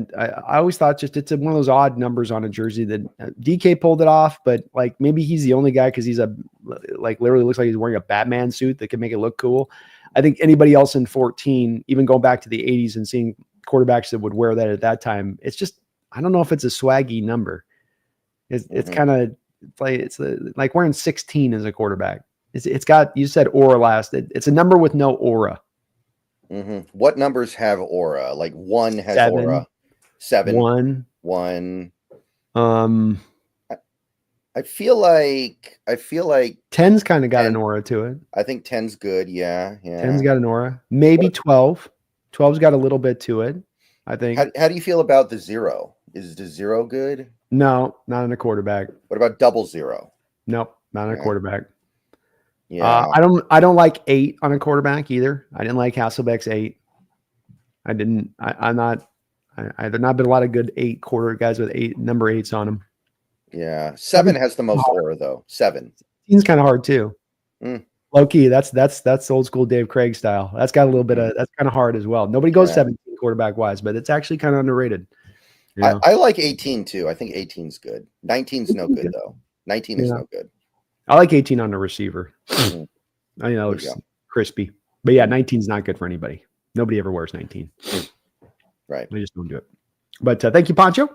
always thought it's one of those odd numbers on a jersey that DK pulled it off, but maybe he's the only guy because he's literally looks like he's wearing a Batman suit that can make it look cool. I think anybody else in 14, even going back to the 80s and seeing quarterbacks that would wear that at that time, it's just, I don't know if it's a swaggy number. It's kind of like wearing 16 as a quarterback. It's got, you said aura last. It's a number with no aura. Mm-hmm. What numbers have aura? One has 7, aura. 7. 1. I feel like 10's kind of got an aura to it. I think 10's good. Yeah. 10's got an aura. Maybe 12. 12's got a little bit to it, I think. How do you feel about the 0? Is the 0 good? No, not in a quarterback. What about 00? Nope, not in a quarterback. Yeah. I don't like 8 on a quarterback either. I didn't like Hasselbeck's 8. I've not been a lot of good 8 quarter guys with number 8s on them. Yeah. 7 has the most aura though. 7. Seems kind of hard too. Mm. Low key. That's old school Dave Craig style. That's got a little bit of, that's kind of hard as well. Nobody goes 17 quarterback wise, but it's actually kind of underrated. You know? I like 18 too. I think 18's good. 19's no good though. 19 is no good. I like 18 on the receiver. I know it's crispy, but yeah, 19's not good for anybody. Nobody ever wears 19. Right. They just don't do it. But thank you, Poncho.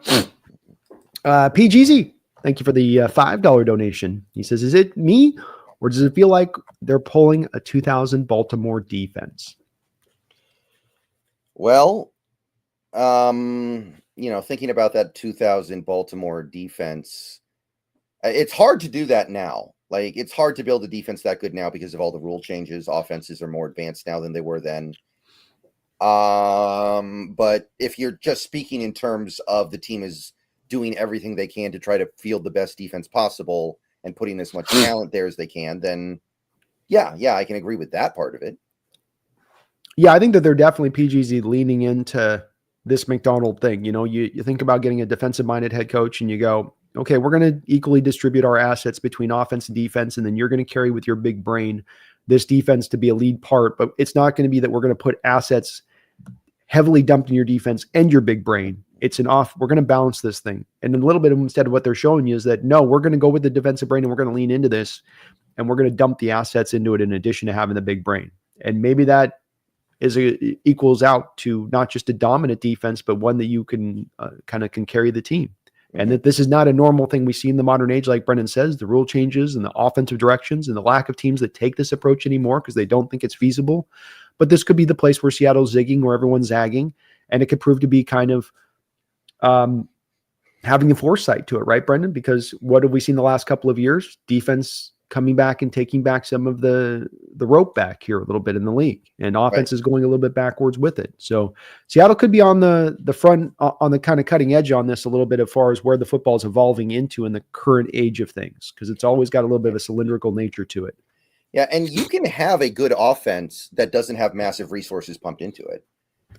PGZ, thank you for the $5 donation. He says, is it me or does it feel like they're pulling a 2000 Baltimore defense? Well, thinking about that 2000 Baltimore defense, it's hard to do that now. Like, it's hard to build a defense that good now because of all the rule changes. Offenses are more advanced now than they were then. But if you're just speaking in terms of the team is doing everything they can to try to field the best defense possible and putting as much talent there as they can, then yeah, I can agree with that part of it. Yeah, I think that they're definitely PGZ leaning into this McDonald thing. You know, you think about getting a defensive-minded head coach and you go, okay, we're going to equally distribute our assets between offense and defense, and then you're going to carry with your big brain this defense to be a lead part, but it's not going to be that we're going to put assets heavily dumped in your defense and your big brain. We're going to balance this thing. And a little bit of instead of what they're showing you is that, no, we're going to go with the defensive brain and we're going to lean into this and we're going to dump the assets into it in addition to having the big brain. And maybe that equals out to not just a dominant defense, but one that you can can carry the team. And that this is not a normal thing we see in the modern age. Like Brendan says, the rule changes and the offensive directions and the lack of teams that take this approach anymore because they don't think it's feasible. But this could be the place where Seattle's zigging, where everyone's zagging. And it could prove to be kind of having the foresight to it, right, Brendan? Because what have we seen the last couple of years? Defense coming back and taking back some of the rope back here a little bit in the league, and offense is going a little bit backwards with it. So Seattle could be on the front, on the kind of cutting edge on this a little bit as far as where the football is evolving into in the current age of things, because it's always got a little bit of a cylindrical nature to it. Yeah, and you can have a good offense that doesn't have massive resources pumped into it.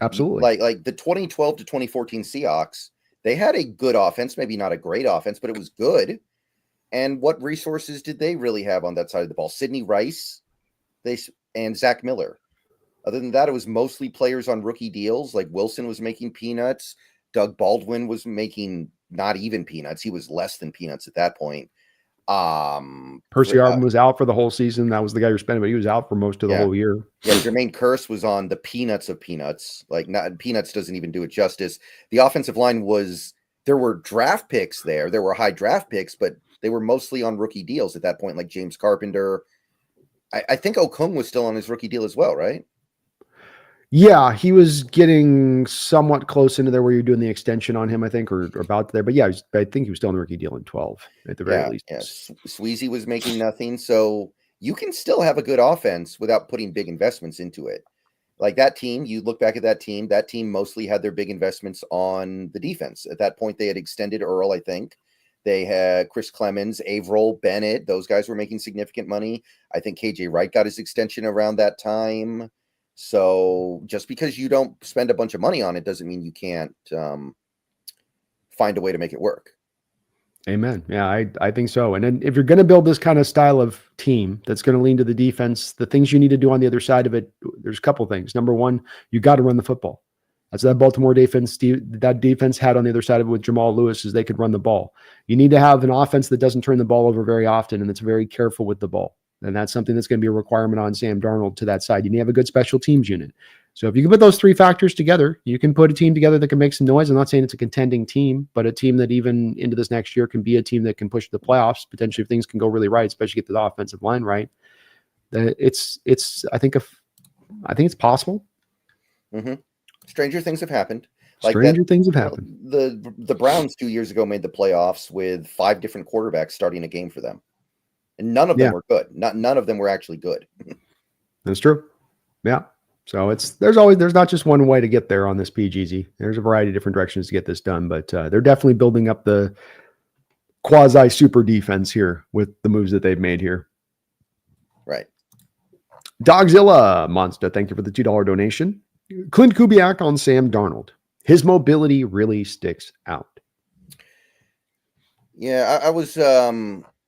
Absolutely. Like the 2012 to 2014 Seahawks, they had a good offense, maybe not a great offense, but it was good. And what resources did they really have on that side of the ball? Sidney Rice, and Zach Miller. Other than that, it was mostly players on rookie deals. Like Wilson was making peanuts. Doug Baldwin was making not even peanuts. He was less than peanuts at that point. Percy Harvin was out for the whole season. That was the guy you're spending, but he was out for most of the whole year. Yeah, Jermaine Kearse was on the peanuts of peanuts. Like, not peanuts doesn't even do it justice. The offensive line there were draft picks there. There were high draft picks, but they were mostly on rookie deals at that point, like James Carpenter. I think Okung was still on his rookie deal as well, right? Yeah, he was getting somewhat close into there where you're doing the extension on him, I think, or about there. But yeah, I think he was still on the rookie deal in 12 at the very least. Yeah, Sweezy was making nothing. So you can still have a good offense without putting big investments into it. Like that team, you look back at that team mostly had their big investments on the defense. At that point, they had extended Earl, I think. They had Chris Clemens, Averill, Bennett. Those guys were making significant money. I think KJ Wright got his extension around that time. So just because you don't spend a bunch of money on it doesn't mean you can't find a way to make it work. Amen. Yeah, I think so. And then if you're going to build this kind of style of team that's going to lean to the defense, the things you need to do on the other side of it, there's a couple things. Number one, you got to run the football. That's that Baltimore defense. That defense had on the other side of it with Jamal Lewis is they could run the ball. You need to have an offense that doesn't turn the ball over very often and that's very careful with the ball. And that's something that's going to be a requirement on Sam Darnold to that side. You need to have a good special teams unit. So if you can put those three factors together, you can put a team together that can make some noise. I'm not saying it's a contending team, but a team that even into this next year can be a team that can push the playoffs, potentially if things can go really right, especially get the offensive line right. I think it's possible. Mm-hmm. Stranger things have happened. Things have happened. The Browns 2 years ago made the playoffs with 5 different quarterbacks starting a game for them. And none of them were good. None of them were actually good. That's true. Yeah. So there's not just one way to get there on this PGZ. There's a variety of different directions to get this done, but they're definitely building up the quasi super defense here with the moves that they've made here. Right. Dogzilla Monster, thank you for the $2 donation. Clint Kubiak on Sam Darnold. His mobility really sticks out. Yeah, I was, I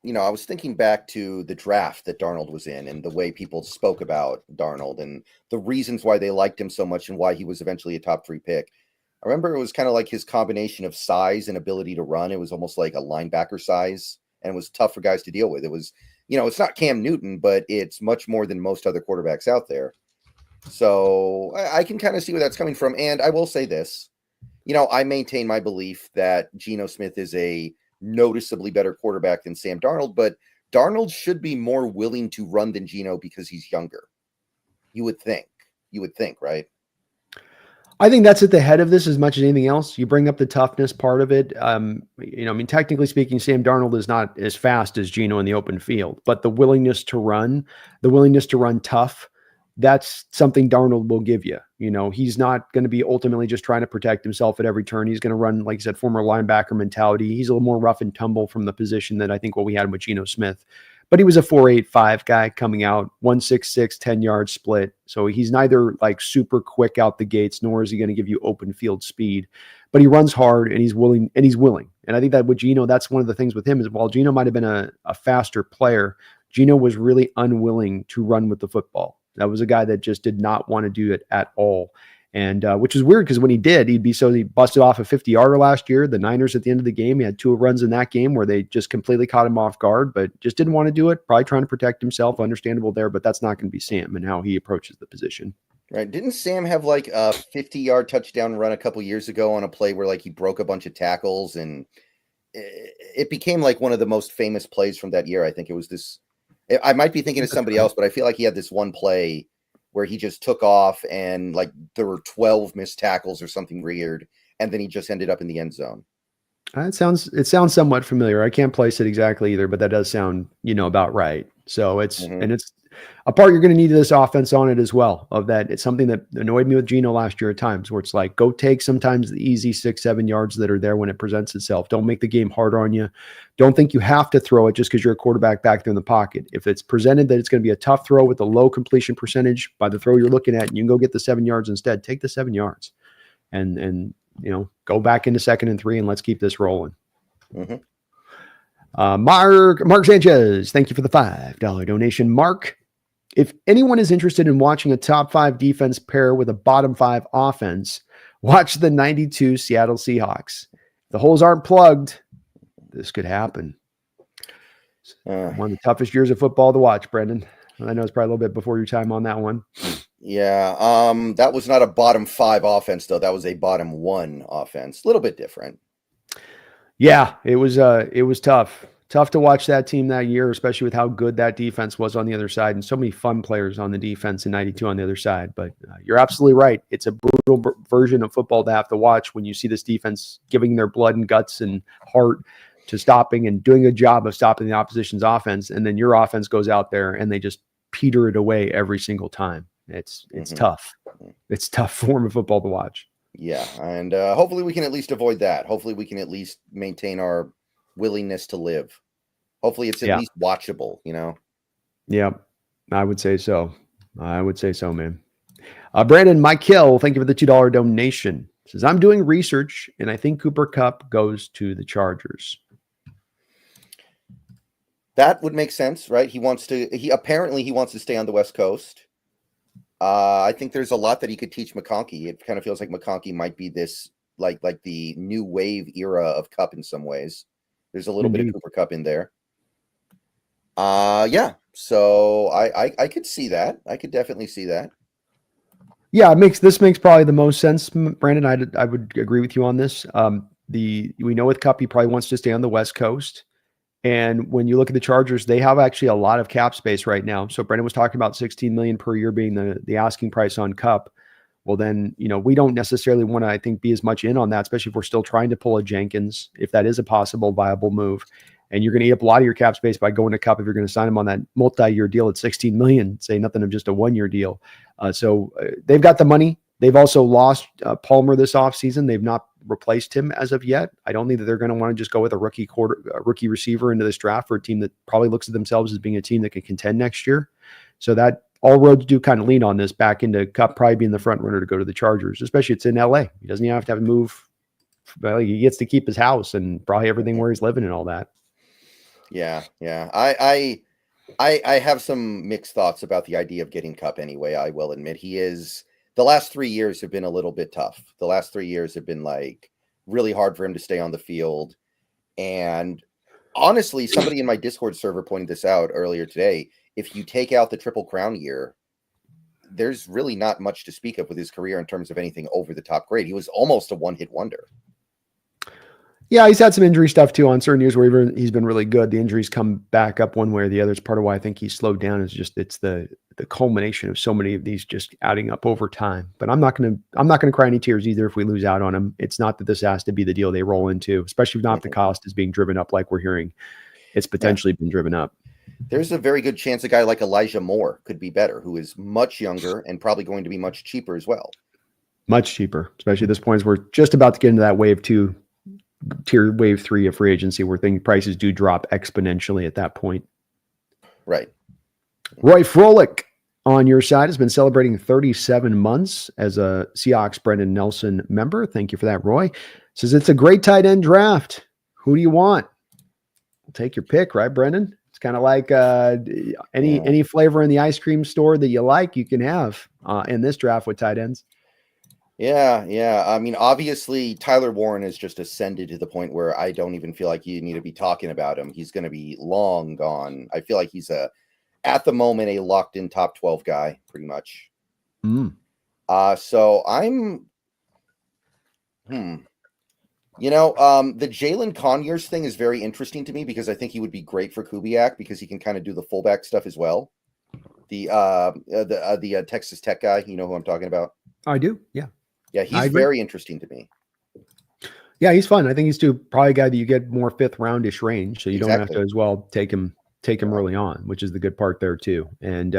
was thinking back to the draft that Darnold was in and the way people spoke about Darnold and the reasons why they liked him so much and why he was eventually a top 3 pick. I remember it was kind of like his combination of size and ability to run. It was almost like a linebacker size, and it was tough for guys to deal with. It was, it's not Cam Newton, but it's much more than most other quarterbacks out there. So I can kind of see where that's coming from. And I will say this, I maintain my belief that Geno Smith is a noticeably better quarterback than Sam Darnold, but Darnold should be more willing to run than Geno because he's younger. You would think, right? I think that's at the head of this as much as anything else. You bring up the toughness part of it. Technically speaking, Sam Darnold is not as fast as Geno in the open field, but the willingness to run tough, that's something Darnold will give you. He's not going to be ultimately just trying to protect himself at every turn. He's going to run, like you said, former linebacker mentality. He's a little more rough and tumble from the position than I think what we had with Geno Smith. But he was a 4.85 guy coming out, 1.66, 10-yard split. So he's neither like super quick out the gates, nor is he going to give you open field speed. But he runs hard and he's willing. And I think that with Geno, that's one of the things with him is while Geno might have been a faster player, Geno was really unwilling to run with the football. That was a guy that just did not want to do it at all. And which is weird because when he did, he busted off a 50-yarder last year. The Niners at the end of the game, he had 2 runs in that game where they just completely caught him off guard, but just didn't want to do it. Probably trying to protect himself. Understandable there, but that's not going to be Sam and how he approaches the position. Right. Didn't Sam have like a 50-yard touchdown run a couple years ago on a play where like he broke a bunch of tackles and it became like one of the most famous plays from that year. I think it was this. I might be thinking of somebody else, but I feel like he had this one play where he just took off and like there were 12 missed tackles or something weird. And then he just ended up in the end zone. It sounds somewhat familiar. I can't place it exactly either, but that does sound, about right. So and it's a part you're going to need this offense on it as well of that. It's something that annoyed me with Geno last year at times where it's like, go take sometimes the easy 6-7 yards that are there when it presents itself. Don't make the game harder on you. Don't think you have to throw it just because you're a quarterback back there in the pocket. If it's presented that it's going to be a tough throw with a low completion percentage by the throw you're looking at, and you can go get the 7 yards instead, take the 7 yards and go back into 2nd and 3 and let's keep this rolling. Mark Sanchez, thank you for the $5 donation. Mark, if anyone is interested in watching a top 5 defense pair with a bottom 5 offense, watch the 92 Seattle Seahawks. If the holes aren't plugged, this could happen. One of the toughest years of football to watch, Brendan. I know it's probably a little bit before your time on that one. Yeah. That was not a bottom 5 offense, though. That was a bottom 1 offense. A little bit different. Yeah, it was tough. Tough to watch that team that year, especially with how good that defense was on the other side and so many fun players on the defense in 92 on the other side. But you're absolutely right. It's a brutal version of football to have to watch when you see this defense giving their blood and guts and heart to stopping and doing a job of stopping the opposition's offense. And then your offense goes out there and they just peter it away every single time. It's tough. It's a tough form of football to watch. Yeah. And hopefully we can at least avoid that. Hopefully we can at least maintain our willingness to live. Hopefully it's at least watchable, Yeah, I would say so. Man. Brandon Mike Hill, thank you for the $2 donation. Says, I'm doing research and I think Cooper Kupp goes to the Chargers. That would make sense, right? He wants to stay on the West Coast. I think there's a lot that he could teach McConkey. It kind of feels like McConkey might be this like the new wave era of Kupp in some ways. There's a little bit of Cooper Kupp in there. Yeah. So I could see that. I could definitely see that. Yeah, this makes probably the most sense, Brandon. I would agree with you on this. We know with Kupp, he probably wants to stay on the West Coast. And when you look at the Chargers, they have actually a lot of cap space right now. So Brandon was talking about $16 million per year being the asking price on Kupp. Well, then, we don't necessarily want to, I think, be as much in on that, especially if we're still trying to pull a Jenkins, if that is a possible viable move. And you're going to eat up a lot of your cap space by going to Kupp if you're going to sign him on that multi-year deal at $16 million, say nothing of just a 1-year deal. So they've got the money. They've also lost Palmer this offseason. They've not replaced him as of yet. I don't think that they're going to want to just go with a rookie receiver into this draft for a team that probably looks at themselves as being a team that can contend next year. So that all roads do kind of lean on this back into Kupp probably being the front runner to go to the Chargers, especially it's in LA. He doesn't even have to move. Well, he gets to keep his house and probably everything where he's living and all that. Yeah. I have some mixed thoughts about the idea of getting Kupp anyway. I will admit the last 3 years have been a little bit tough. The last 3 years have been like really hard for him to stay on the field. And honestly, somebody in my Discord server pointed this out earlier today. If you take out the Triple Crown year, there's really not much to speak of with his career in terms of anything over the top great. He was almost a one-hit wonder. Yeah, he's had some injury stuff too on certain years where he's been really good. The injuries come back up one way or the other. It's part of why I think he's slowed down. Is just it's the culmination of so many of these just adding up over time. But I'm not gonna cry any tears either if we lose out on him. It's not that this has to be the deal they roll into, especially if not if the cost is being driven up like we're hearing. It's potentially been driven up. There's a very good chance a guy like Elijah Moore could be better, who is much younger and probably going to be much cheaper as well. Much cheaper, especially at this point as we're just about to get into that wave 2. Wave 3 of free agency where prices do drop exponentially at that point. Right. Roy Froelich on your side has been celebrating 37 months as a Seahawks Brendan Nelson member. Thank you for that, Roy. Says it's a great tight end draft. Who do you want? We'll take your pick, right, Brendan? It's kind of like any flavor in the ice cream store that you like, you can have in this draft with tight ends. Yeah. I mean, obviously, Tyler Warren has just ascended to the point where I don't even feel like you need to be talking about him. He's going to be long gone. I feel like he's at the moment, a locked-in top 12 guy, pretty much. So I'm, the Jalen Conyers thing is very interesting to me because I think he would be great for Kubiak because he can kind of do the fullback stuff as well. The Texas Tech guy, you know who I'm talking about? I do, yeah. Yeah, he's very interesting to me. Yeah, he's fun. I think he's probably a guy that you get more 5th roundish range, so you don't have to as well take him early on, which is the good part there too. And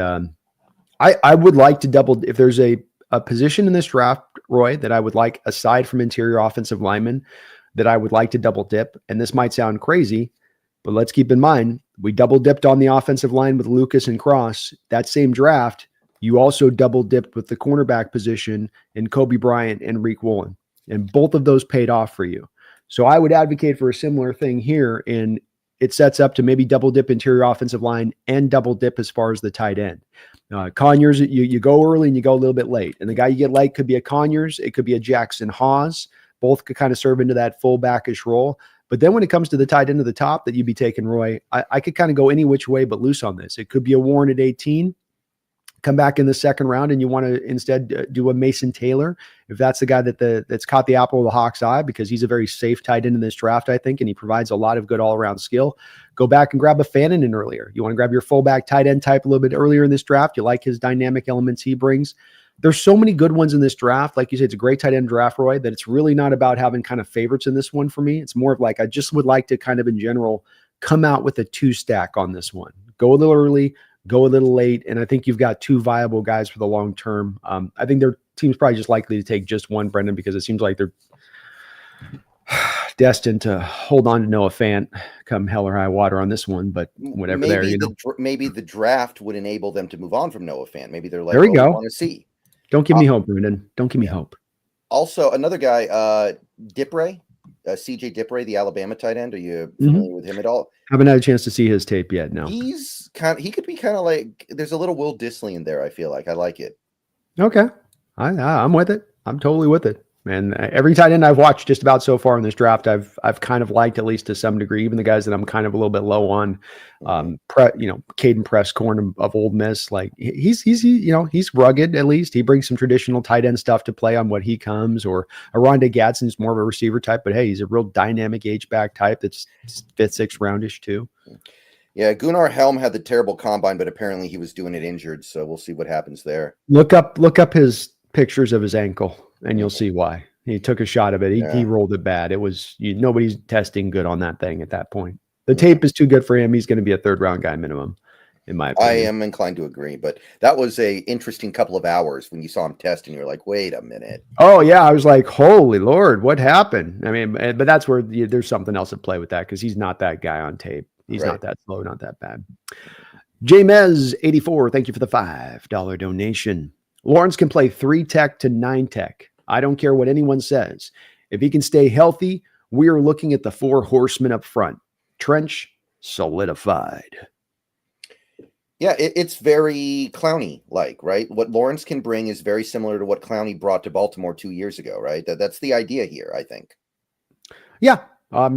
I would like to double if there's a position in this draft, Roy, that I would like aside from interior offensive linemen that I would like to double dip. And this might sound crazy, but let's keep in mind we double dipped on the offensive line with Lucas and Cross. That same draft. You also double dipped with the cornerback position in Kobe Bryant and Reek Woolen, and both of those paid off for you. So I would advocate for a similar thing here, and it sets up to maybe double dip interior offensive line and double dip as far as the tight end. Conyers, you go early and you go a little bit late, and the guy you get late could be a Conyers, it could be a Jackson Hawes. Both could kind of serve into that fullbackish role. But then when it comes to the tight end of the top that you'd be taking, Roy, I could kind of go any which way but loose on this. It could be a Warren at 18. Come back in the second round and you want to instead do a Mason Taylor, if that's the guy that's caught the apple of the Hawk's eye because he's a very safe tight end in this draft, I think, and he provides a lot of good all-around skill. Go back and grab a Fannin in earlier. You want to grab your fullback tight end type a little bit earlier in this draft. You like his dynamic elements he brings. There's so many good ones in this draft. Like you said, it's a great tight end draft, Roy, that it's really not about having kind of favorites in this one for me. It's more of like I just would like to kind of in general come out with a 2-stack on this one. Go a little early, go a little late, and I think you've got 2 viable guys for the long term. I think their team's probably just likely to take just one, Brendan, because it seems like they're destined to hold on to Noah Fant come hell or high water on this one. But whatever, maybe the draft would enable them to move on from Noah Fant. Maybe they're like, there we go. Want to see. Don't give me hope, Brendan. Don't give me hope. Also, another guy, Dipre. CJ Dipre, the Alabama tight end. Are you familiar with him at all? Haven't had a chance to see his tape yet. No. He could be kind of like, there's a little Will Disley in there. I feel like I like it. Okay. I'm with it. I'm totally with it. And every tight end I've watched just about so far in this draft, I've kind of liked at least to some degree, even the guys that I'm kind of a little bit low on, Caden Prescorn of Ole Miss, like he's rugged. At least he brings some traditional tight end stuff to play on what he comes, or Rondé Gadsden's more of a receiver type, but hey, he's a real dynamic H-back type. That's 5th, 6th roundish too. Yeah. Gunnar Helm had the terrible combine, but apparently he was doing it injured. So we'll see what happens there. Look up his pictures of his ankle and you'll see why. He took a shot of it. He rolled it bad. It was nobody's testing good on that thing at that point. The tape is too good for him. He's going to be a 3rd round guy minimum. in my I opinion. am inclined to agree, but that was a interesting couple of hours when you saw him test and you're like, wait a minute. Oh yeah, I was like, holy Lord, what happened? I mean, but that's where there's something else at play with that because he's not that guy on tape. He's Right. not that slow, not that bad. Jamez84, thank you for the $5 donation. Lawrence can play 3 tech to 9 tech. I don't care what anyone says. If he can stay healthy, we are looking at the 4 horsemen up front. Trench solidified. Yeah, it's very Clowney-like, right? What Lawrence can bring is very similar to what Clowney brought to Baltimore 2 years ago, right? That's the idea here, I think. Yeah.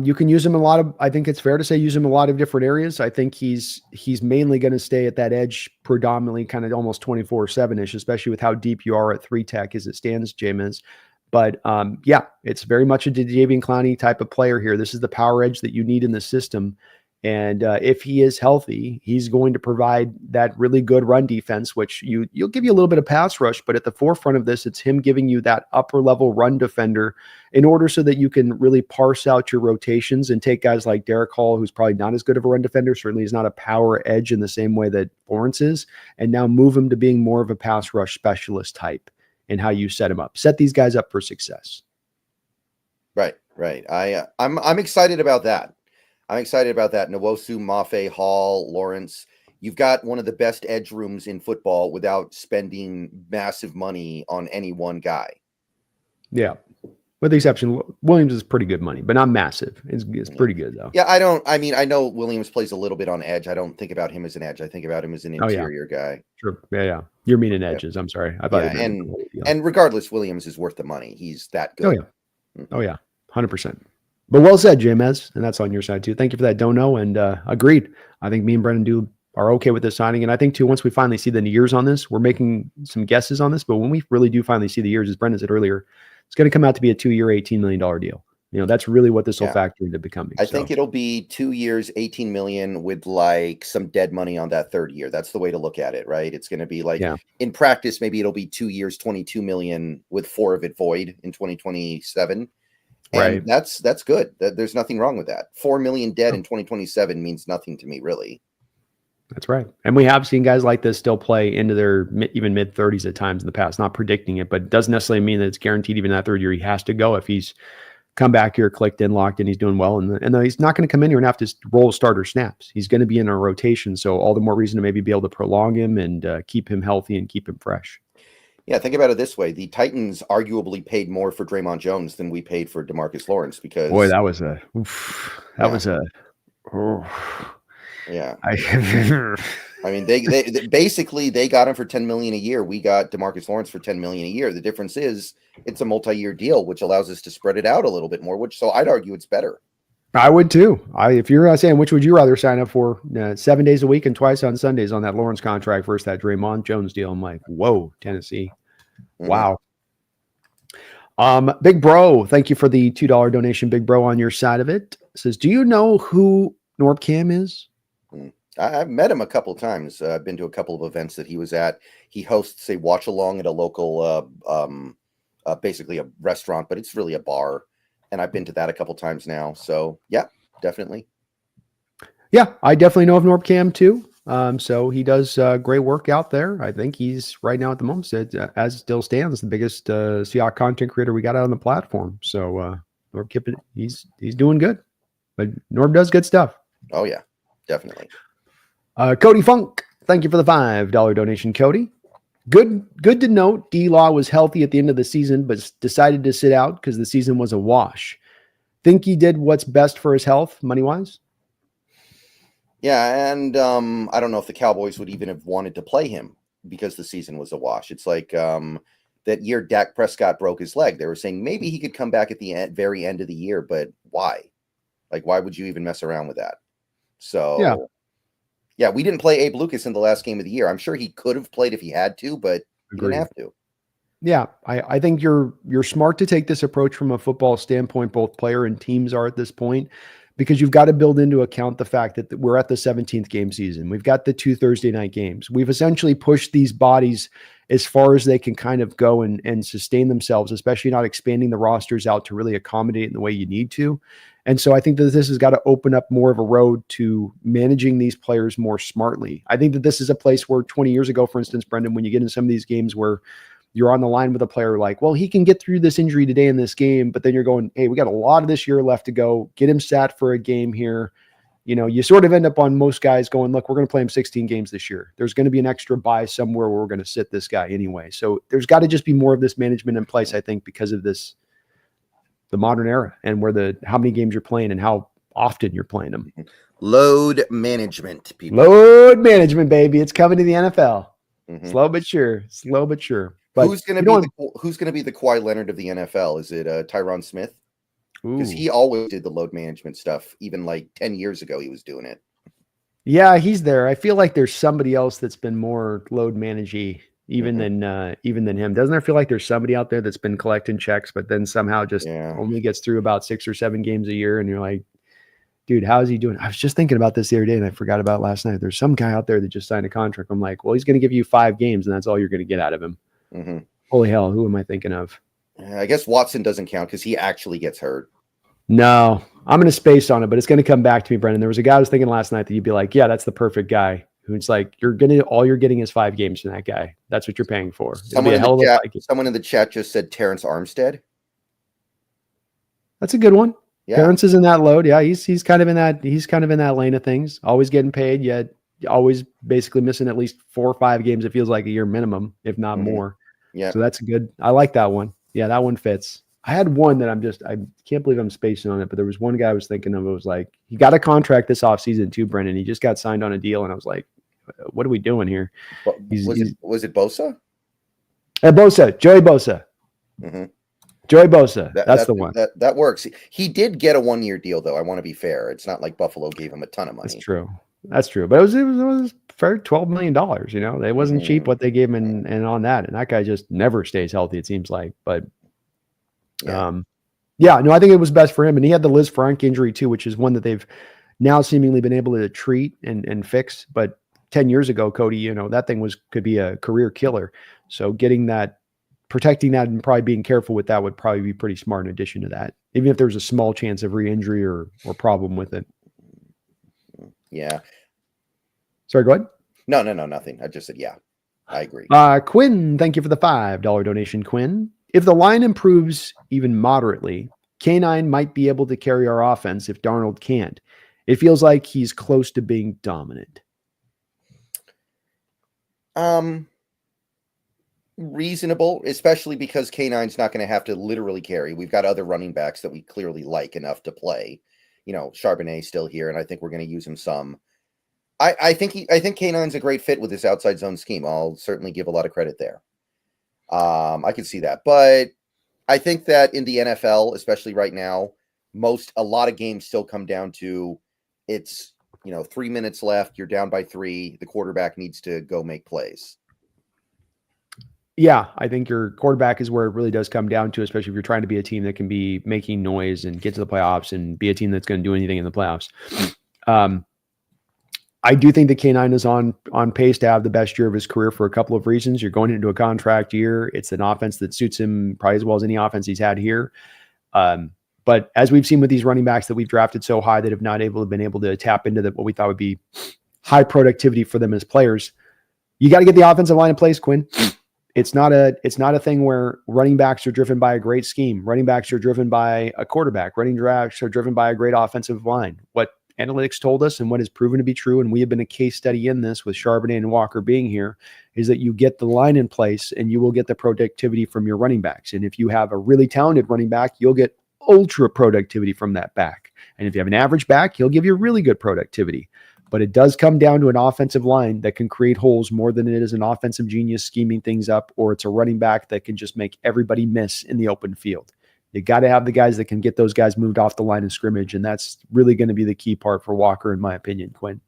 You can use him in a lot of, I think it's fair to say, use him in a lot of different areas. I think he's mainly going to stay at that edge predominantly kind of almost 24/7-ish, especially with how deep you are at 3 tech as it stands, James. But yeah, it's very much a Jadeveon Clowney type of player here. This is the power edge that you need in the system. And if he is healthy, he's going to provide that really good run defense, which you'll give you a little bit of pass rush, but at the forefront of this, it's him giving you that upper level run defender in order so that you can really parse out your rotations and take guys like Derek Hall, who's probably not as good of a run defender, certainly is not a power edge in the same way that Lawrence is, and now move him to being more of a pass rush specialist type in how you set him up. Set these guys up for success. Right. I'm excited about that. I'm excited about that. Nwosu, Mafe, Hall, Lawrence. You've got one of the best edge rooms in football without spending massive money on any one guy. Yeah. With the exception, Williams is pretty good money, but not massive. It's pretty good, though. Yeah, I know Williams plays a little bit on edge. I don't think about him as an edge. I think about him as an interior guy. Sure. Yeah. You're meaning edges. I'm sorry. I thought and regardless, Williams is worth the money. He's that good. Oh, yeah. 100%. But well said, Jamez, and that's on your side too. Thank you for that dono, and agreed. I think me and Brendan are okay with this signing, and I think too, once we finally see the years on this, we're making some guesses on this, but when we really do finally see the years, as Brendan said earlier, it's going to come out to be a 2-year, $18 million deal. That's really what this will factor into becoming. I think it'll be 2 years, $18 million with like some dead money on that third year. That's the way to look at it, right? It's going to be like in practice, maybe it'll be 2 years, $22 million with 4 of it void in 2027. And that's good. There's nothing wrong with that. 4 million dead in 2027 means nothing to me, really. That's right. And we have seen guys like this still play into their even mid-30s at times in the past, not predicting it, but it doesn't necessarily mean that it's guaranteed even that third year he has to go if he's come back here, clicked in, locked in, he's doing well. And he's not going to come in here and have to roll starter snaps. He's going to be in a rotation. So all the more reason to maybe be able to prolong him and keep him healthy and keep him fresh. Yeah, think about it this way. The Titans arguably paid more for Draymond Jones than we paid for DeMarcus Lawrence because... Boy, that was a... Yeah. I mean, they basically they got him for $10 million a year. We got DeMarcus Lawrence for $10 million a year. The difference is it's a multi-year deal, which allows us to spread it out a little bit more, so I'd argue it's better. I would too. If you're saying which would you rather sign up for 7 days a week and twice on Sundays on that Lawrence contract versus that Draymond Jones deal, I'm like, whoa, Tennessee. Wow. Big Bro, thank you for the $2 donation. Big Bro on your side of it says, do you know who Norb Cam is? I've met him a couple of times. I've been to a couple of events that he was at. He hosts a watch along at a local, basically a restaurant, but it's really a bar. And I've been to that a couple times now. So yeah, definitely. Yeah, I definitely know of Norb Cam too. So he does great work out there. I think he's right now at the moment, as it still stands, the biggest Seahawks content creator we got out on the platform. So Norb Kippen, he's doing good. But Norb does good stuff. Oh yeah, definitely. Cody Funk, thank you for the $5 donation, Cody. Good to note D-Law was healthy at the end of the season, but decided to sit out because the season was a wash. Think he did what's best for his health, money-wise? Yeah, and I don't know if the Cowboys would even have wanted to play him because the season was a wash. It's like that year Dak Prescott broke his leg. They were saying maybe he could come back at the very end of the year, but why? Like, why would you even mess around with that? So, yeah, we didn't play Abe Lucas in the last game of the year. I'm sure he could have played if he had to, but he didn't have to. Yeah, I think you're smart to take this approach from a football standpoint. Both player and teams are at this point. because you've got to build into account the fact that we're at the 17th game season. We've got the 2 Thursday night games. We've essentially pushed these bodies as far as they can kind of go and sustain themselves, especially not expanding the rosters out to really accommodate in the way you need to. And so I think that this has got to open up more of a road to managing these players more smartly. I think that this is a place where 20 years ago, for instance, Brendan, when you get into some of these games where you're on the line with a player like, well, he can get through this injury today in this game, but then you're going, hey, we got a lot of this year left to go. Get him sat for a game here. You sort of end up on most guys going, look, we're going to play him 16 games this year. There's going to be an extra bye somewhere where we're going to sit this guy anyway. So there's got to just be more of this management in place, I think, because of the modern era and how many games you're playing and how often you're playing them. Load management, people. Load management, baby. It's coming to the NFL. Mm-hmm. Slow but sure. But who's going to be the Kawhi Leonard of the NFL? Is it Tyron Smith? Because he always did the load management stuff. Even like 10 years ago, he was doing it. Yeah, he's there. I feel like there's somebody else that's been more load managey even than him. Doesn't there feel like there's somebody out there that's been collecting checks, but then somehow just only gets through about 6 or 7 games a year, and you're like, dude, how is he doing? I was just thinking about this the other day, and I forgot about last night. There's some guy out there that just signed a contract. I'm like, well, he's going to give you 5 games, and that's all you're going to get out of him. Mm-hmm. Holy hell, who am I thinking of? I guess Watson doesn't count because he actually gets hurt. No, I'm going to space on it, but it's going to come back to me, Brendan. There was a guy I was thinking last night that you'd be like, yeah, that's the perfect guy. Who's like, all you're getting is 5 games from that guy. That's what you're paying for. Someone in the chat just said Terrence Armstead. That's a good one. Yeah. Terrence is in that load. Yeah, he's kind of in that lane of things. Always getting paid, yet always basically missing at least 4 or 5 games. It feels like a year minimum, if not more. Yeah. So that's good. I like that one. Yeah, that one fits. I had one that I can't believe I'm spacing on it, but there was one guy I was thinking of. It was like, he got a contract this offseason too, Brendan. He just got signed on a deal, and I was like, what are we doing here? Was it Bosa? Bosa, Joey Bosa. Mm-hmm. Joey Bosa. That's the one. That works. He did get a 1-year deal, though. I want to be fair. It's not like Buffalo gave him a ton of money. That's true. But it was fair, $12 million. It wasn't cheap what they gave him and on that. And that guy just never stays healthy, it seems like. But I think it was best for him. And he had the Liz Frank injury too, which is one that they've now seemingly been able to treat and fix. But 10 years ago, Cody, that thing could be a career killer. So protecting that and probably being careful with that would probably be pretty smart in addition to that, even if there's a small chance of re-injury or problem with it. Yeah. Sorry, go ahead. No, nothing. I just said, yeah, I agree. Quinn, thank you for the $5 donation, Quinn. If the line improves even moderately, K9 might be able to carry our offense if Darnold can't. It feels like he's close to being dominant. Reasonable, especially because K9's not going to have to literally carry. We've got other running backs that we clearly like enough to play. Charbonnet's still here, and I think we're going to use him some. I think K9's a great fit with this outside zone scheme. I'll certainly give a lot of credit there. I can see that, but I think that in the NFL, especially right now, a lot of games still come down to it's 3 minutes left, you're down by 3, the quarterback needs to go make plays. Yeah, I think your quarterback is where it really does come down to, especially if you're trying to be a team that can be making noise and get to the playoffs and be a team that's going to do anything in the playoffs. I do think that K9 is on pace to have the best year of his career for a couple of reasons. You're going into a contract year. It's an offense that suits him probably as well as any offense he's had here. But as we've seen with these running backs that we've drafted so high that have not been able to tap into what we thought would be high productivity for them as players, you got to get the offensive line in place, Quinn. It's not a thing where running backs are driven by a great scheme. Running backs are driven by a quarterback. Running backs are driven by a great offensive line. What analytics told us and what has proven to be true, and we have been a case study in this with Charbonnet and Walker being here, is that you get the line in place and you will get the productivity from your running backs. And if you have a really talented running back, you'll get ultra productivity from that back. And if you have an average back, he'll give you really good productivity. But it does come down to an offensive line that can create holes more than it is an offensive genius scheming things up, or it's a running back that can just make everybody miss in the open field. You got to have the guys that can get those guys moved off the line of scrimmage, and that's really going to be the key part for Walker, in my opinion, Quinn.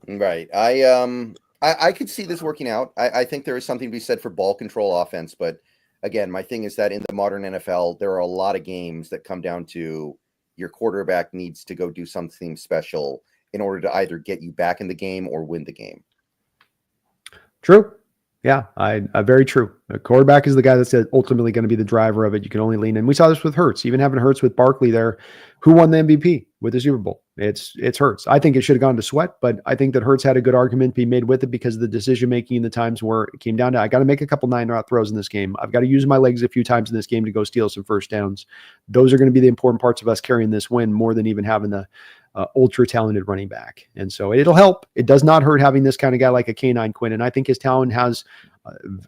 Right. I could see this working out. I think there is something to be said for ball control offense, but again, my thing is that in the modern NFL, there are a lot of games that come down to your quarterback needs to go do something special in order to either get you back in the game or win the game. True. Yeah, very true. A quarterback is the guy that's ultimately going to be the driver of it. You can only lean in. We saw this with Hurts, even having Hurts with Barkley there, who won the MVP with the Super Bowl. It's Hurts. I think it should have gone to Sweat, but I think that Hurts had a good argument to be made with it because of the decision making in the times where it came down to, I got to make a couple 9-route throws in this game. I've got to use my legs a few times in this game to go steal some first downs. Those are going to be the important parts of us carrying this win more than even having the ultra talented running back. And so it'll help. It does not hurt having this kind of guy like a K9 Quinn. And I think his talent has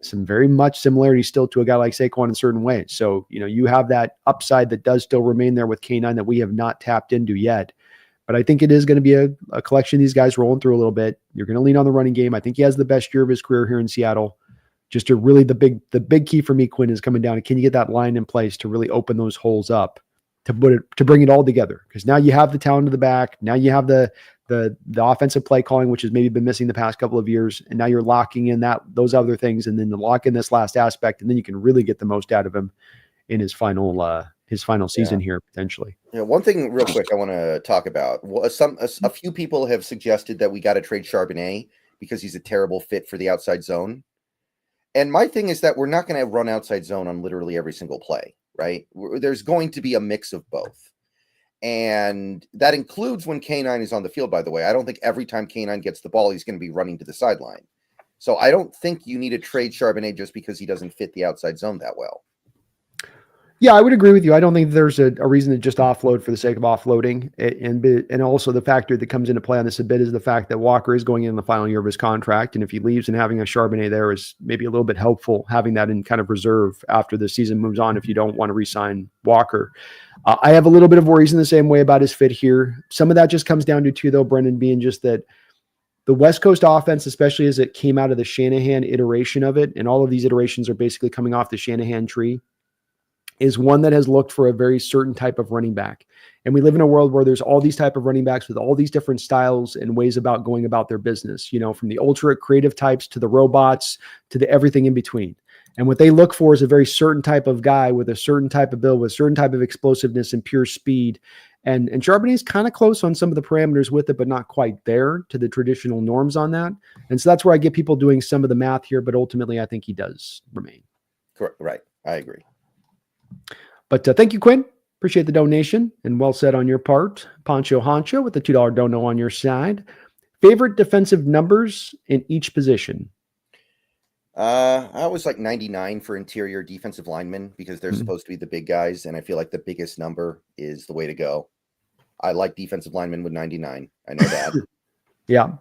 some very much similarity still to a guy like Saquon in certain ways. So, you have that upside that does still remain there with K9 that we have not tapped into yet. But I think it is going to be a collection of these guys rolling through a little bit. You're going to lean on the running game. I think he has the best year of his career here in Seattle. Just to really, the big key for me, Quinn, is coming down to, can you get that line in place to really open those holes up, to bring it all together? Because now you have the talent of the back. Now you have the offensive play calling, which has maybe been missing the past couple of years. And now you're locking in those other things, and then to lock in this last aspect, and then you can really get the most out of him in his final season here, potentially. Yeah. One thing real quick I want to talk about. A few people have suggested that we got to trade Charbonnet because he's a terrible fit for the outside zone. And my thing is that we're not going to run outside zone on literally every single play, right? There's going to be a mix of both. And that includes when K9 is on the field, by the way. I don't think every time K9 gets the ball, he's going to be running to the sideline. So I don't think you need to trade Charbonnet just because he doesn't fit the outside zone that well. Yeah, I would agree with you. I don't think there's a reason to just offload for the sake of offloading. And also the factor that comes into play on this a bit is the fact that Walker is going in the final year of his contract. And if he leaves and having a Charbonnet there is maybe a little bit helpful, having that in kind of reserve after the season moves on if you don't want to re-sign Walker. I have a little bit of worries in the same way about his fit here. Some of that just comes down to, too, though, Brendan, being just that the West Coast offense, especially as it came out of the Shanahan iteration of it, and all of these iterations are basically coming off the Shanahan tree, is one that has looked for a very certain type of running back. And we live in a world where there's all these type of running backs with all these different styles and ways about going about their business, from the ultra creative types to the robots to the everything in between. And what they look for is a very certain type of guy with a certain type of build, with a certain type of explosiveness and pure speed. And Charbonnet is kind of close on some of the parameters with it, but not quite there to the traditional norms on that. And so that's where I get people doing some of the math here, but ultimately I think he does remain. Correct. Right. I agree. But thank you, Quinn. Appreciate the donation, and well said on your part. Poncho Honcho with the $2 dono on your side. Favorite defensive numbers in each position? I was like 99 for interior defensive linemen because they're supposed to be the big guys, and I feel like the biggest number is the way to go. I like defensive linemen with 99. I know that. Yeah.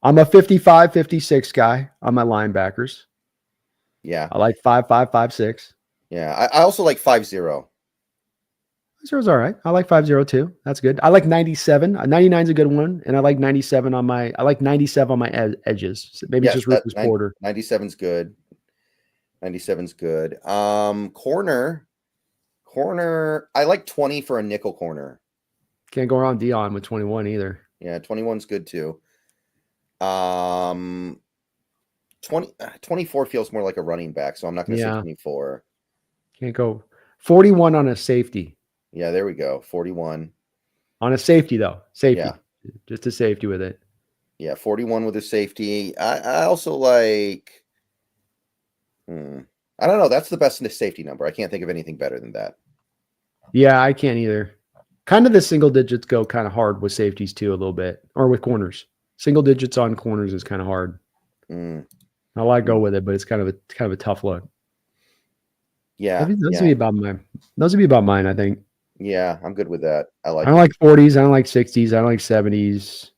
I'm a 55, 56 guy on my linebackers. Yeah. I like 5'5", 5'6". Yeah, I also like 5-0. 5-0's all right. I like 5-0 too. That's good. I like 97. 99 is a good one, and I like 97 on my. I like 97 on my edges. So maybe it's just Rufus Porter. 97's good. 97's good. Corner. I like 20 for a nickel corner. Can't go around Dion with 21 either. Yeah, 21's good too. 24 feels more like a running back, so I'm not going to say 24. Can't go 41 on a safety. Yeah, there we go. 41 on a safety though. Safety, yeah. Just a safety with it. Yeah, 41 with a safety. I also like. I don't know. That's the best safety number. I can't think of anything better than that. Yeah, I can't either. Kind of the single digits go kind of hard with safeties too, a little bit, or with corners. Single digits on corners is kind of hard. I like go with it, but it's kind of a tough look. Yeah, those would be about mine. Those would be about mine, I think. Yeah, I'm good with that. I don't like 40s. I don't like 60s. I don't like 70s.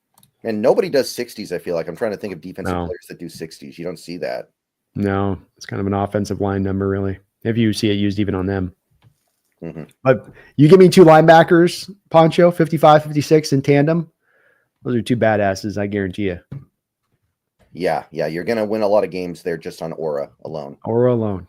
And nobody does 60s. I feel like I'm trying to think of defensive players that do 60s. You don't see that. No, it's kind of an offensive line number, really. If you see it used even on them. But you give me two linebackers, Poncho, 55, 56 in tandem. Those are two badasses, I guarantee you. Yeah, you're going to win a lot of games there just on aura alone. Aura alone.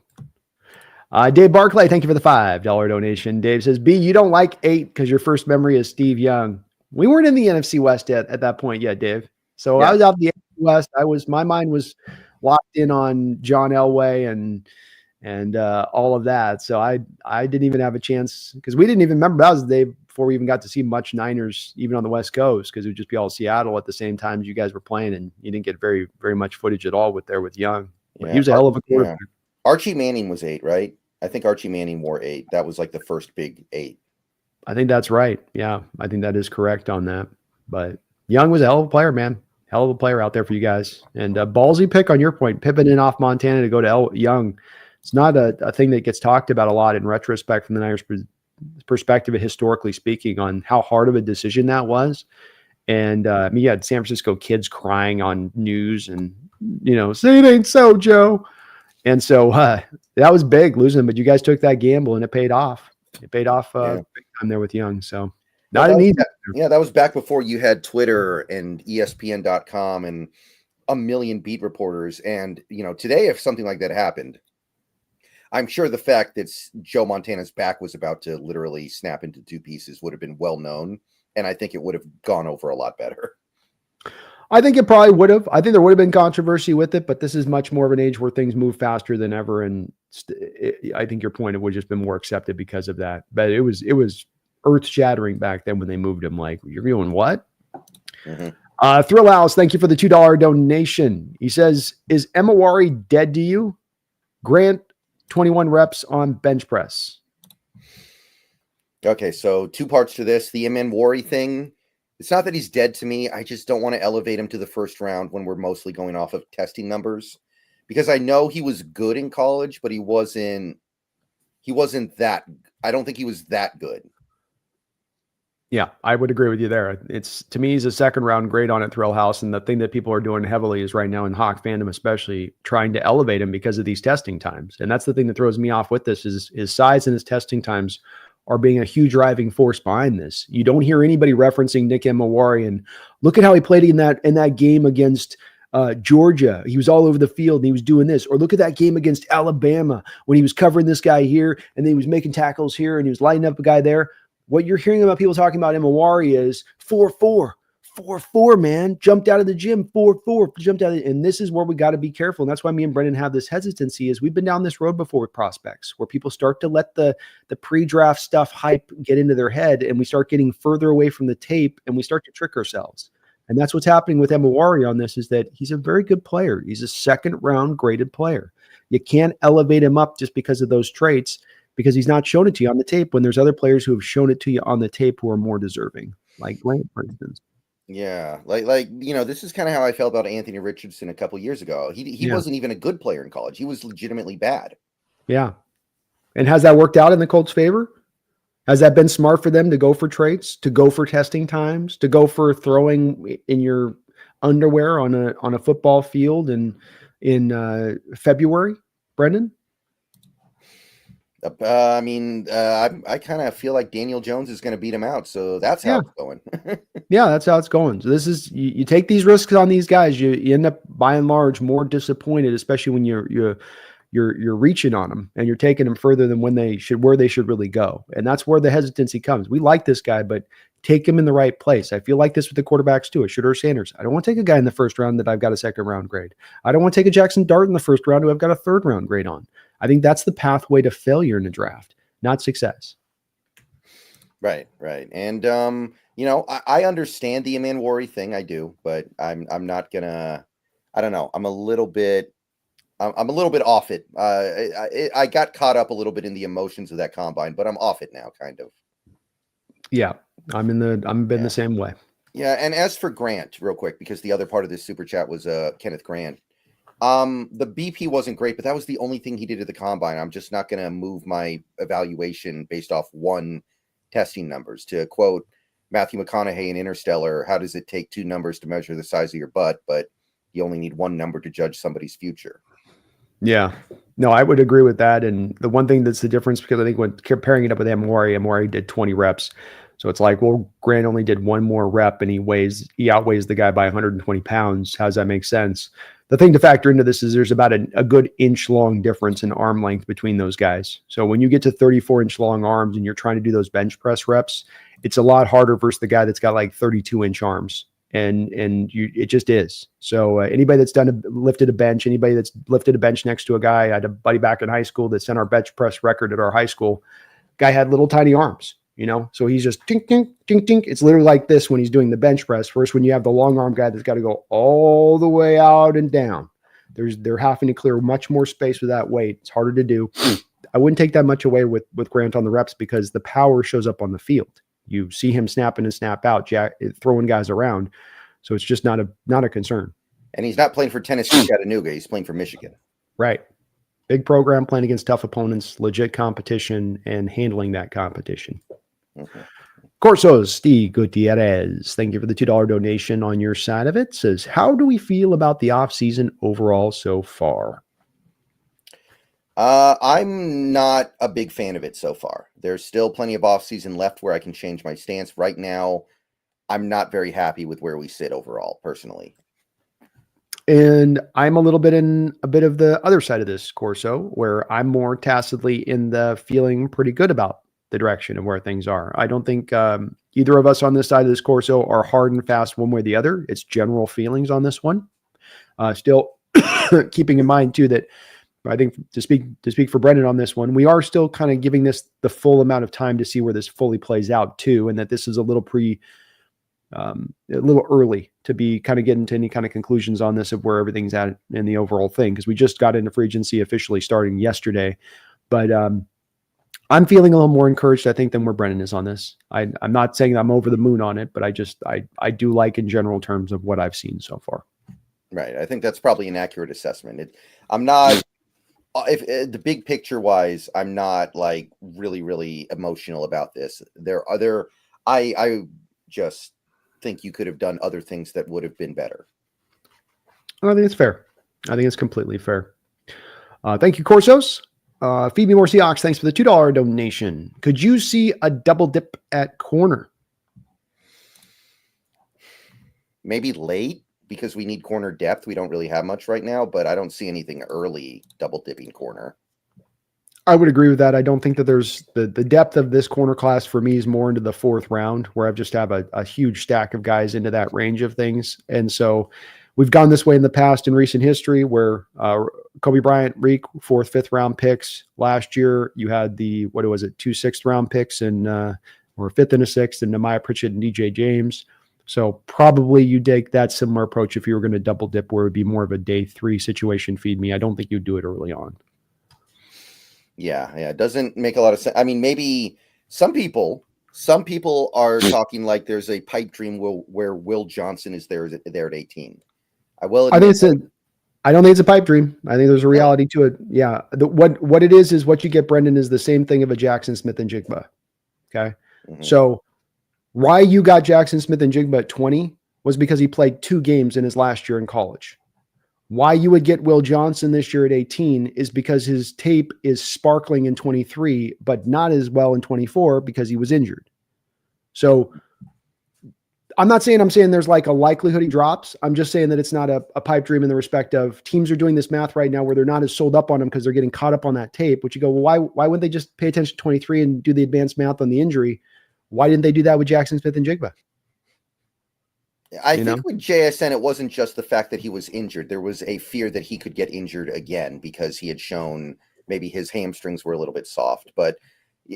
Dave Barclay, thank you for the $5 donation. Dave says, B, you don't like 8 because your first memory is Steve Young. We weren't in the NFC West at that point yet, Dave. So I was out in the NFC West. My mind was locked in on John Elway and all of that. So I didn't even have a chance because we didn't even remember. That was the day before we even got to see much Niners, even on the West Coast, because it would just be all Seattle at the same time as you guys were playing, and you didn't get very, very much footage at all with Young. But he was a hell of a quarterback. Archie Manning was 8, right? I think Archie Manning wore 8. That was like the first big 8. I think that's right. Yeah, I think that is correct on that. But Young was a hell of a player, man. Hell of a player out there for you guys. And ballsy pick on your point, Pippen in off Montana to go to Young. It's not a thing that gets talked about a lot in retrospect from the Niners' perspective, historically speaking, on how hard of a decision that was. And you had San Francisco kids crying on news and, say it ain't so, Joe. And so that was big losing, but you guys took that gamble and it paid off. It paid off big time there with Young. So not an easy. Yeah, that was back before you had Twitter and ESPN.com and a million beat reporters. And, today, if something like that happened, I'm sure the fact that Joe Montana's back was about to literally snap into 2 pieces would have been well known. And I think it would have gone over a lot better. I think it probably would have. I think there would have been controversy with it, but this is much more of an age where things move faster than ever. And I think your point, it would have just been more accepted because of that. But it was earth shattering back then when they moved him. Like, you're doing what? Mm-hmm. Thrill House, thank you for the $2 donation. He says, is Emawari dead to you? Grant 21 reps on bench press. Okay, so 2 parts to this. The Emawari thing. It's not that he's dead to me. I just don't want to elevate him to the first round when we're mostly going off of testing numbers, because I know he was good in college, but he wasn't that. I don't think he was that good. Yeah, I would agree with you there. To me, he's a second round grade on it, Thrill House. And the thing that people are doing heavily is right now in Hawk fandom, especially trying to elevate him because of these testing times. And that's the thing that throws me off with this is his size and his testing times are being a huge driving force behind this. You don't hear anybody referencing Nick Emawari and look at how he played in that game against Georgia. He was all over the field and he was doing this. Or look at that game against Alabama when he was covering this guy here and then he was making tackles here and he was lighting up a guy there. What you're hearing about people talking about Emawari is 4-4. 4-4, man. Jumped out of the gym. 4-4. Jumped out of and this is where we got to be careful. And that's why me and Brendan have this hesitancy is we've been down this road before with prospects where people start to let the pre-draft stuff hype get into their head and we start getting further away from the tape and we start to trick ourselves. And that's what's happening with Emawari on this is that he's a very good player. He's a second round graded player. You can't elevate him up just because of those traits because he's not shown it to you on the tape when there's other players who have shown it to you on the tape who are more deserving, like Grant, for instance. Yeah, this is kind of how I felt about Anthony Richardson a couple years ago. He wasn't even a good player in college. He was legitimately bad. Yeah. And has that worked out in the Colts' favor? Has that been smart for them to go for traits, to go for testing times, to go for throwing in your underwear on a football field in February, Brendan? I kind of feel like Daniel Jones is going to beat him out. So that's how it's going. Yeah, that's how it's going. So this is, you take these risks on these guys, you end up by and large more disappointed, especially when you're reaching on them and you're taking them further than where they should really go. And that's where the hesitancy comes. We like this guy, but take him in the right place. I feel like this with the quarterbacks too. Shooter Sanders. I don't want to take a guy in the first round that I've got a second round grade. I don't want to take a Jackson Dart in the first round who I've got a third round grade on. I think that's the pathway to failure in a draft, not success. Right. And, I understand the Emawari thing. I do, but I'm not gonna, I don't know. I'm a little bit off it. I got caught up a little bit in the emotions of that combine, but I'm off it now, kind of. Yeah. I've been the same way. Yeah. And as for Grant, real quick, because the other part of this super chat was Kenneth Grant. The BP wasn't great, but that was the only thing he did at the combine. I'm just not going to move my evaluation based off one testing numbers. To quote Matthew McConaughey in Interstellar, how does it take 2 numbers to measure the size of your butt, but you only need 1 number to judge somebody's future? Yeah, no, I would agree with that. And the one thing that's the difference, because I think when comparing it up with Emawari did 20 reps. So it's like, well, Grant only did 1 more rep and he outweighs the guy by 120 pounds. How does that make sense? The thing to factor into this is there's about a good inch long difference in arm length between those guys. So when you get to 34-inch long arms and you're trying to do those bench press reps, it's a lot harder versus the guy that's got like 32-inch arms. It just is. So anybody that's lifted a bench next to a guy, I had a buddy back in high school that set our bench press record at our high school. Guy had little tiny arms. So he's just tink, tink, tink, tink. It's literally like this when he's doing the bench press. First, when you have the long arm guy that's got to go all the way out and down, they're having to clear much more space with that weight. It's harder to do. I wouldn't take that much away with Grant on the reps because the power shows up on the field. You see him snap in and snap out, throwing guys around. So it's just not a concern. And he's not playing for Tennessee Chattanooga. He's playing for Michigan. Right. Big program, playing against tough opponents, legit competition, and handling that competition. Mm-hmm. Corsos Steve Gutierrez, thank you for the $2 donation on your side of it. Says, how do we feel about the offseason overall so far? I'm not a big fan of it so far. There's still plenty of offseason left where I can change my stance. Right now, I'm not very happy with where we sit overall, personally. And I'm a little bit in a bit of the other side of this, Corso, where I'm more tacitly in the feeling pretty good about the direction of where things are. I don't think either of us on this side of this Corso are hard and fast one way or the other. It's general feelings on this one. Still keeping in mind too that I think to speak for Brendan on this one, we are still kind of giving this the full amount of time to see where this fully plays out too, and that this is a little early to be kind of getting to any kind of conclusions on this of where everything's at in the overall thing, because we just got into free agency officially starting yesterday. But I'm feeling a little more encouraged, I think, than where Brendan is on this. I'm not saying I'm over the moon on it, but I do like in general terms of what I've seen so far. Right. I think that's probably an accurate assessment. I'm not, if the big picture wise, I'm not like really, really emotional about this. I just think you could have done other things that would have been better. I think it's fair. I think it's completely fair. Thank you, Corsos. Feed Me More Seahawks, thanks for the $2 donation. Could you see a double dip at corner? Maybe late, because we need corner depth. We don't really have much right now, but I don't see anything early double dipping corner. I would agree with that. I don't think that there's the depth of this corner class for me is more into the 4th round, where I've just have a huge stack of guys into that range of things. And so we've gone this way in the past in recent history where Kobe Bryant, Reek, 4th, 5th round picks. Last year, you had the, 2 6th round picks and or a 5th and a 6th, and Nehemiah Pritchett and DJ James. So probably you take that similar approach if you were going to double dip, where it would be more of a day 3 situation. Feed me. I don't think you'd do it early on. Yeah, it doesn't make a lot of sense. I mean, maybe some people are talking like there's a pipe dream where Will Johnson is there at 18. I don't think it's a pipe dream. I think there's a reality to it. Yeah. What it is what you get, Brendan, is the same thing of a Jackson Smith and Jigba. Okay. Mm-hmm. So why you got Jackson Smith and Jigba at 20 was because he played 2 games in his last year in college. Why you would get Will Johnson this year at 18 is because his tape is sparkling in 23, but not as well in 24 because he was injured. So I'm saying there's like a likelihood he drops. I'm just saying that it's not a pipe dream in the respect of teams are doing this math right now where they're not as sold up on him because they're getting caught up on that tape, which you go, well, why wouldn't they just pay attention to 23 and do the advanced math on the injury? Why didn't they do that with Jackson Smith and Jigba? I think with JSN, it wasn't just the fact that he was injured. There was a fear that he could get injured again because he had shown maybe his hamstrings were a little bit soft. But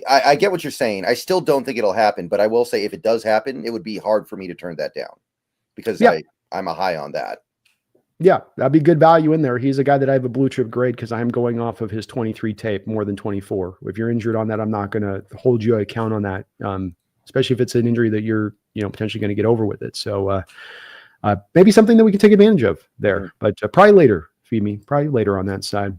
I get what you're saying. I still don't think it'll happen. But I will say if it does happen, it would be hard for me to turn that down because I'm a high on that. Yeah, that'd be good value in there. He's a guy that I have a blue chip grade because I'm going off of his 23 tape more than 24. If you're injured on that, I'm not going to hold you account on that, especially if it's an injury that you're potentially going to get over with it. So maybe something that we can take advantage of there, but probably later, feed me, probably later on that side.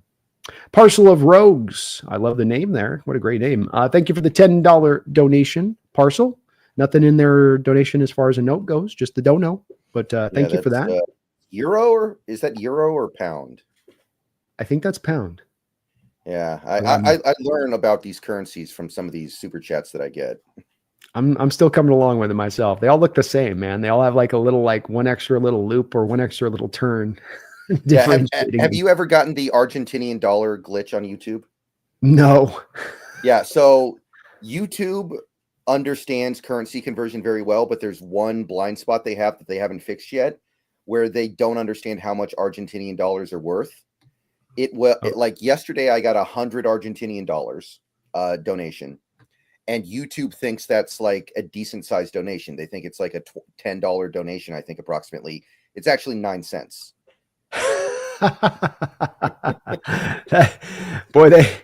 Parcel of Rogues. I love the name there. What a great name. Thank you for the $10 donation. Parcel. Nothing in their donation as far as a note goes, just the dono. But thank you for that. Euro, or is that euro or pound? I think that's pound. Yeah. I learn about these currencies from some of these super chats that I get. I'm still coming along with it myself. They all look the same, man. They all have like a little, like one extra little loop or one extra little turn. Yeah, have you ever gotten the Argentinian dollar glitch on YouTube? No. Yeah, so YouTube understands currency conversion very well, but there's one blind spot they have that they haven't fixed yet, where they don't understand how much Argentinian dollars are worth. Like yesterday, I got $100 Argentinian dollars donation. and YouTube thinks that's like a decent sized donation. They think it's like a $10 donation. I think approximately. It's actually 9 cents. Boy, they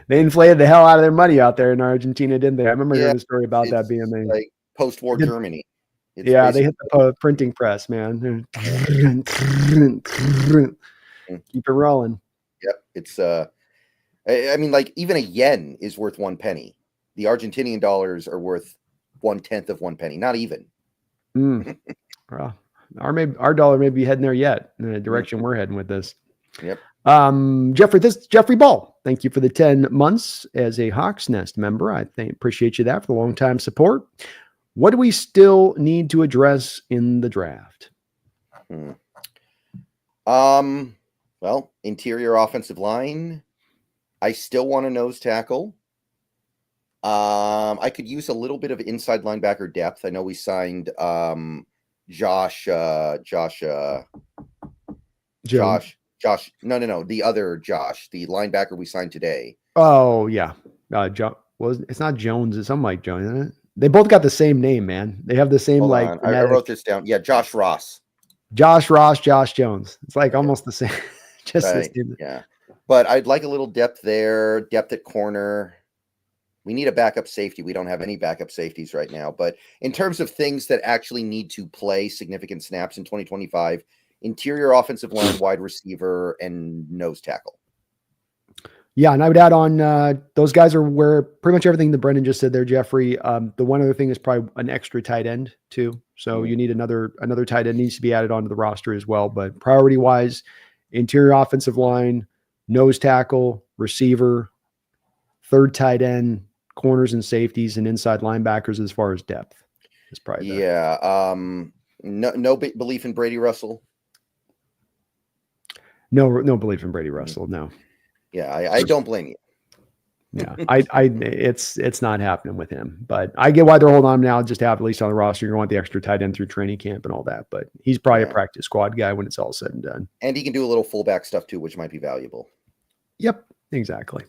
inflated the hell out of their money out there in Argentina, didn't they? I remember hearing a story about that being like post-war Germany. It's they hit the printing press, man. Keep it rolling. Yep, it's I mean, like even a yen is worth 1 penny. The Argentinian dollars are worth 1/10 of 1 penny, not even. Well, our dollar may be heading there yet in the direction we're heading with this. Yep. Jeffrey Ball, thank you for the 10 months as a Hawks Nest member. I appreciate you that for the long time support. What do we still need to address in the draft? Well, interior offensive line. I still want a nose tackle. I could use a little bit of inside linebacker depth. I know we signed Josh. No, the other Josh, the linebacker we signed today. Oh yeah, it's not Jones. It's something like Jones, isn't it? They both got the same name, man. They have the same I wrote this down. Yeah, Josh Ross, Josh Jones. It's like almost the same. Just right. The same. Yeah, but I'd like a little depth there. Depth at corner. We need a backup safety. We don't have any backup safeties right now. But in terms of things that actually need to play significant snaps in 2025, interior offensive line, wide receiver, and nose tackle. Yeah, and I would add on those guys are where pretty much everything that Brendan just said there, Jeffrey. The one other thing is probably an extra tight end too. So you need another tight end needs to be added onto the roster as well. But priority wise, interior offensive line, nose tackle, receiver, third tight end, corners and safeties, and inside linebackers as far as depth is probably no belief in Brady Russell. No belief in Brady Russell. No. Yeah, I don't blame you. Yeah, it's not happening with him. But I get why they're holding on now, just to have at least on the roster. You're going to want the extra tight end through training camp and all that. But he's probably a practice squad guy when it's all said and done. And he can do a little fullback stuff too, which might be valuable. Yep, exactly.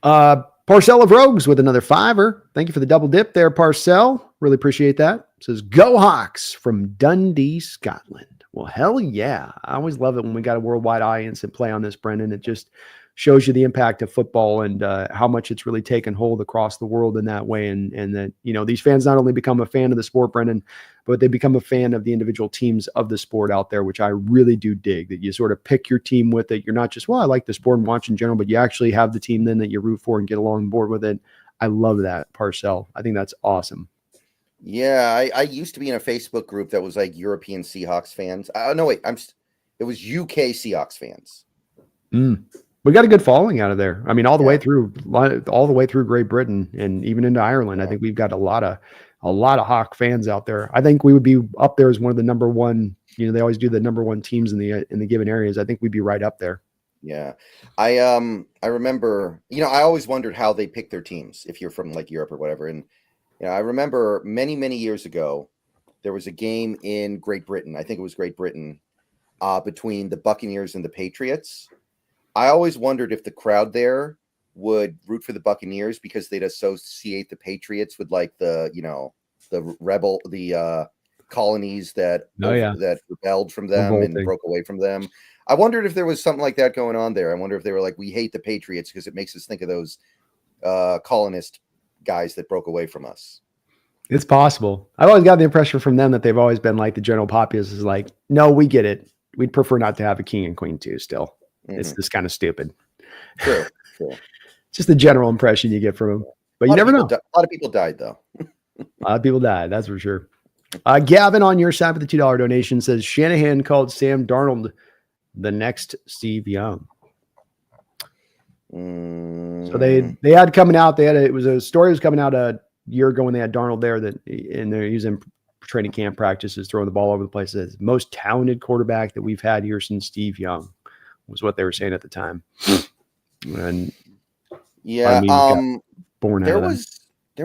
Parcell of Rogues with another $5. Thank you for the double dip there, Parcell. Really appreciate that. It says, Go Hawks from Dundee, Scotland. Well, hell yeah. I always love it when we got a worldwide audience and play on this, Brendan. It just shows you the impact of football and how much it's really taken hold across the world in that way. And that, these fans not only become a fan of the sport, Brendan, but they become a fan of the individual teams of the sport out there, which I really do dig, that you sort of pick your team with it. You're not just, I like the sport and watch in general, but you actually have the team then that you root for and get along board with it. I love that, Parcell. I think that's awesome. Yeah, I used to be in a Facebook group that was like European Seahawks fans. No, wait, it was UK Seahawks fans. We got a good following out of there. I mean, all the way through Great Britain and even into Ireland. I think we've got a lot of Hawk fans out there. I think we would be up there as one of the number one. They always do the number one teams in the given areas. I think we'd be right up there. Yeah, I remember. I always wondered how they pick their teams if you're from like Europe or whatever. And I remember many years ago, there was a game in Great Britain. I think it was Great Britain, between the Buccaneers and the Patriots. I always wondered if the crowd there would root for the Buccaneers because they'd associate the Patriots with like the colonies that rebelled from them and broke away from them. I wondered if there was something like that going on there. I wonder if they were like, we hate the Patriots because it makes us think of those colonist guys that broke away from us. It's possible. I've always got the impression from them that they've always been like the general populace is like, no, we get it. We'd prefer not to have a king and queen too still. It's just kind of stupid. True. Just the general impression you get from them. But you never know. A lot of people died, though. A lot of people died, that's for sure. Gavin on your side with the $2 donation says Shanahan called Sam Darnold the next Steve Young. So they had coming out. It was a story was coming out a year ago when they had Darnold there and they're using training camp practices, throwing the ball over the place. As most talented quarterback that we've had here since Steve Young was what they were saying at the time. And there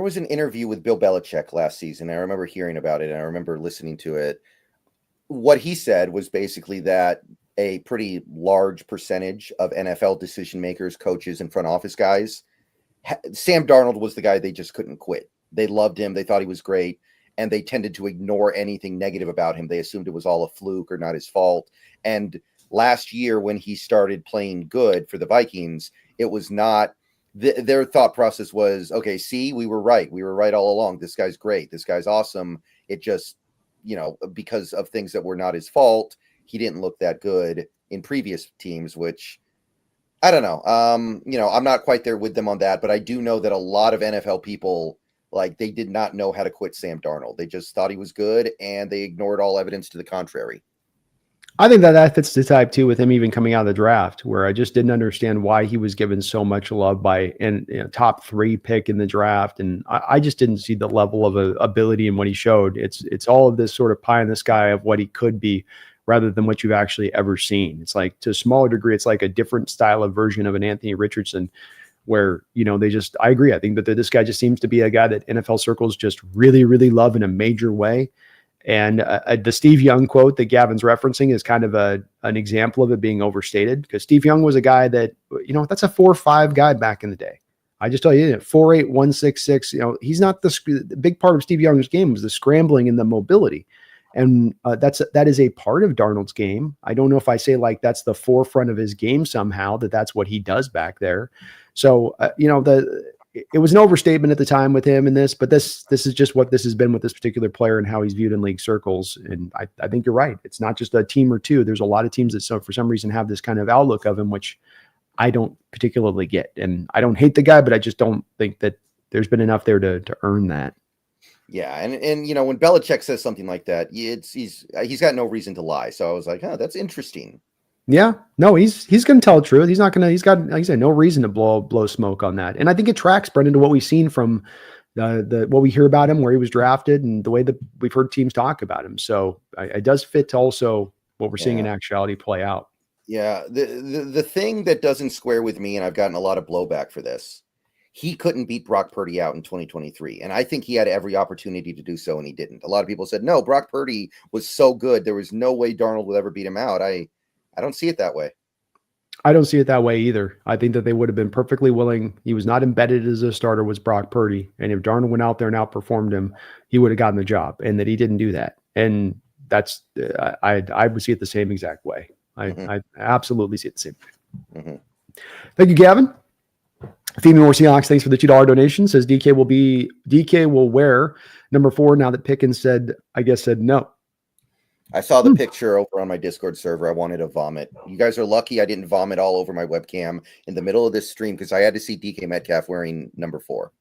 was an interview with Bill Belichick last season. I remember hearing about it and I remember listening to it. What he said was basically that a pretty large percentage of NFL decision makers, coaches, and front office guys Sam Darnold was the guy they just couldn't quit. They loved him. They thought he was great. And they tended to ignore anything negative about him. They assumed it was all a fluke or not his fault. And last year, when he started playing good for the Vikings, it was not their thought process was, okay, see, we were right. We were right all along. This guy's great. This guy's awesome. It just, because of things that were not his fault, he didn't look that good in previous teams, which I don't know. I'm not quite there with them on that, but I do know that a lot of NFL people, they did not know how to quit Sam Darnold. They just thought he was good, and they ignored all evidence to the contrary. I think that fits the type too with him even coming out of the draft, where I just didn't understand why he was given so much love by top 3 pick in the draft. And I just didn't see the level of ability in what he showed. It's all of this sort of pie in the sky of what he could be rather than what you've actually ever seen. It's like, to a smaller degree, it's like a different style of version of an Anthony Richardson, where, I agree. I think that this guy just seems to be a guy that NFL circles just really, really love in a major way. And the Steve Young quote that Gavin's referencing is kind of an example of it being overstated, because Steve Young was a guy that, that's a 4.5 guy back in the day. I just tell you, 4.8, 1.66, he's not the big part of Steve Young's game was the scrambling and the mobility. And that is a part of Darnold's game. I don't know if I say that's the forefront of his game somehow, that's what he does back there. So, it was an overstatement at the time with him in this, but this is just what this has been with this particular player and how he's viewed in league circles. And I think you're right. It's not just a team or two. There's a lot of teams that for some reason have this kind of outlook of him, which I don't particularly get. And I don't hate the guy, but I just don't think that there's been enough there to earn that. Yeah, and when Belichick says something like that, he's got no reason to lie. So I was like, oh, that's interesting. Yeah, no, he's going to tell the truth. He's got, like I said, no reason to blow smoke on that. And I think it tracks, Brendan, to what we've seen from what we hear about him, where he was drafted, and the way that we've heard teams talk about him. So it does fit to also what we're seeing in actuality play out. Yeah, the thing that doesn't square with me, and I've gotten a lot of blowback for this, he couldn't beat Brock Purdy out in 2023. And I think he had every opportunity to do so, and he didn't. A lot of people said, no, Brock Purdy was so good, there was no way Darnold would ever beat him out. I don't see it that way. I don't see it that way either. I think that they would have been perfectly willing. He was not embedded as a starter, was Brock Purdy. And if Darnold went out there and outperformed him, he would have gotten the job, and that he didn't do that. And that's, I would see it the same exact way. I absolutely see it the same way. Mm-hmm. Thank you, Gavin. Female Seahawks, thanks for the $2 donation. Says DK will wear number 4 now that Pickens said no. I saw the picture over on my Discord server. I wanted to vomit. You guys are lucky I didn't vomit all over my webcam in the middle of this stream, because I had to see DK Metcalf wearing number 4.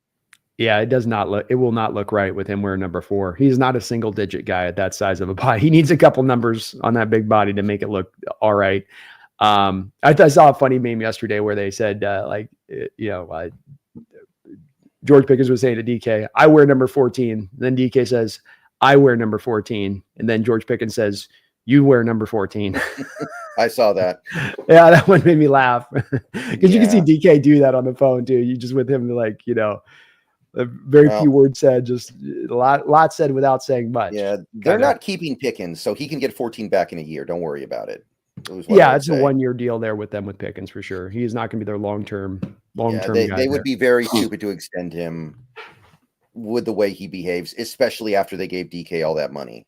Yeah, it will not look right with him wearing number 4. He's not a single digit guy at that size of a body. He needs a couple numbers on that big body to make it look all right. I saw a funny meme yesterday where they said, George Pickens was saying to DK, I wear number 14. Then DK says, I wear number 14. And then George Pickens says, you wear number 14. I saw that. Yeah, that one made me laugh. Because you can see DK do that on the phone too. You just with him, a very few words said, just a lot said without saying much. Yeah, they're not keeping Pickens, so he can get 14 back in a year. Don't worry about it. It's a 1-year deal there with Pickens for sure. He is not going to be their long-term guy. They would be very stupid to extend him with the way he behaves, especially after they gave DK all that money.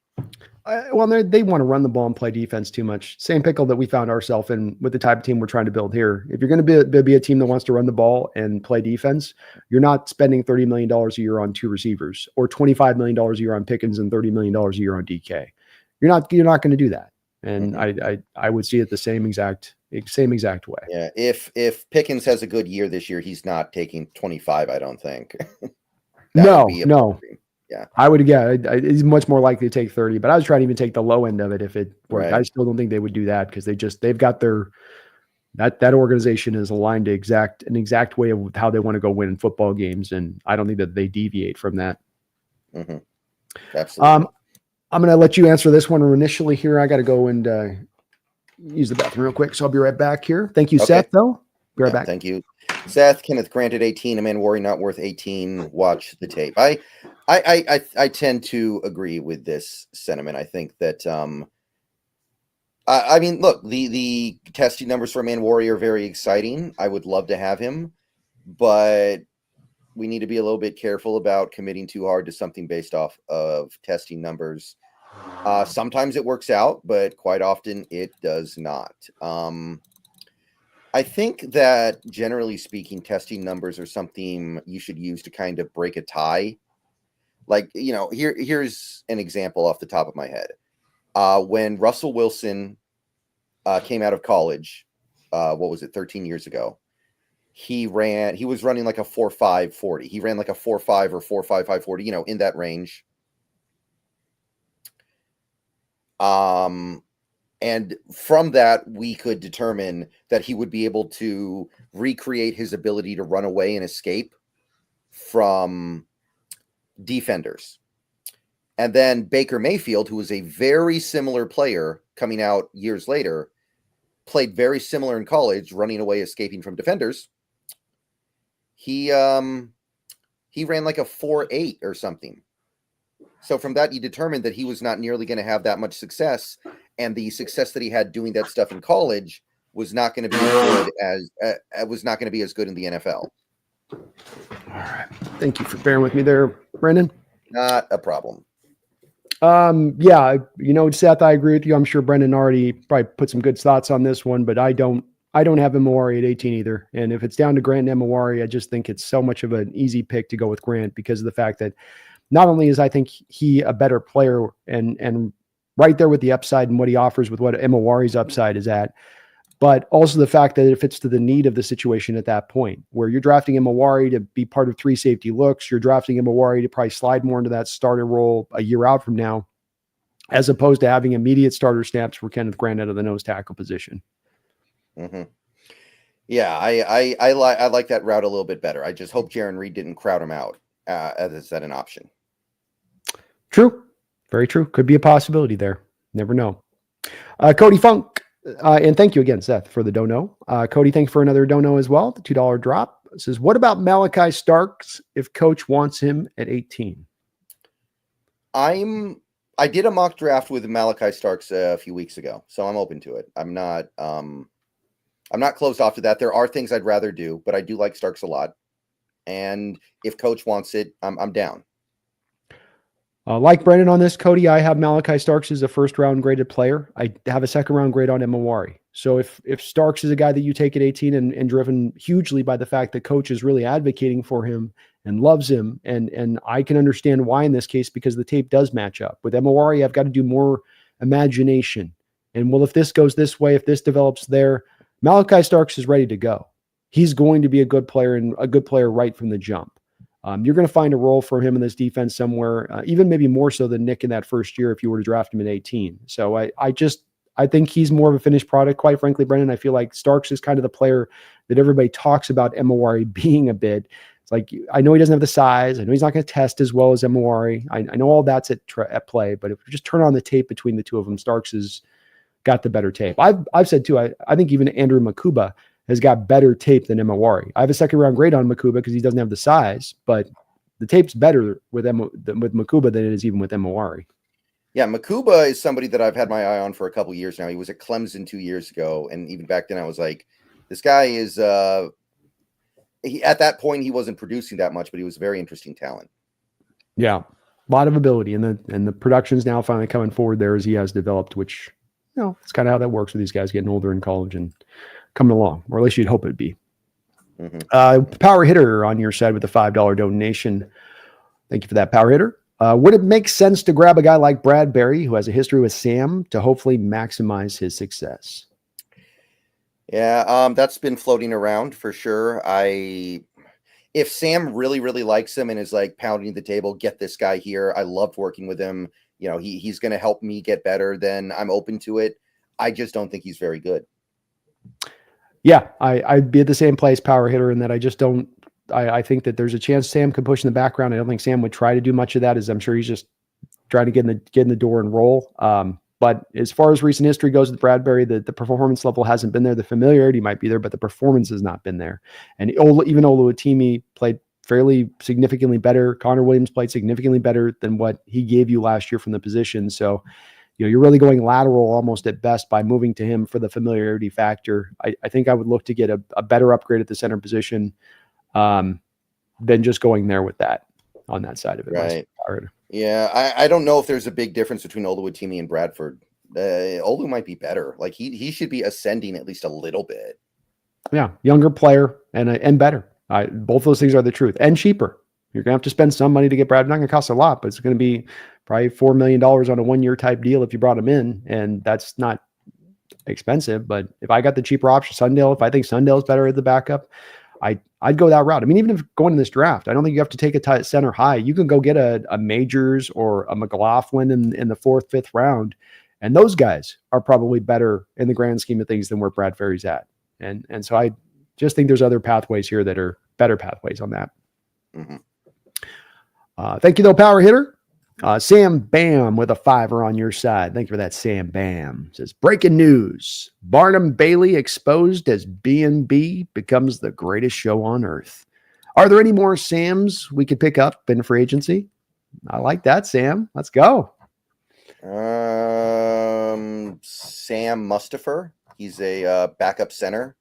They want to run the ball and play defense too much. Same pickle that we found ourselves in with the type of team we're trying to build here. If you're going to be a team that wants to run the ball and play defense, you're not spending $30 million a year on 2 receivers, or $25 million a year on Pickens and $30 million a year on DK. You're not going to do that. And I would see it the same exact way. Yeah. If Pickens has a good year this year, he's not taking 25, I don't think. No. Yeah. I would, he's much more likely to take 30, but I was trying to even take the low end of it if it worked. Right. I still don't think they would do that, because they've got that organization is aligned to an exact way of how they want to go win football games. And I don't think that they deviate from that. Mm-hmm. Absolutely. I'm going to let you answer this one initially here. I got to go and use the bathroom real quick. So I'll be right back here. Thank you, Seth, though. Be right back. Thank you. Seth, Kenneth granted 18, a man worry not worth 18. Watch the tape. I tend to agree with this sentiment. I think that, I mean, look, the testing numbers for Man Warrior are very exciting. I would love to have him, but we need to be a little bit careful about committing too hard to something based off of testing numbers. Sometimes it works out, but quite often it does not. I think that generally speaking, testing numbers are something you should use to kind of break a tie. Like, here's an example off the top of my head. When Russell Wilson came out of college, what was it, 13 years ago? He was running like a 4.5 40. He ran like a 4.5 or 4.55 40, in that range. And from that, we could determine that he would be able to recreate his ability to run away and escape from defenders. And then Baker Mayfield, who was a very similar player coming out years later, played very similar in college, running away, escaping from defenders. He ran like a 4.8 or something. So from that, you determined that he was not nearly going to have that much success, and the success that he had doing that stuff in college was not going to be as good in the NFL. All right. Thank you for bearing with me there, Brendan. Not a problem. Yeah, Seth, I agree with you. I'm sure Brendan already probably put some good thoughts on this one, but I don't have Imawari at 18 either. And if it's down to Grant and Imawari, I just think it's so much of an easy pick to go with Grant because of the fact that not only is I think he a better player and right there with the upside and what he offers with what Imawari's upside is at, but also the fact that it fits to the need of the situation at that point where you're drafting Imawari to be part of 3 safety looks. You're drafting Imawari to probably slide more into that starter role a year out from now, as opposed to having immediate starter snaps for Kenneth Grant out of the nose tackle position. Mm-hmm. Yeah, I like that route a little bit better. I just hope Jaron Reed didn't crowd him out as that an option. True. Very true. Could be a possibility there. Never know. Cody Funk. And thank you again, Seth, for the dono. Cody, thanks for another dono as well. The $2 drop. It says, what about Malachi Starks if coach wants him at 18? I did a mock draft with Malachi Starks a few weeks ago, so I'm open to it. I'm not closed off to that. There are things I'd rather do, but I do like Starks a lot. And if coach wants it, I'm down. Like Brendan on this, Cody, I have Malachi Starks as a first-round graded player. I have a second-round grade on Imawari. So if Starks is a guy that you take at 18 and driven hugely by the fact that coach is really advocating for him and loves him, and I can understand why in this case because the tape does match up. With Imawari, I've got to do more imagination. And, well, if this goes this way, if this develops there, Malachi Starks is ready to go. He's going to be a good player and a good player right from the jump. You're going to find a role for him in this defense somewhere, even maybe more so than Nick in that first year if you were to draft him at 18. So I think he's more of a finished product, quite frankly, Brendan. I feel like Starks is kind of the player that everybody talks about Imawari being a bit. It's like, I know he doesn't have the size. I know he's not going to test as well as Imawari. I know all that's at play, but if you just turn on the tape between the two of them, Starks has got the better tape. I've said too, I think even Andrew Makuba has got better tape than Imawari. I have a second-round grade on Makuba because he doesn't have the size, but the tape's better with Makuba than it is even with Imawari. Yeah, Makuba is somebody that I've had my eye on for a couple of years now. He was at Clemson 2 years ago, and even back then I was like, this guy is at that point he wasn't producing that much, but he was a very interesting talent. Yeah, a lot of ability, and the production's now finally coming forward there as he has developed, which it's kind of how that works with these guys getting older in college and coming along, or at least you'd hope it'd be. Mm-hmm. Power hitter on your side with the $5 donation. Thank you for that, power hitter. Would it make sense to grab a guy like Bradbury, who has a history with Sam, to hopefully maximize his success? Yeah, that's been floating around for sure. If Sam really, really likes him and is like pounding the table, get this guy here. I loved working with him. He's going to help me get better. Then I'm open to it. I just don't think he's very good. Yeah, I'd be at the same place, power hitter, in that I just don't. I think that there's a chance Sam could push in the background. I don't think Sam would try to do much of that, as I'm sure he's just trying to get in the door and roll. But as far as recent history goes with Bradbury, the performance level hasn't been there. The familiarity might be there, but the performance has not been there. And even Oluwatimi played fairly significantly better. Connor Williams played significantly better than what he gave you last year from the position. So you're really going lateral almost at best by moving to him for the familiarity factor. I think I would look to get a better upgrade at the center position. than just going there with that on that side of it. Right. Yeah, I don't know if there's a big difference between Oluwatimi and Bradford. Olu might be better. Like he should be ascending at least a little bit. Yeah, younger player and better. Both those things are the truth, and cheaper. You're gonna have to spend some money to get Brad. Not gonna cost a lot, but it's gonna be probably $4 million on a 1-year type deal if you brought him in, and that's not expensive. But if I got the cheaper option, Sundale, if I think Sundale's better at the backup, I'd go that route. I mean, even if going in this draft, I don't think you have to take a center high. You can go get a Majors or a McLaughlin in the 4th, 5th round, and those guys are probably better in the grand scheme of things than where Brad Ferry's at. And so I just think there's other pathways here that are better pathways on that. Mm-hmm. Thank you, though, Power Hitter. Sam Bam with a 5 on your side. Thank you for that, Sam Bam. Says, breaking news. Barnum Bailey exposed as B&B becomes the greatest show on earth. Are there any more Sams we could pick up in free agency? I like that, Sam. Let's go. Sam Mustapher. He's a backup center.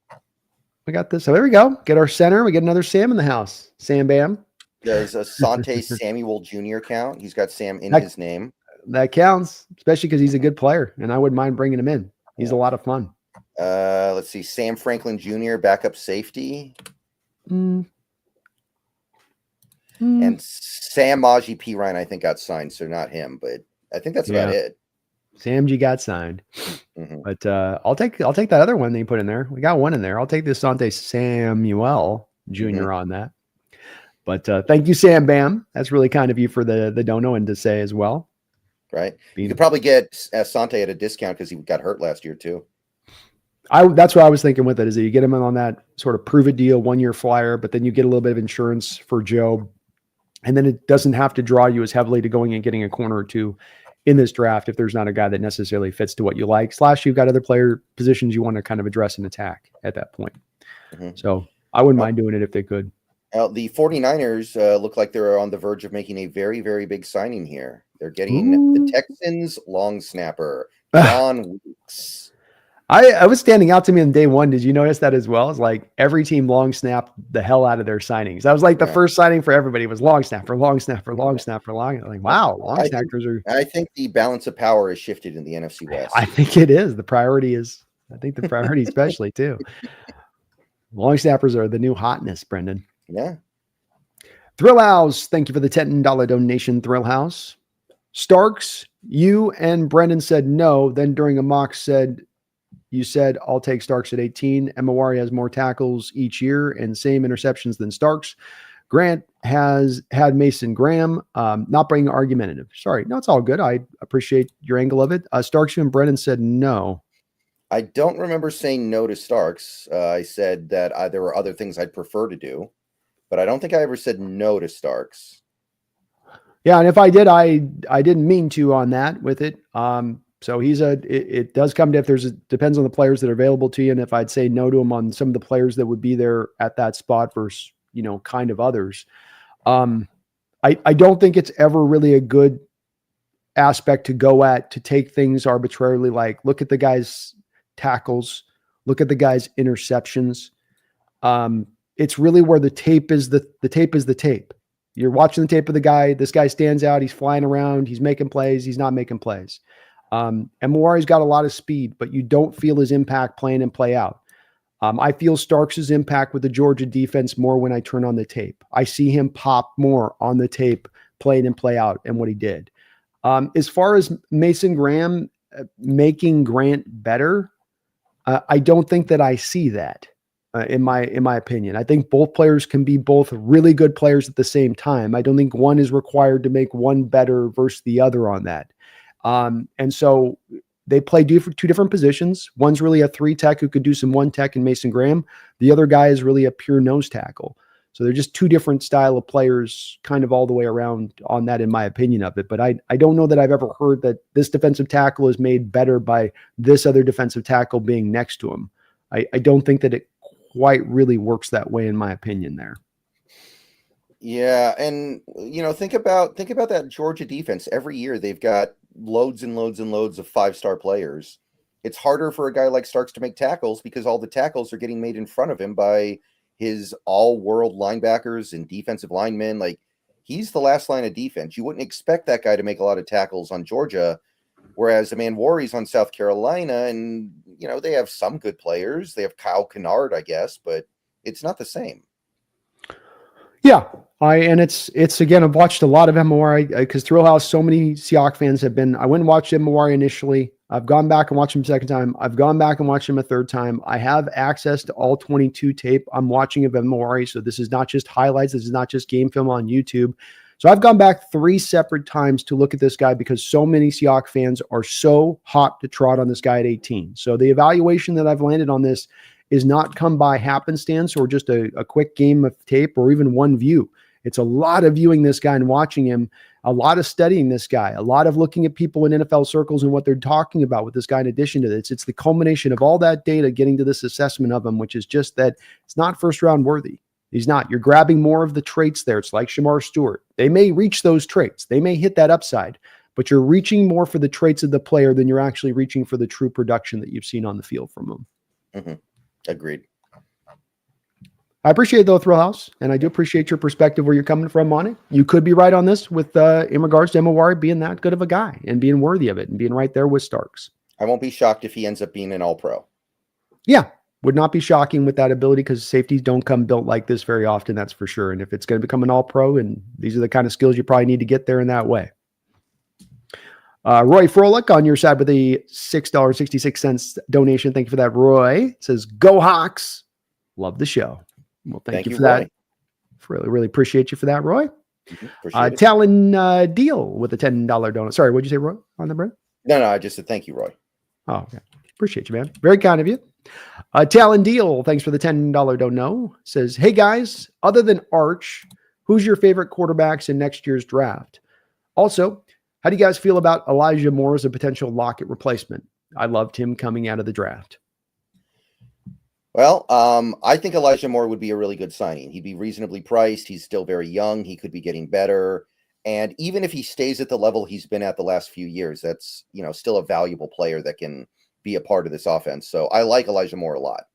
We got this. So there we go. Get our center. We get another Sam in the house. Sam Bam. Does a Sante Samuel Jr. count? He's got Sam in his name. That counts, especially because he's a good player, and I wouldn't mind bringing him in. He's a lot of fun. Let's see. Sam Franklin Jr., backup safety. And Sam Maji P. Ryan, I think, got signed, so not him, but I think that's about it. Sam G got signed. Mm-hmm. But I'll take that other one that you put in there. We got one in there. I'll take the Sante Samuel Jr. on that. But thank you, Sam Bam. That's really kind of you for the dono and to say as well. Right. You could probably get Sante at a discount because he got hurt last year too. That's what I was thinking with it, is that you get him on that sort of prove it deal 1-year flyer, but then you get a little bit of insurance for Joe. And then it doesn't have to draw you as heavily to going and getting a corner or two in this draft if there's not a guy that necessarily fits to what you like. / you've got other player positions you want to kind of address and attack at that point. Mm-hmm. So I wouldn't mind doing it if they could. The 49ers look like they're on the verge of making a very, very big signing here. They're getting the Texans long snapper, John Weeks. I was standing out to me on day one. Did you notice that as well? It's like every team long snapped the hell out of their signings. That was like the first signing for everybody was long snapper, long snapper, long snapper, long. Like, wow, long snappers are. I think the balance of power is shifted in the NFC West. I think it is. The priority is, especially too. Long snappers are the new hotness, Brendan. Yeah. Thrill House, thank you for the $10 donation, Thrill House. Starks, you and Brendan said no. Then during a mock you said, I'll take Starks at 18. Emawari has more tackles each year and same interceptions than Starks. Grant has had Mason Graham, not being argumentative. Sorry. No, it's all good. I appreciate your angle of it. Starks, you and Brendan said no. I don't remember saying no to Starks. I said that there were other things I'd prefer to do, but I don't think I ever said no to Starks. Yeah, and if I did, I didn't mean to on that with it. So it does come to depends on the players that are available to you. And if I'd say no to him on some of the players that would be there at that spot versus, kind of others. I don't think it's ever really a good aspect to go at, to take things arbitrarily. Like, look at the guy's tackles, look at the guy's interceptions. It's really where the tape is the tape is the tape. You're watching the tape of the guy. This guy stands out. He's flying around. He's making plays. He's not making plays. And Mawari's got a lot of speed, but you don't feel his impact playing and play out. I feel Starks' impact with the Georgia defense more when I turn on the tape. I see him pop more on the tape, playing and play out, and what he did. As far as Mason Graham making Grant better, I don't think that I see that. In my opinion, I think both players can be both really good players at the same time. I don't think one is required to make one better versus the other on that. And so they play two different positions. One's really a 3 tech who could do some 1 tech in Mason Graham. The other guy is really a pure nose tackle. So they're just two different style of players kind of all the way around on that, in my opinion of it. But I don't know that I've ever heard that this defensive tackle is made better by this other defensive tackle being next to him. I don't think that it quite really works that way, in my opinion there. Yeah. And, think about that Georgia defense. Every year they've got loads and loads and loads of 5-star players. It's harder for a guy like Starks to make tackles because all the tackles are getting made in front of him by his all-world linebackers and defensive linemen. Like, he's the last line of defense. You wouldn't expect that guy to make a lot of tackles on Georgia, whereas Warry's on South Carolina, and, you know, they have some good players. They have Kyle Kennard, I guess, but it's not the same. Yeah. It's again, I've watched a lot of MOR because Thrill House, so many Seahawks fans have been, I went and watched MOR initially. I've gone back and watched him a second time. I've gone back and watched him a third time. I have access to all 22 tape I'm watching of MOR. So this is not just highlights. This is not just game film on YouTube. So I've gone back 3 separate times to look at this guy because so many Seahawks fans are so hot to trot on this guy at 18. So the evaluation that I've landed on this is not come by happenstance or just a quick game of tape or even one view. It's a lot of viewing this guy and watching him, a lot of studying this guy, a lot of looking at people in NFL circles and what they're talking about with this guy in addition to this. It's the culmination of all that data getting to this assessment of him, which is just that it's not first round worthy. He's not. You're grabbing more of the traits there. It's like Shamar Stewart. They may reach those traits. They may hit that upside, but you're reaching more for the traits of the player than you're actually reaching for the true production that you've seen on the field from him. Mm-hmm. Agreed. I appreciate it though, Thrill House, and I do appreciate your perspective where you're coming from on it. You could be right on this with in regards to MOR being that good of a guy and being worthy of it and being right there with Starks. I won't be shocked if he ends up being an all-pro. Yeah, would not be shocking with that ability because safeties don't come built like this very often, that's for sure. And if it's going to become an all-pro, and these are the kind of skills you probably need to get there in that way. Roy Froelich on your side with a $6.66 donation. Thank you for that, Roy. It says, "Go Hawks. Love the show." Well, thank you for Roy. that. Really appreciate you for that, Roy. Mm-hmm. Talon Deal with a $10 donut. Sorry, what'd you say, Roy, on the bread? No, I just said thank you, Roy. Oh, okay. Appreciate you, man. Very kind of you. Talon Deal, thanks for the $10 dono. Says, "Hey, guys, other than Arch, who's your favorite quarterbacks in next year's draft? Also, how do you guys feel about Elijah Moore as a potential Lockett replacement? I loved him coming out of the draft." Well, I think Elijah Moore would be a really good signing. He'd be reasonably priced. He's still very young. He could be getting better. And even if he stays at the level he's been at the last few years, that's, you know, still a valuable player that can be a part of this offense. So I like Elijah Moore a lot.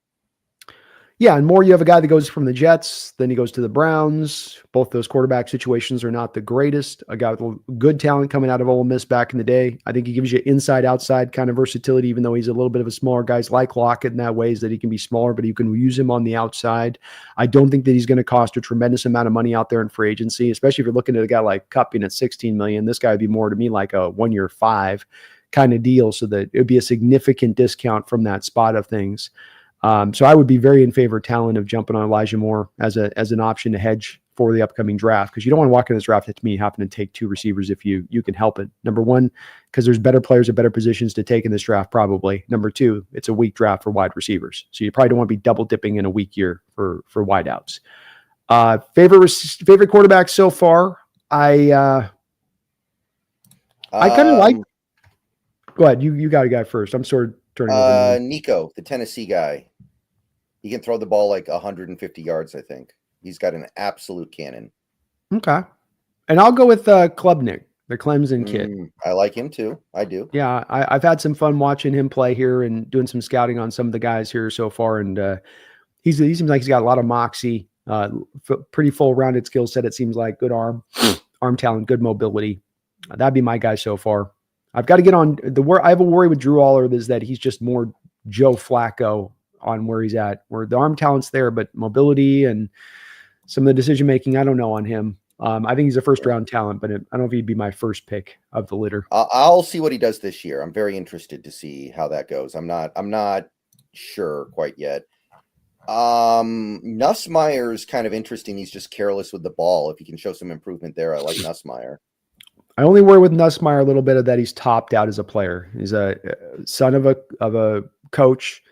Yeah, and more, you have a guy that goes from the Jets, then he goes to the Browns. Both those quarterback situations are not the greatest. A guy with good talent coming out of Ole Miss back in the day. I think he gives you inside, outside kind of versatility, even though he's a little bit of a smaller guy. He's like Lockett in that way, is that he can be smaller, but you can use him on the outside. I don't think that he's going to cost a tremendous amount of money out there in free agency, especially if you're looking at a guy like Kupp at $16 million. This guy would be more to me like a 1 year, 5 kind of deal, so that it would be a significant discount from that spot of things. So I would be very in favor of Talon of jumping on Elijah Moore as an option to hedge for the upcoming draft, because you don't want to walk in this draft to me having to take 2 receivers if you can help it. Number one, because there's better players at better positions to take in this draft probably. Number two, it's a weak draft for wide receivers, so you probably don't want to be double dipping in a weak year for wideouts. Favorite quarterback so far, I kind of like. Go ahead, you got a guy first. I'm sort of turning over. Nico, the Tennessee guy. He can throw the ball like 150 yards, I think. He's got an absolute cannon. Okay. And I'll go with Klubnik, the Clemson kid. I like him too. I do. Yeah, I've had some fun watching him play here and doing some scouting on some of the guys here so far. And he seems like he's got a lot of moxie, pretty full-rounded skill set, it seems like. Good arm talent, good mobility. That'd be my guy so far. I've got to get on I have a worry with Drew Aller is that he's just more Joe Flacco on where he's at, where the arm talent's there, but mobility and some of the decision making, I don't know on him. I think he's a first round talent, but I don't know if he'd be my first pick of the litter. I'll see what he does this year. I'm very interested to see how that goes. I'm not sure quite yet. Nussmeier is kind of interesting. He's just careless with the ball. If he can show some improvement there, I like Nussmeier. I only worry with Nussmeier a little bit of that he's topped out as a player. He's a son of a coach,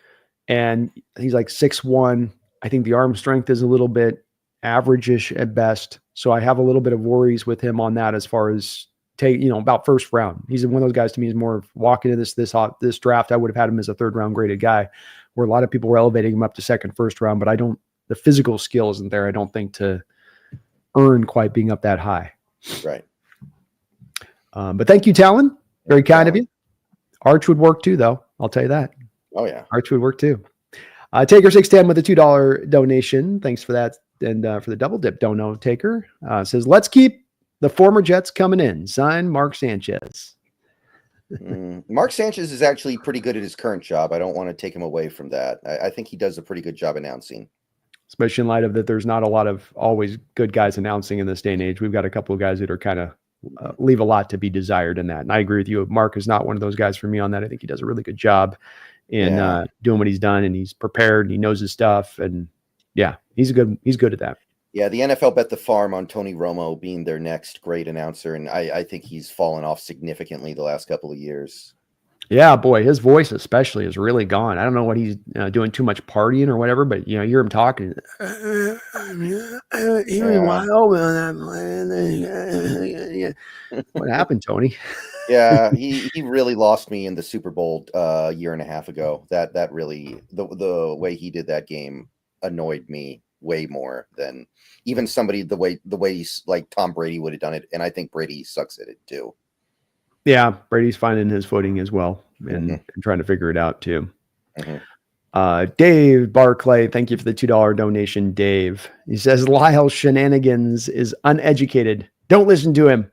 and he's like 6'1". I think the arm strength is a little bit average-ish at best. So I have a little bit of worries with him on that as far as about first round. He's one of those guys to me is more of walking into this draft. I would have had him as a third round graded guy, where a lot of people were elevating him up to second, first round, but the physical skill isn't there, I don't think, to earn quite being up that high. Right. But thank you, Talon. Very kind of you. Arch would work too, though. I'll tell you that. Oh, yeah. Arch would work too. Taker 610 with a $2 donation. Thanks for that. And for the double dip dono, Taker says, let's keep the former Jets coming in. Sign Mark Sanchez. Mark Sanchez is actually pretty good at his current job. I don't want to take him away from that. I think he does a pretty good job announcing. Especially in light of that, there's not a lot of always good guys announcing in this day and age. We've got a couple of guys that are kind of leave a lot to be desired in that. And I agree with you. Mark is not one of those guys for me on that. I think he does a really good job in doing what he's done, and he's prepared and he knows his stuff. And yeah, he's good at that. Yeah, the NFL bet the farm on Tony Romo being their next great announcer, and I think he's fallen off significantly the last couple of years. Yeah, boy, his voice especially is really gone. I don't know what he's doing, too much partying or whatever, but you hear him talking. What happened, Tony? Yeah, he really lost me in the Super Bowl a year and a half ago. That really the way he did that game annoyed me way more than even somebody the way he's like Tom Brady would have done it, and I think Brady sucks at it too. Yeah, Brady's finding his footing as well and trying to figure it out too. Dave Barclay, thank you for the $2 donation, Dave. He says Lyle Shenanigans is uneducated. Don't listen to him.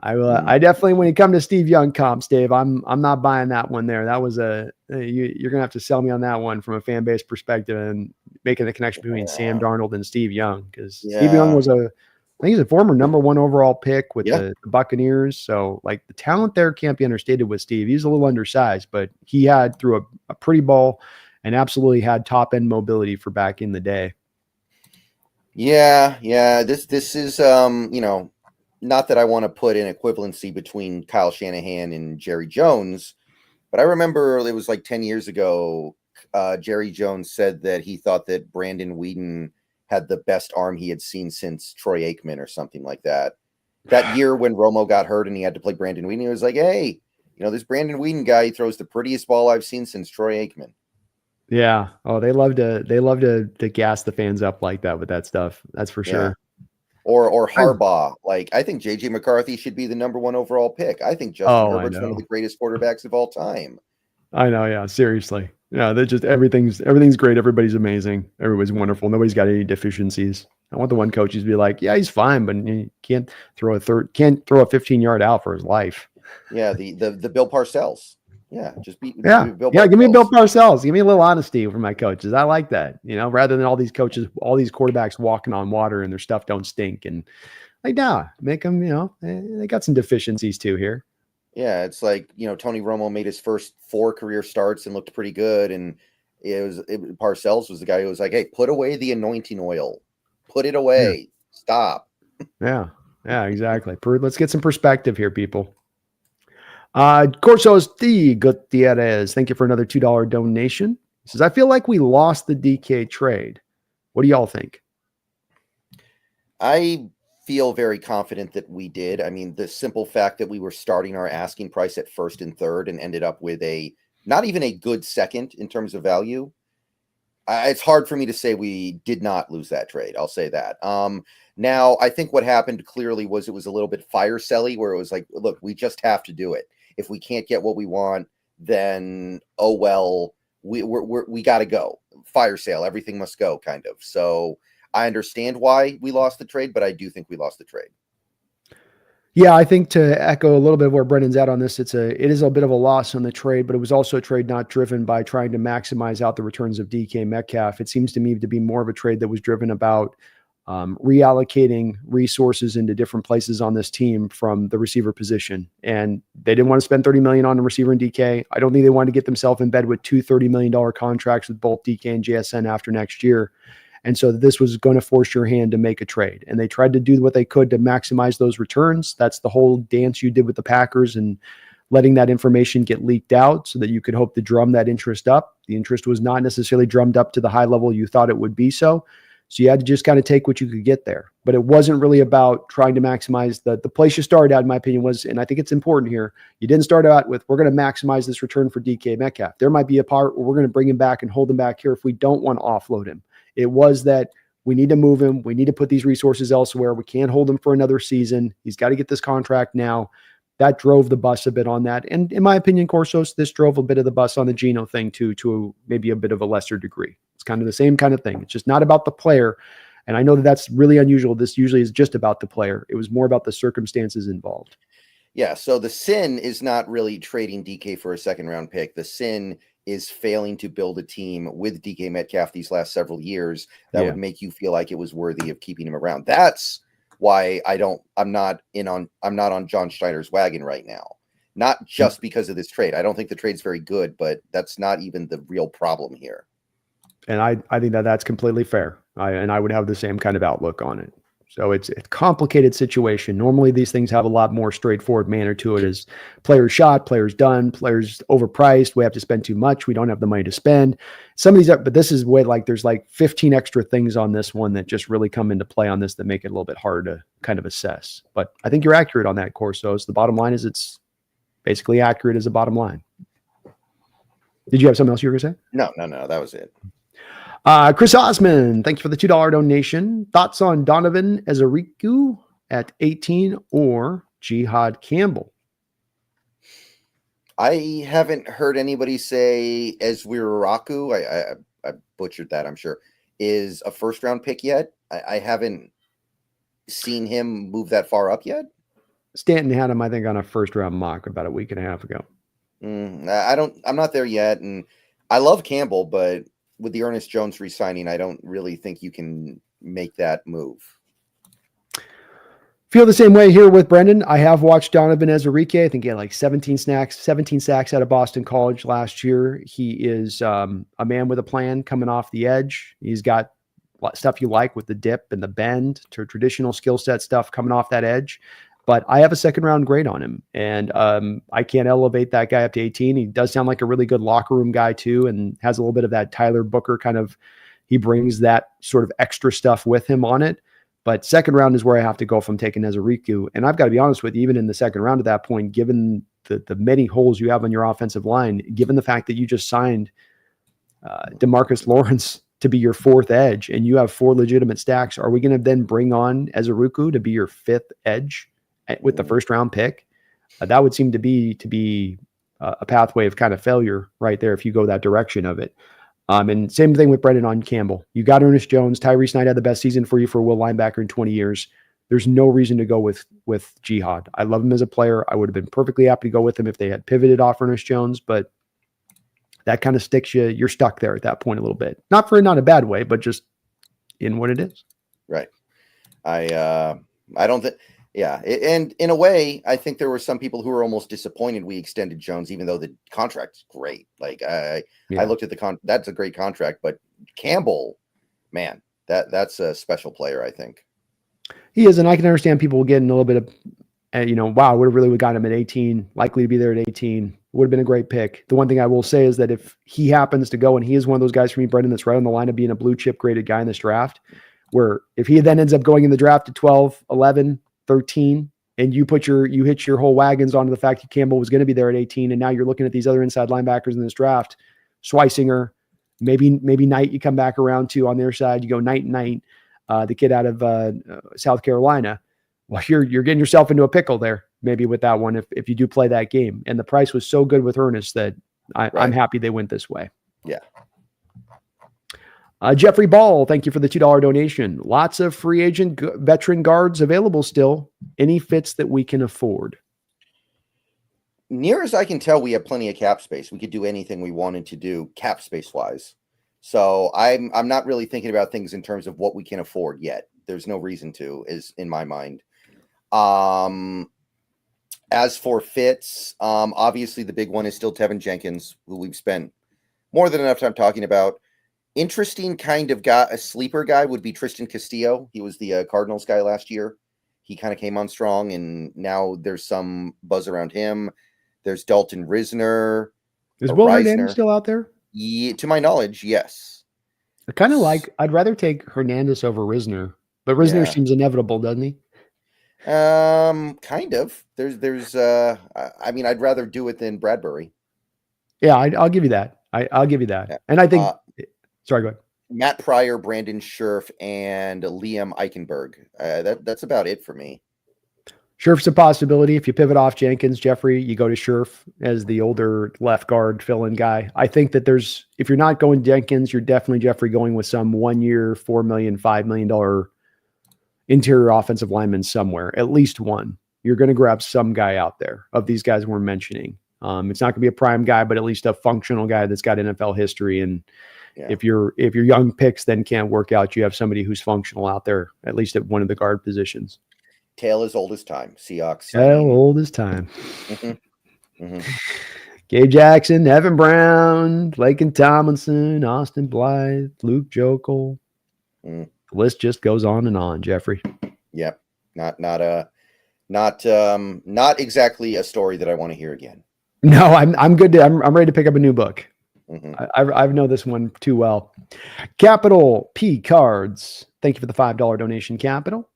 I definitely, when you come to Steve Young comps, Dave, I'm not buying that one there. That was you're gonna have to sell me on that one from a fan base perspective and making the connection between Sam Darnold and Steve Young, because Steve Young was I think he's a former #1 overall pick with the Buccaneers. So like the talent there can't be understated with Steve. He's a little undersized, but he had threw a pretty ball and absolutely had top end mobility for back in the day. Yeah. This is not that I want to put an equivalency between Kyle Shanahan and Jerry Jones, but I remember it was like 10 years ago. Jerry Jones said that he thought that Brandon Weeden had the best arm he had seen since Troy Aikman or something like that. That year when Romo got hurt and he had to play Brandon Weeden, he was like, hey, this Brandon Weeden guy, he throws the prettiest ball I've seen since Troy Aikman. Yeah. Oh, they love to gas the fans up like that with that stuff. That's for sure. Or Harbaugh. Like, I think JJ McCarthy should be the #1 overall pick. I think Justin Herbert's one of the greatest quarterbacks of all time. I know. Yeah. Seriously. Yeah. They're just, everything's great. Everybody's amazing. Everybody's wonderful. Nobody's got any deficiencies. I want the one coach to be like, yeah, he's fine, but he can't throw a 15-yard out for his life. Yeah. The Bill Parcells. Yeah. Just beat. Bill Parcells. Give me Bill Parcells. Give me a little honesty from my coaches. I like that, rather than all these coaches, all these quarterbacks walking on water and their stuff don't stink. And like, nah, make them, they got some deficiencies too here. Yeah. It's like, Tony Romo made his first 4 career starts and looked pretty good. And Parcells was the guy who was like, hey, put away the anointing oil, put it away. Yeah. Stop. Yeah, exactly. Let's get some perspective here, people. Corsos D. Gutierrez, thank you for another $2 donation. He says, I feel like we lost the DK trade. What do y'all think? I feel very confident that we did. I mean, the simple fact that we were starting our asking price at 1st and 3rd and ended up with not even a good second in terms of value. It's hard for me to say we did not lose that trade. I'll say that. Now, I think what happened clearly was it was a little bit fire selly, where it was like, look, we just have to do it. If we can't get what we want, then, oh, well, we got to go. Fire sale. Everything must go, kind of. So I understand why we lost the trade, but I do think we lost the trade. Yeah, I think to echo a little bit of where Brendan's at on this, it is a bit of a loss on the trade, but it was also a trade not driven by trying to maximize out the returns of DK Metcalf. It seems to me to be more of a trade that was driven about reallocating resources into different places on this team from the receiver position. And they didn't want to spend $30 million on the receiver and DK. I don't think they wanted to get themselves in bed with 2 $30 million contracts with both DK and JSN after next year. And so this was going to force your hand to make a trade. And they tried to do what they could to maximize those returns. That's the whole dance you did with the Packers and letting that information get leaked out so that you could hope to drum that interest up. The interest was not necessarily drummed up to the high level you thought it would be so. So you had to just kind of take what you could get there. But it wasn't really about trying to maximize the place you started out, in my opinion, was, and I think it's important here, you didn't start out with, we're going to maximize this return for DK Metcalf. There might be a part where we're going to bring him back and hold him back here if we don't want to offload him. It was that we need to move him. We need to put these resources elsewhere. We can't hold him for another season. He's got to get this contract now. that drove the bus a bit on that. And in my opinion, Corsos, this drove a bit of the bus on the Geno thing too, to maybe a bit of a lesser degree. It's kind of the same kind of thing. It's just not about the player. And I know that that's really unusual. This usually is just about the player. It was more about the circumstances involved. Yeah. So the sin is not really trading DK for a second round pick. The sin is failing to build a team with DK Metcalf these last several years that would make you feel like it was worthy of keeping him around. That's why I'm not on John Schneider's wagon right now. Not just because of this trade. I don't think the trade's very good, but that's not even the real problem here. And I think that that's completely fair. I would have the same kind of outlook on it. So it's a complicated situation. Normally these things have a lot more straightforward manner to it, as players shot, players done, players overpriced. We have to spend too much. We don't have the money to spend. Some of these, but this is way like there's like 15 extra things on this one that just really come into play on this that make it a little bit hard to kind of assess. But I think you're accurate on that, Corsos. The bottom line is it's basically accurate as a bottom line. Did you have something else you were going to say? No, that was it. Chris Osman, thanks for the $2 donation. Thoughts on Donovan Ezeriku at 18 or Jihad Campbell? I haven't heard anybody say Ezeriku. I butchered that, I'm sure, is a first round pick yet. I haven't seen him move that far up yet. Stanton had him, I think, on a first round mock about a week and a half ago. I'm not there yet. And I love Campbell, but with the Ernest Jones re-signing, I don't really think you can make that move. Feel the same way here with Brendan. I have watched Donovan Ezeriku. I think he had like 17 sacks out of Boston College last year. He is a man with a plan coming off the edge. He's got stuff you like with the dip and the bend to traditional skill set stuff coming off that edge. But I have a second round grade on him, and I can't elevate that guy up to 18. He does sound like a really good locker room guy too, and has a little bit of that Tyler Booker kind of, he brings that sort of extra stuff with him on it. But second round is where I have to go if I'm taking Ezeriku. And I've got to be honest with you, even in the second round at that point, given the many holes you have on your offensive line, given the fact that you just signed DeMarcus Lawrence to be your fourth edge, and you have 4 legitimate stacks, are we going to then bring on Ezeriku to be your 5th edge with the first round pick? That would seem to be a pathway of kind of failure right there if you go that direction of it. And same thing with Brendan on Campbell. You got Ernest Jones. Tyree Snyder had the best season for you for a will linebacker in 20 years. There's no reason to go with Jihad. I love him as a player. I would have been perfectly happy to go with him if they had pivoted off Ernest Jones, but that kind of sticks you. You're stuck there at that point a little bit. Not a bad way, but just in what it is. Right. I don't think. Yeah, and in a way, I think there were some people who were almost disappointed we extended Jones, even though the contract's great. Like I looked at that's a great contract, but Campbell, man, that's a special player, I think. He is, and I can understand people getting a little bit of, wow, would have really got him at 18, likely to be there at 18. Would have been a great pick. The one thing I will say is that if he happens to go, and he is one of those guys for me, Brendan, that's right on the line of being a blue chip graded guy in this draft, where if he then ends up going in the draft at 12, 11, 13, and you hitch your whole wagons onto the fact that Campbell was going to be there at 18, and now you're looking at these other inside linebackers in this draft, Schweisinger, maybe Knight you come back around to on their side, you go Knight, the kid out of South Carolina. Well, you're getting yourself into a pickle there, maybe with that one if you do play that game. And the price was so good with Ernest that I'm happy they went this way. Yeah. Jeffrey Ball, thank you for the $2 donation. Lots of free agent veteran guards available still. Any fits that we can afford? Near as I can tell, we have plenty of cap space. We could do anything we wanted to do cap space wise. So I'm not really thinking about things in terms of what we can afford yet. There's no reason to, is in my mind. As for fits, obviously the big one is still Tevin Jenkins, who we've spent more than enough time talking about. Interesting kind of guy, a sleeper guy would be Tristan Castillo. He was the Cardinals guy last year. He kind of came on strong, and now there's some buzz around him. There's Dalton Risner. Is Will Hernandez still out there? Yeah, to my knowledge, yes. I kind of I'd rather take Hernandez over Risner, but Risner seems inevitable, doesn't he? Kind of. There's I'd rather do it than Bradbury. Yeah, I'll give you that. I'll give you that. Yeah. And I think, sorry, go ahead. Matt Pryor, Brandon Scherf, and Liam Eichenberg. That's about it for me. Scherf's a possibility. If you pivot off Jenkins, Jeffrey, you go to Scherf as the older left guard fill-in guy. I think that if you're not going Jenkins, you're definitely, Jeffrey, going with some 1 year, $4 million, $5 million interior offensive lineman somewhere, at least one. You're going to grab some guy out there of these guys we're mentioning. It's not going to be a prime guy, but at least a functional guy that's got NFL history. And if your young picks then can't work out, you have somebody who's functional out there, at least at one of the guard positions. Tale as old as time. Seahawks. Tale old as time. Mm-hmm. Mm-hmm. Gabe Jackson, Evan Brown, Laken Tomlinson, Austin Blythe, Luke Jokel. The list just goes on and on, Jeffrey. Yep. Not exactly a story that I want to hear again. No, I'm good. I'm ready to pick up a new book. Mm-hmm. I know this one too well. Capital P Cards. Thank you for the $5 donation, Capital.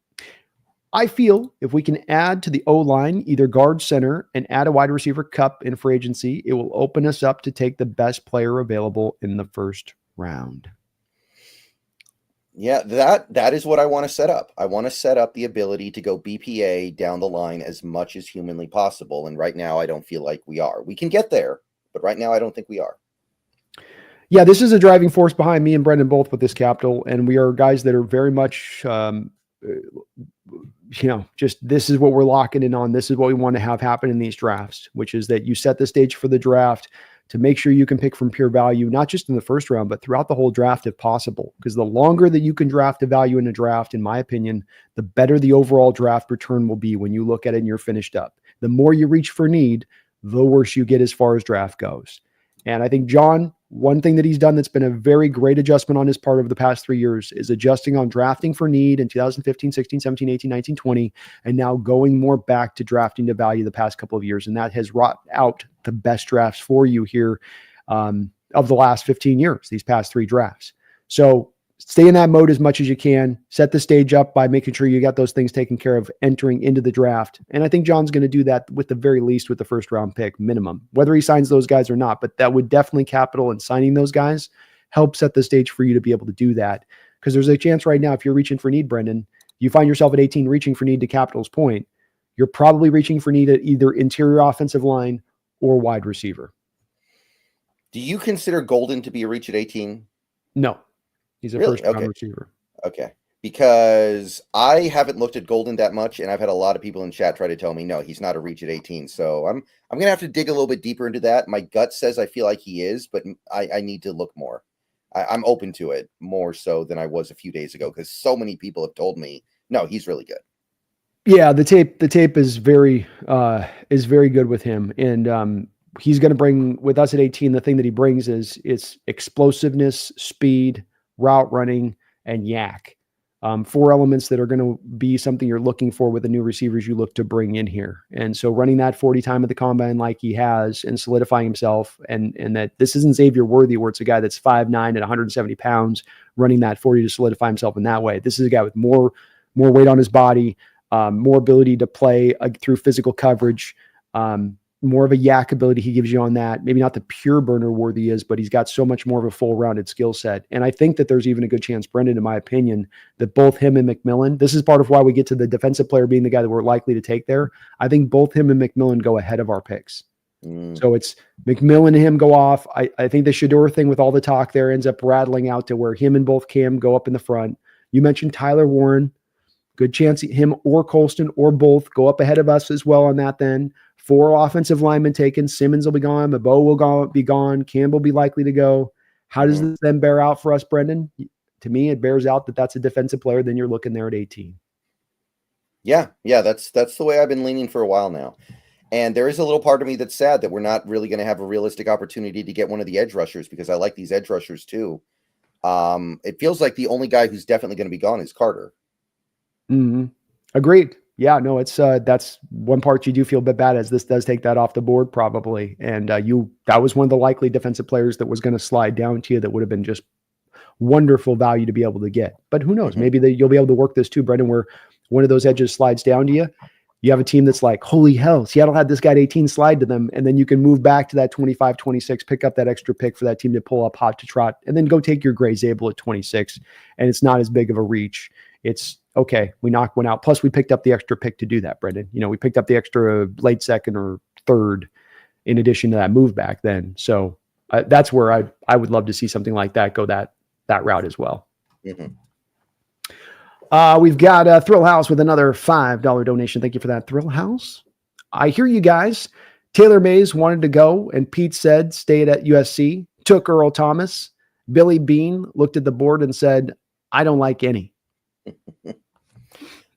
I feel if we can add to the O-line, either guard, center, and add a wide receiver Kupp in free agency, it will open us up to take the best player available in the first round. Yeah, that is what I want to set up. I want to set up the ability to go BPA down the line as much as humanly possible. And right now, I don't feel like we are. We can get there, but right now, I don't think we are. Yeah, this is a driving force behind me and Brendan both with this Capital. And we are guys that are very much, just this is what we're locking in on. This is what we want to have happen in these drafts, which is that you set the stage for the draft to make sure you can pick from pure value, not just in the first round, but throughout the whole draft if possible. Because the longer that you can draft a value in a draft, in my opinion, the better the overall draft return will be when you look at it and you're finished up. The more you reach for need, the worse you get as far as draft goes. And I think John, one thing that he's done that's been a very great adjustment on his part over the past 3 years is adjusting on drafting for need in 2015, 16, 17, 18, 19, 20, and now going more back to drafting to value the past couple of years. And that has wrought out the best drafts for you here of the last 15 years, these past 3 drafts. So stay in that mode as much as you can. Set the stage up by making sure you got those things taken care of entering into the draft. And I think John's going to do that with the very least with the first round pick minimum, whether he signs those guys or not. But that would definitely Capital and signing those guys help set the stage for you to be able to do that. Because there's a chance right now, if you're reaching for need, Brendan, you find yourself at 18 reaching for need to Capital's point, you're probably reaching for need at either interior offensive line or wide receiver. Do you consider Golden to be a reach at 18? No. He's a Really? first-round receiver. Okay. Because I haven't looked at Golden that much, and I've had a lot of people in chat try to tell me, no, he's not a reach at 18. So I'm going to have to dig a little bit deeper into that. My gut says I feel like he is, but I need to look more. I'm open to it more so than I was a few days ago because so many people have told me, no, he's really good. Yeah, the tape is very good with him. And he's going to bring, with us at 18, the thing that he brings is explosiveness, speed, route running, and yak. 4 elements that are going to be something you're looking for with the new receivers you look to bring in here. And so running that 40 time at the combine like he has and solidifying himself, and that this isn't Xavier Worthy where it's a guy that's 5'9" at 170 pounds running that 40 to solidify himself in that way. This is a guy with more weight on his body, more ability to play through physical coverage, more of a yak ability he gives you on that. Maybe not the pure burner Worthy is, but he's got so much more of a full-rounded skill set. And I think that there's even a good chance, Brendan, in my opinion, that both him and McMillan, this is part of why we get to the defensive player being the guy that we're likely to take there. I think both him and McMillan go ahead of our picks. So it's McMillan and him go off. I think the Shedeur thing with all the talk there ends up rattling out to where him and both Cam go up in the front. You mentioned Tyler Warren. Good chance him or Colston or both go up ahead of us as well on that then. 4 offensive linemen taken. Simmons will be gone. Mabo will be gone. Campbell be likely to go. How does this then bear out for us, Brendan? To me, it bears out that that's a defensive player. Then you're looking there at 18. Yeah, that's the way I've been leaning for a while now. And there is a little part of me that's sad that we're not really going to have a realistic opportunity to get one of the edge rushers because I like these edge rushers too. It feels like the only guy who's definitely going to be gone is Carter. Agreed. Yeah, no, it's that's one part you do feel a bit bad as this does take that off the board probably. And that was one of the likely defensive players that was going to slide down to you that would have been just wonderful value to be able to get. But who knows? Maybe you'll be able to work this too, Brendan, where one of those edges slides down to you. You have a team that's like, holy hell, Seattle had this guy at 18 slide to them. And then you can move back to that 25, 26, pick up that extra pick for that team to pull up hot to trot, and then go take your Gray Zabel at 26. And it's not as big of a reach it's okay. We knocked one out. Plus, we picked up the extra pick to do that, Brendan. We picked up the extra late second or third in addition to that move back then. So that's where I would love to see something like that go that route as well. Mm-hmm. We've got Thrill House with another $5 donation. Thank you for that, Thrill House. I hear you guys. Taylor Mays wanted to go, and Pete said stayed at USC. Took Earl Thomas. Billy Bean looked at the board and said, I don't like any.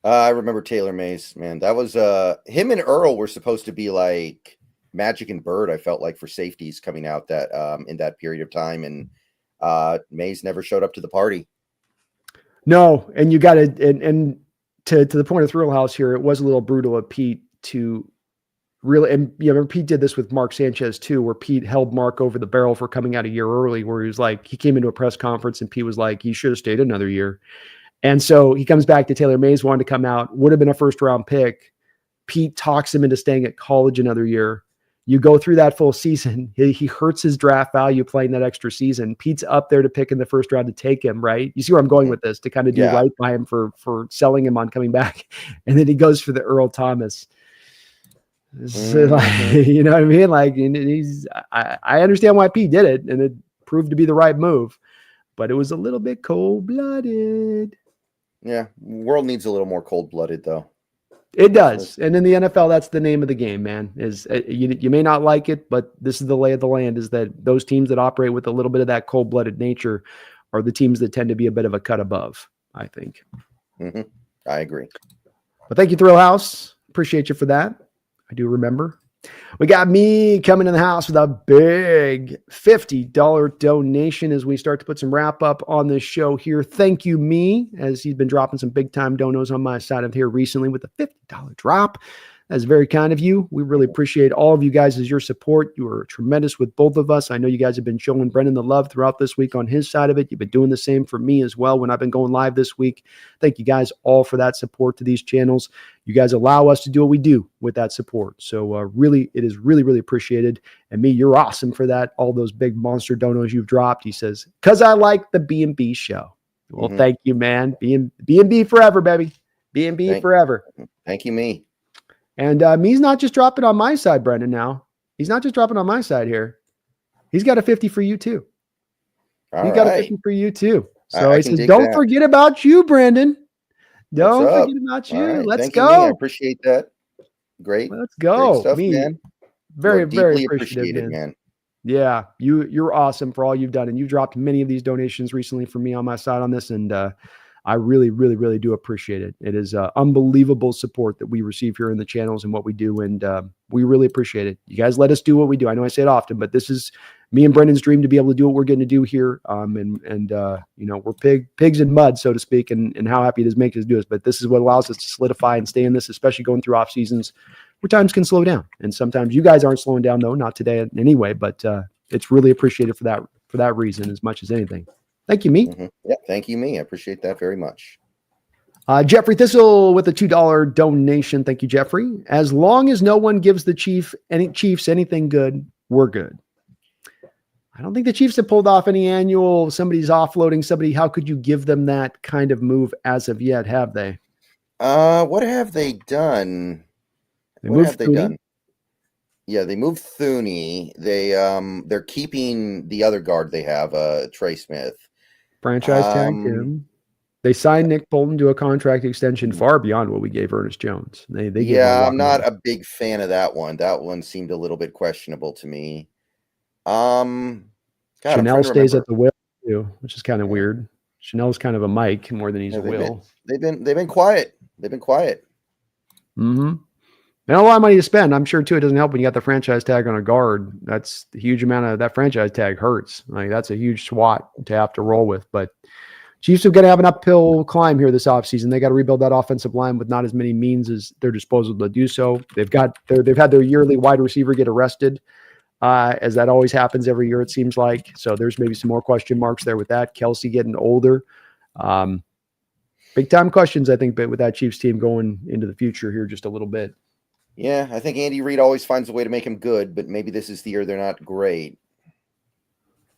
I remember Taylor Mays, man. That was him and Earl were supposed to be like Magic and Bird, I felt like, for safeties coming out that in that period of time, and Mays never showed up to the party. No, and you got to, and to the point of Thrill House here, it was a little brutal of Pete to really, and remember Pete did this with Mark Sanchez too, where Pete held Mark over the barrel for coming out a year early, where he was like, he came into a press conference and Pete was like, he should have stayed another year. And so he comes back to Taylor Mays, wanted to come out, would have been a first round pick. Pete talks him into staying at college another year. You go through that full season. He hurts his draft value playing that extra season. Pete's up there to pick in the first round to take him, right? You see where I'm going with this, to kind of do right by him for selling him on coming back. And then he goes for the Earl Thomas. So like, you know what I mean? Like, and I understand why Pete did it, and it proved to be the right move, but it was a little bit cold-blooded. Yeah, world needs a little more cold-blooded, though. It does. And in the NFL, that's the name of the game, man. Is you may not like it, but this is the lay of the land, is that those teams that operate with a little bit of that cold-blooded nature are the teams that tend to be a bit of a cut above, I think. Mm-hmm. I agree. But thank you, Thrill House. Appreciate you for that. I do remember. We got me coming in the house with a big $50 donation as we start to put some wrap up on this show here. Thank you, me, as he's been dropping some big time donos on my side of here recently with a $50 drop. That's very kind of you. We really appreciate all of you guys as your support. You are tremendous with both of us. I know you guys have been showing Brendan the love throughout this week on his side of it. You've been doing the same for me as well when I've been going live this week. Thank you guys all for that support to these channels. You guys allow us to do what we do with that support. So really, it is really, really appreciated. And me, you're awesome for that. All those big monster donos you've dropped. He says, because I like the B&B show. Well, thank you, man. B&B forever, baby. B&B forever. Thank you, me. And me's not just dropping on my side, Brendan, now. He's not just dropping on my side here. He's got a 50 for you, too. He's got a 50 for you, too. So he says, don't forget about you, Brendan. Don't forget about you. Right. Let's Thank go. You, I appreciate that. Great. Let's go. Great stuff, me, man. Very, very appreciated, man. Yeah, you're awesome for all you've done. And you've dropped many of these donations recently for me on my side on this. And I really, really, really do appreciate it. It is unbelievable support that we receive here in the channels and what we do. And we really appreciate it. You guys let us do what we do. I know I say it often, but this is me and Brendan's dream to be able to do what we're getting to do here. And you know, we're pigs in mud, so to speak, and how happy it is making us do this. But this is what allows us to solidify and stay in this, especially going through off seasons where times can slow down. And sometimes you guys aren't slowing down, though, not today anyway, but it's really appreciated for that reason as much as anything. Thank you, me. Yeah, thank you, me. I appreciate that very much. Jeffrey Thistle with a $2 donation. Thank you, Jeffrey. As long as no one gives the Chiefs anything good, we're good. I don't think the Chiefs have pulled off any annual, somebody's offloading somebody. How could you give them that kind of move as of yet, have they? What have they done? What have they done? Yeah, they moved Thuney. They're keeping the other guard they have, Trey Smith. Franchise tag him. They signed Nick Bolton to a contract extension far beyond what we gave Ernest Jones. I'm not a big fan of that one. That one seemed a little bit questionable to me. Chanel stays at the will too, which is kind of weird. Chanel's kind of a Mike more than he's a will. They've been quiet. They've been quiet. Mm-hmm. And a lot of money to spend. I'm sure too. It doesn't help when you got the franchise tag on a guard. That's the huge amount of that franchise tag hurts. Like that's a huge SWAT to have to roll with. But Chiefs are going to have an uphill climb here this offseason. They got to rebuild that offensive line with not as many means as their disposal to do so. They've had their yearly wide receiver get arrested, as that always happens every year, it seems like. So there's maybe some more question marks there with that. Kelsey getting older. Big time questions, I think, but with that Chiefs team going into the future here just a little bit. Yeah, I think Andy Reid always finds a way to make him good, but maybe this is the year they're not great.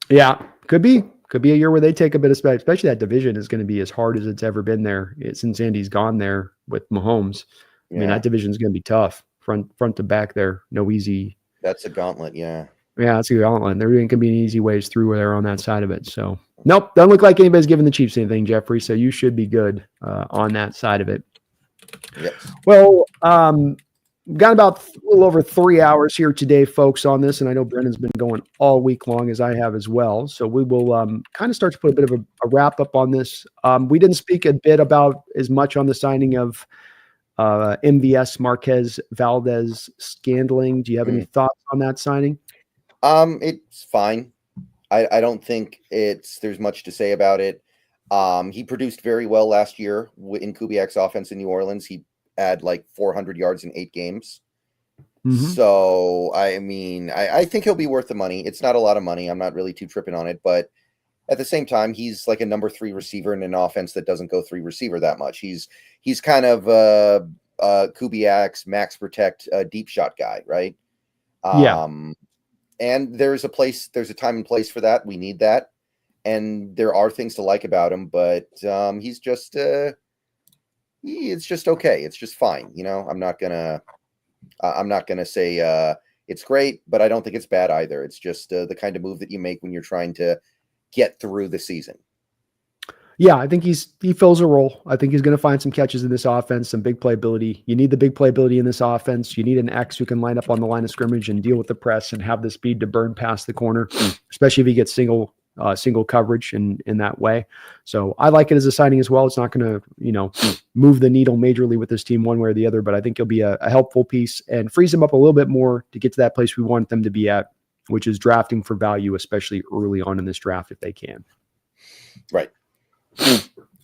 Yeah, could be. Could be a year where they take a bit of space, especially that division is going to be as hard as it's ever been there since Andy's gone there with Mahomes. I mean, that division is going to be tough front to back there. No easy. That's a gauntlet. Yeah. Yeah, that's a gauntlet. There ain't going to be any easy ways through there on that side of it. So, nope, doesn't look like anybody's giving the Chiefs anything, Jeffrey. So you should be good on that side of it. Yes. Well, got about a little over 3 hours here today, folks, on this. And I know Brendan's been going all week long, as I have as well. So we will kind of start to put a bit of a wrap up on this. We didn't speak a bit about as much on the signing of MVS Marquez Valdez Scandling. Do you have any thoughts on that signing? It's fine. I don't think there's much to say about it. He produced very well last year in Kubiak's offense in New Orleans. He had like 400 yards in 8 games. Mm-hmm. So, I mean, I think he'll be worth the money. It's not a lot of money. I'm not really too tripping on it, but at the same time, he's like a number 3 receiver in an offense that doesn't go 3 receiver that much. He's kind of Kubiak's max protect deep shot guy, right? And there's a time and place for that. We need that. And there are things to like about him, but he's just it's just okay. It's just fine. You know, I'm not gonna say it's great, but I don't think it's bad either. It's just the kind of move that you make when you're trying to get through the season. Yeah, I think he fills a role. I think he's going to find some catches in this offense, some big playability. You need the big playability in this offense. You need an X who can line up on the line of scrimmage and deal with the press and have the speed to burn past the corner, especially if he gets single coverage in that way. So I like it as a signing as well. It's not going to, move the needle majorly with this team one way or the other, but I think he'll be a helpful piece and frees them up a little bit more to get to that place we want them to be at, which is drafting for value, especially early on in this draft if they can. Right.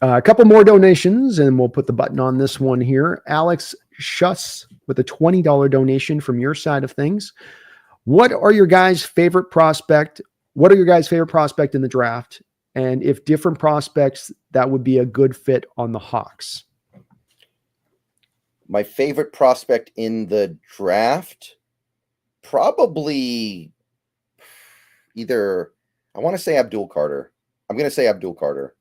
A couple more donations, and we'll put the button on this one here. Alex Schuss with a $20 donation from your side of things. What are your guys' favorite prospect? What are your guys' favorite prospect in the draft? And if different prospects, that would be a good fit on the Hawks. My favorite prospect in the draft, probably either, I want to say Abdul Carter. I'm going to say Abdul Carter.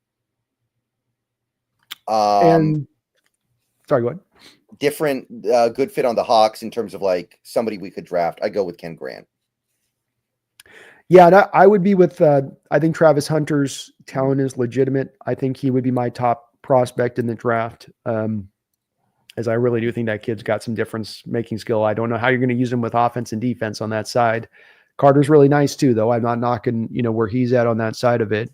And sorry, go ahead. Different, good fit on the Hawks in terms of like somebody we could draft. I go with Ken Grant. Yeah, I would be with, I think Travis Hunter's talent is legitimate. I think he would be my top prospect in the draft. As I really do think that kid's got some difference making skill. I don't know how you're going to use him with offense and defense on that side. Carter's really nice too, though. I'm not knocking, where he's at on that side of it.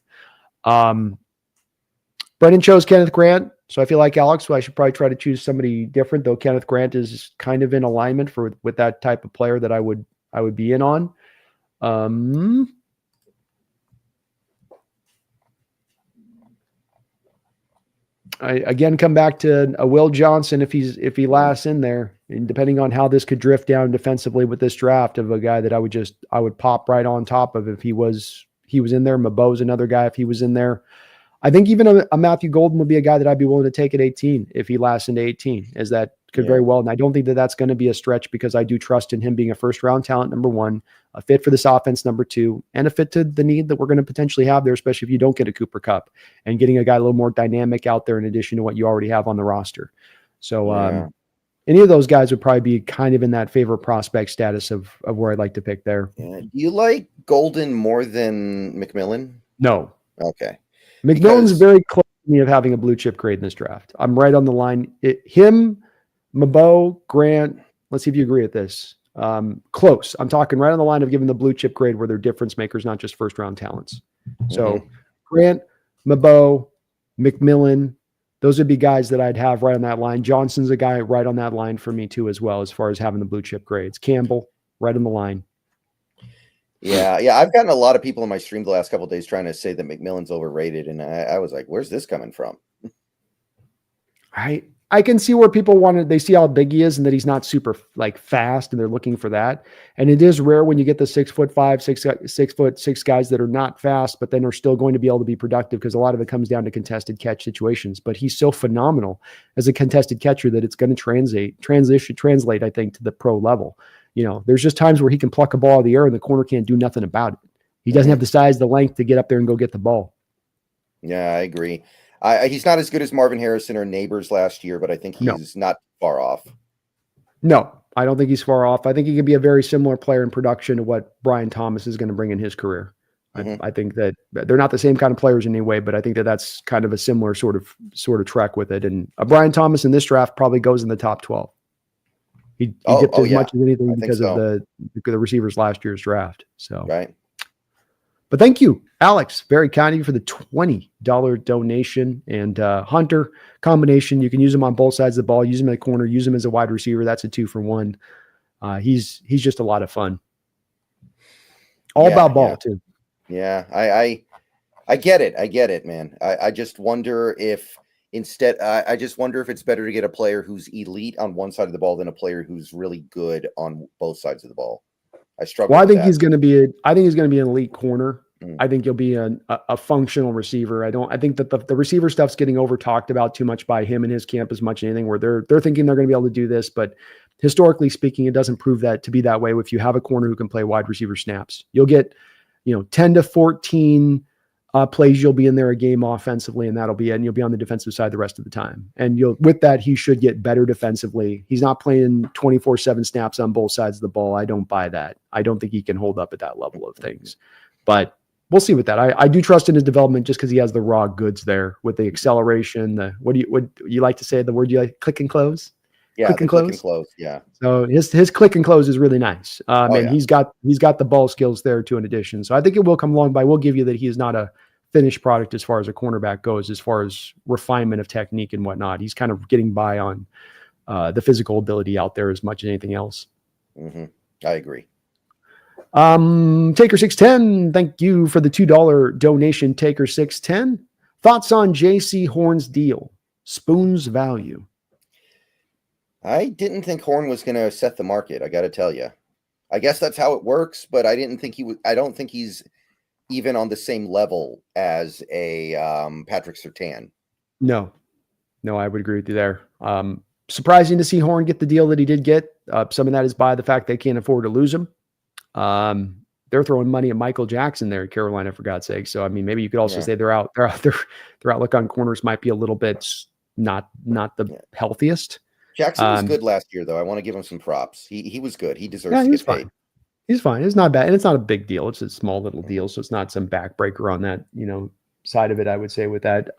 Brendan chose Kenneth Grant, so I feel like Alex, so I should probably try to choose somebody different, though Kenneth Grant is kind of in alignment with that type of player that I would be in on. I again come back to a Will Johnson if he lasts in there, and depending on how this could drift down defensively with this draft, of a guy that I would pop right on top of if he was in there. Mabo's another guy if he was in there. I think even a Matthew Golden would be a guy that I'd be willing to take at 18 if he lasts into 18, as that could very well. And I don't think that that's going to be a stretch because I do trust in him being a first-round talent, number 1, a fit for this offense, number 2, and a fit to the need that we're going to potentially have there, especially if you don't get a Cooper Kupp, and getting a guy a little more dynamic out there in addition to what you already have on the roster. So any of those guys would probably be kind of in that favorite prospect status of where I'd like to pick there. Yeah. Do you like Golden more than McMillan? No. Okay. McMillan's very close to me of having a blue chip grade in this draft. I'm right on the line. Him, Mabo, Grant, let's see if you agree with this. Close. I'm talking right on the line of giving the blue chip grade where they're difference makers, not just first round talents. So Grant, Mabo, McMillan, those would be guys that I'd have right on that line. Johnson's a guy right on that line for me too, as well, as far as having the blue chip grades. Campbell, right on the line. Yeah. I've gotten a lot of people in my stream the last couple of days trying to say that McMillan's overrated, and I was like, "Where's this coming from?" I can see where people they see how big he is and that he's not super fast, and they're looking for that. And it is rare when you get the 6'5", 6'6" guys that are not fast, but then are still going to be able to be productive, because a lot of it comes down to contested catch situations. But he's so phenomenal as a contested catcher that it's going to translate, I think, to the pro level. There's just times where he can pluck a ball out of the air and the corner can't do nothing about it. He doesn't have the size, the length to get up there and go get the ball. Yeah, I agree. He's not as good as Marvin Harrison or Neighbors last year, but I think he's not far off. No, I don't think he's far off. I think he could be a very similar player in production to what Brian Thomas is going to bring in his career. I think that they're not the same kind of players in any way, but I think that that's kind of a similar sort of trek with it. And Brian Thomas in this draft probably goes in the top 12. He dipped as much as anything because of the receivers last year's draft. So right. But thank you, Alex. Very kind of you for the $20 donation. And Hunter combination, you can use him on both sides of the ball. Use him in the corner. Use him as a wide receiver. That's a 2-for-1. He's just a lot of fun. All about ball too. Yeah, I get it. I get it, man. I just wonder if instead, I just wonder if it's better to get a player who's elite on one side of the ball than a player who's really good on both sides of the ball. I struggle. Well, I think he's going to be. I think he's going to be an elite corner. I think he'll be a functional receiver. I think that the receiver stuff's getting over talked about too much by him and his camp as much as anything. Where they're thinking they're going to be able to do this, but historically speaking, it doesn't prove that to be that way. If you have a corner who can play wide receiver snaps, you'll get 10 to 14 plays you'll be in there a game offensively, and that'll be it. And you'll be on the defensive side the rest of the time. And with that, he should get better defensively. He's not playing 24/7 snaps on both sides of the ball. I don't buy that. I don't think he can hold up at that level of things. But we'll see with that. I do trust in his development just because he has the raw goods there with the acceleration. What you like to say? The word you like, click and close. Yeah, click and close. Yeah. So his click and close is really nice. He's got the ball skills there too in addition. So I think it will come along. But I will give you that he is not a finished product as far as a cornerback goes, as far as refinement of technique and whatnot. He's kind of getting by on the physical ability out there as much as anything else. I agree. Taker 610, thank you for the $2 donation. Taker 610. Thoughts on JC Horn's deal? Spoon's value. I didn't think Horn was going to set the market. I got to tell you, I guess that's how it works, but I didn't think he would. I don't think he's even on the same level as a Patrick Surtain. No, I would agree with you there. Surprising to see Horn get the deal that he did get. Some of that is by the fact they can't afford to lose him. They're throwing money at Michael Jackson there in Carolina, for God's sake. So, I mean, maybe you could also say their outlook on corners might be a little bit not the healthiest. Jackson was good last year, though. I want to give him some props. He was good. He deserves to get paid. He's fine. It's not bad. And it's not a big deal. It's a small little deal. So it's not some backbreaker on that, side of it, I would say with that.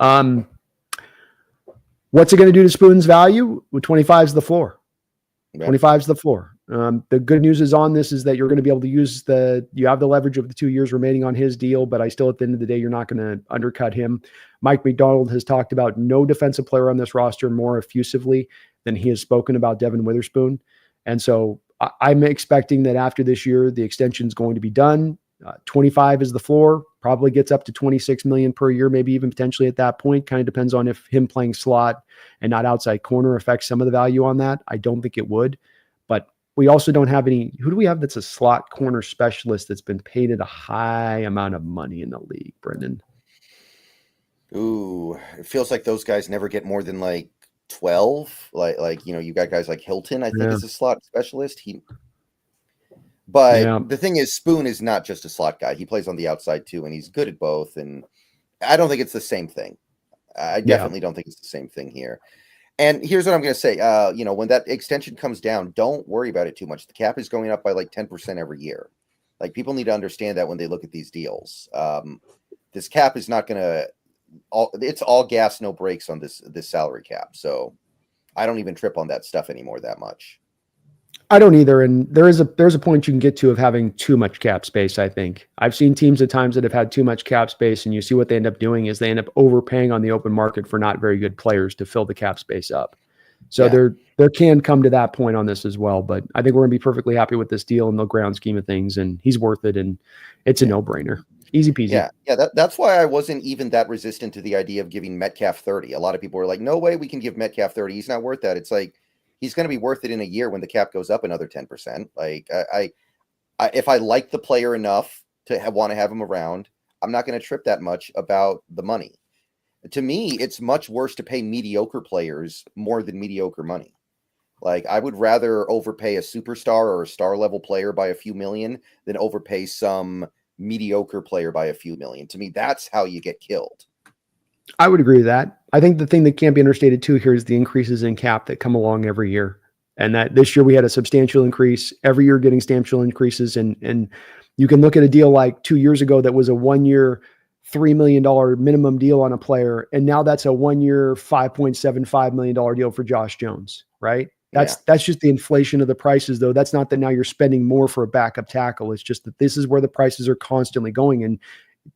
What's it going to do to Spoon's value? 25 is the floor. 25 is the floor. The good news is on this is that you're going to be able to use you have the leverage of the 2 years remaining on his deal, but at the end of the day, you're not going to undercut him. Mike McDonald has talked about no defensive player on this roster more effusively than he has spoken about Devin Witherspoon. And so I'm expecting that after this year, the extension is going to be done. 25 is the floor, probably gets up to 26 million per year, maybe even potentially at that point. Kind of depends on if him playing slot and not outside corner affects some of the value on that. I don't think it would, but we also don't have any. Who do we have that's a slot corner specialist that's been paid at a high amount of money in the league, Brendan? Ooh, it feels like those guys never get more than like 12. You got guys like Hilton, I think is a slot specialist. The thing is, Spoon is not just a slot guy. He plays on the outside too, and he's good at both. And I don't think it's the same thing. I definitely don't think it's the same thing here. And here's what I'm going to say. When that extension comes down, don't worry about it too much. The cap is going up by like 10% every year. Like, people need to understand that when they look at these deals. This cap is not going to it's all gas, no brakes on this salary cap. So I don't even trip on that stuff anymore that much. I don't either. And there's a point you can get to of having too much cap space. I think I've seen teams at times that have had too much cap space, and you see what they end up doing is they end up overpaying on the open market for not very good players to fill the cap space up. So there can come to that point on this as well. But I think we're gonna be perfectly happy with this deal in the grand scheme of things, and he's worth it, and it's a no-brainer. Easy peasy. Yeah. That's why I wasn't even that resistant to the idea of giving Metcalf 30. A lot of people were like, no way we can give Metcalf 30. He's not worth that. It's like, he's going to be worth it in a year when the cap goes up another 10%. Like, I if I like the player enough to want to have him around, I'm not going to trip that much about the money. To me, it's much worse to pay mediocre players more than mediocre money. Like, I would rather overpay a superstar or a star level player by a few million than overpay some mediocre player by a few million. To me, that's how you get killed. I would agree with that. I think the thing that can't be understated too here is the increases in cap that come along every year. And that this year we had a substantial increase, every year getting substantial increases. And you can look at a deal like 2 years ago that was a 1 year, $3 million minimum deal on a player. And now that's a 1 year, $5.75 million deal for Josh Jones, right? That's just the inflation of the prices, though. That's not that now you're spending more for a backup tackle. It's just that this is where the prices are constantly going. And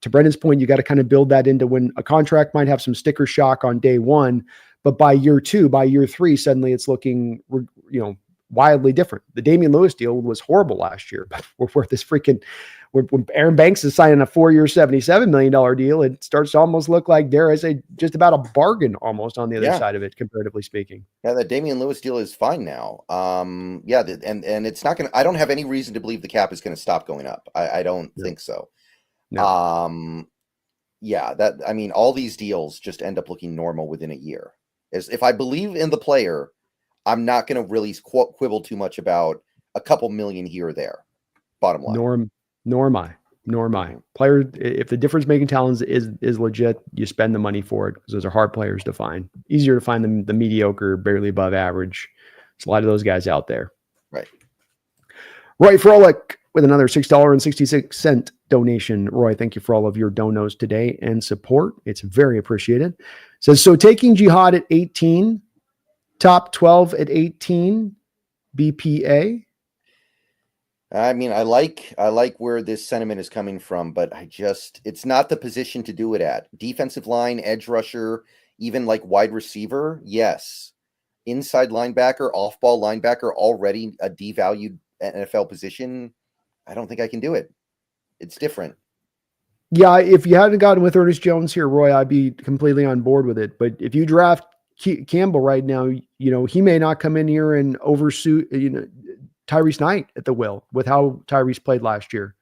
to Brendan's point, you got to kind of build that into when a contract might have some sticker shock on day one, but by year two, by year three, suddenly it's looking, wildly different. The Damian Lewis deal was horrible last year, but we're worth this freaking. When Aaron Banks is signing a 4-year, $77 million deal, it starts to almost look like, dare I say, just about a bargain almost on the other side of it, comparatively speaking. Yeah, the Damian Lewis deal is fine now. And it's not going to, I don't have any reason to believe the cap is going to stop going up. I don't think so. No. All these deals just end up looking normal within a year. If I believe in the player, I'm not going to really quibble too much about a couple million here or there. Bottom line. Nor am I. Player, if the difference making talent is legit, you spend the money for it because those are hard players to find. Easier to find the mediocre, barely above average. There's a lot of those guys out there. Right. Roy Froelich with another $6.66 donation. Roy, thank you for all of your donos today and support. It's very appreciated. Says, so taking Jihad at 18, top 12 at 18, BPA. I mean, I like where this sentiment is coming from, but it's not the position to do it at. Defensive line, edge rusher, even like wide receiver. Yes. Inside linebacker, off-ball linebacker, already a devalued NFL position. I don't think I can do it. It's different. Yeah. If you hadn't gotten with Ernest Jones here, Roy, I'd be completely on board with it. But if you draft Campbell right now, he may not come in here and oversuit, Tyrese Knight at the will with how Tyrese played last year.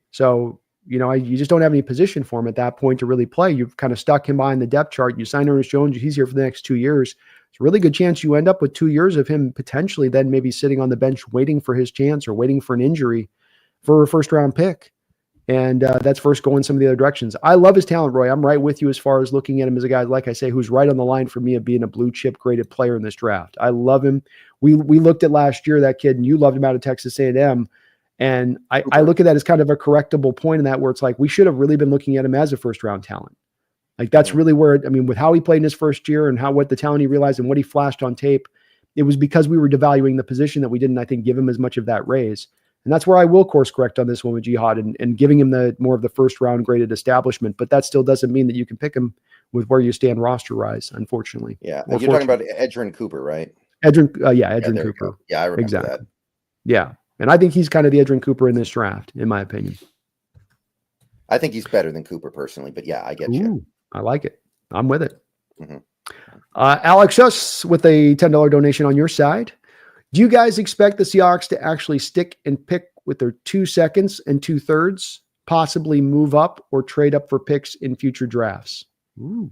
So, you just don't have any position for him at that point to really play. You've kind of stuck him behind the depth chart. You sign Ernest Jones. He's here for the next 2 years. It's a really good chance you end up with 2 years of him potentially then maybe sitting on the bench waiting for his chance or waiting for an injury for a first round pick. And that's first going some of the other directions. I love his talent, Roy. I'm right with you as far as looking at him as a guy, like I say, who's right on the line for me of being a blue chip graded player in this draft. I love him. We looked at last year, that kid, and you loved him out of Texas A&M. And I look at that as kind of a correctable point in that where it's like, we should have really been looking at him as a first round talent. Like that's really where, with how he played in his first year and what the talent he realized and what he flashed on tape, it was because we were devaluing the position that we didn't, I think, give him as much of that raise. And that's where I will course correct on this one with Jihad and giving him more of the first round graded establishment. But that still doesn't mean that you can pick him with where you stand roster wise, unfortunately. Yeah. You're talking about Edgerrin Cooper, right? Edgerrin Cooper. Yeah, I remember that. Yeah. And I think he's kind of the Edgerrin Cooper in this draft, in my opinion. I think he's better than Cooper personally, but yeah, I get you. I like it. I'm with it. Mm-hmm. Alex Schuss with a $10 donation on your side. Do you guys expect the Seahawks to actually stick and pick with their 2 seconds and 2/3, possibly move up or trade up for picks in future drafts? Ooh.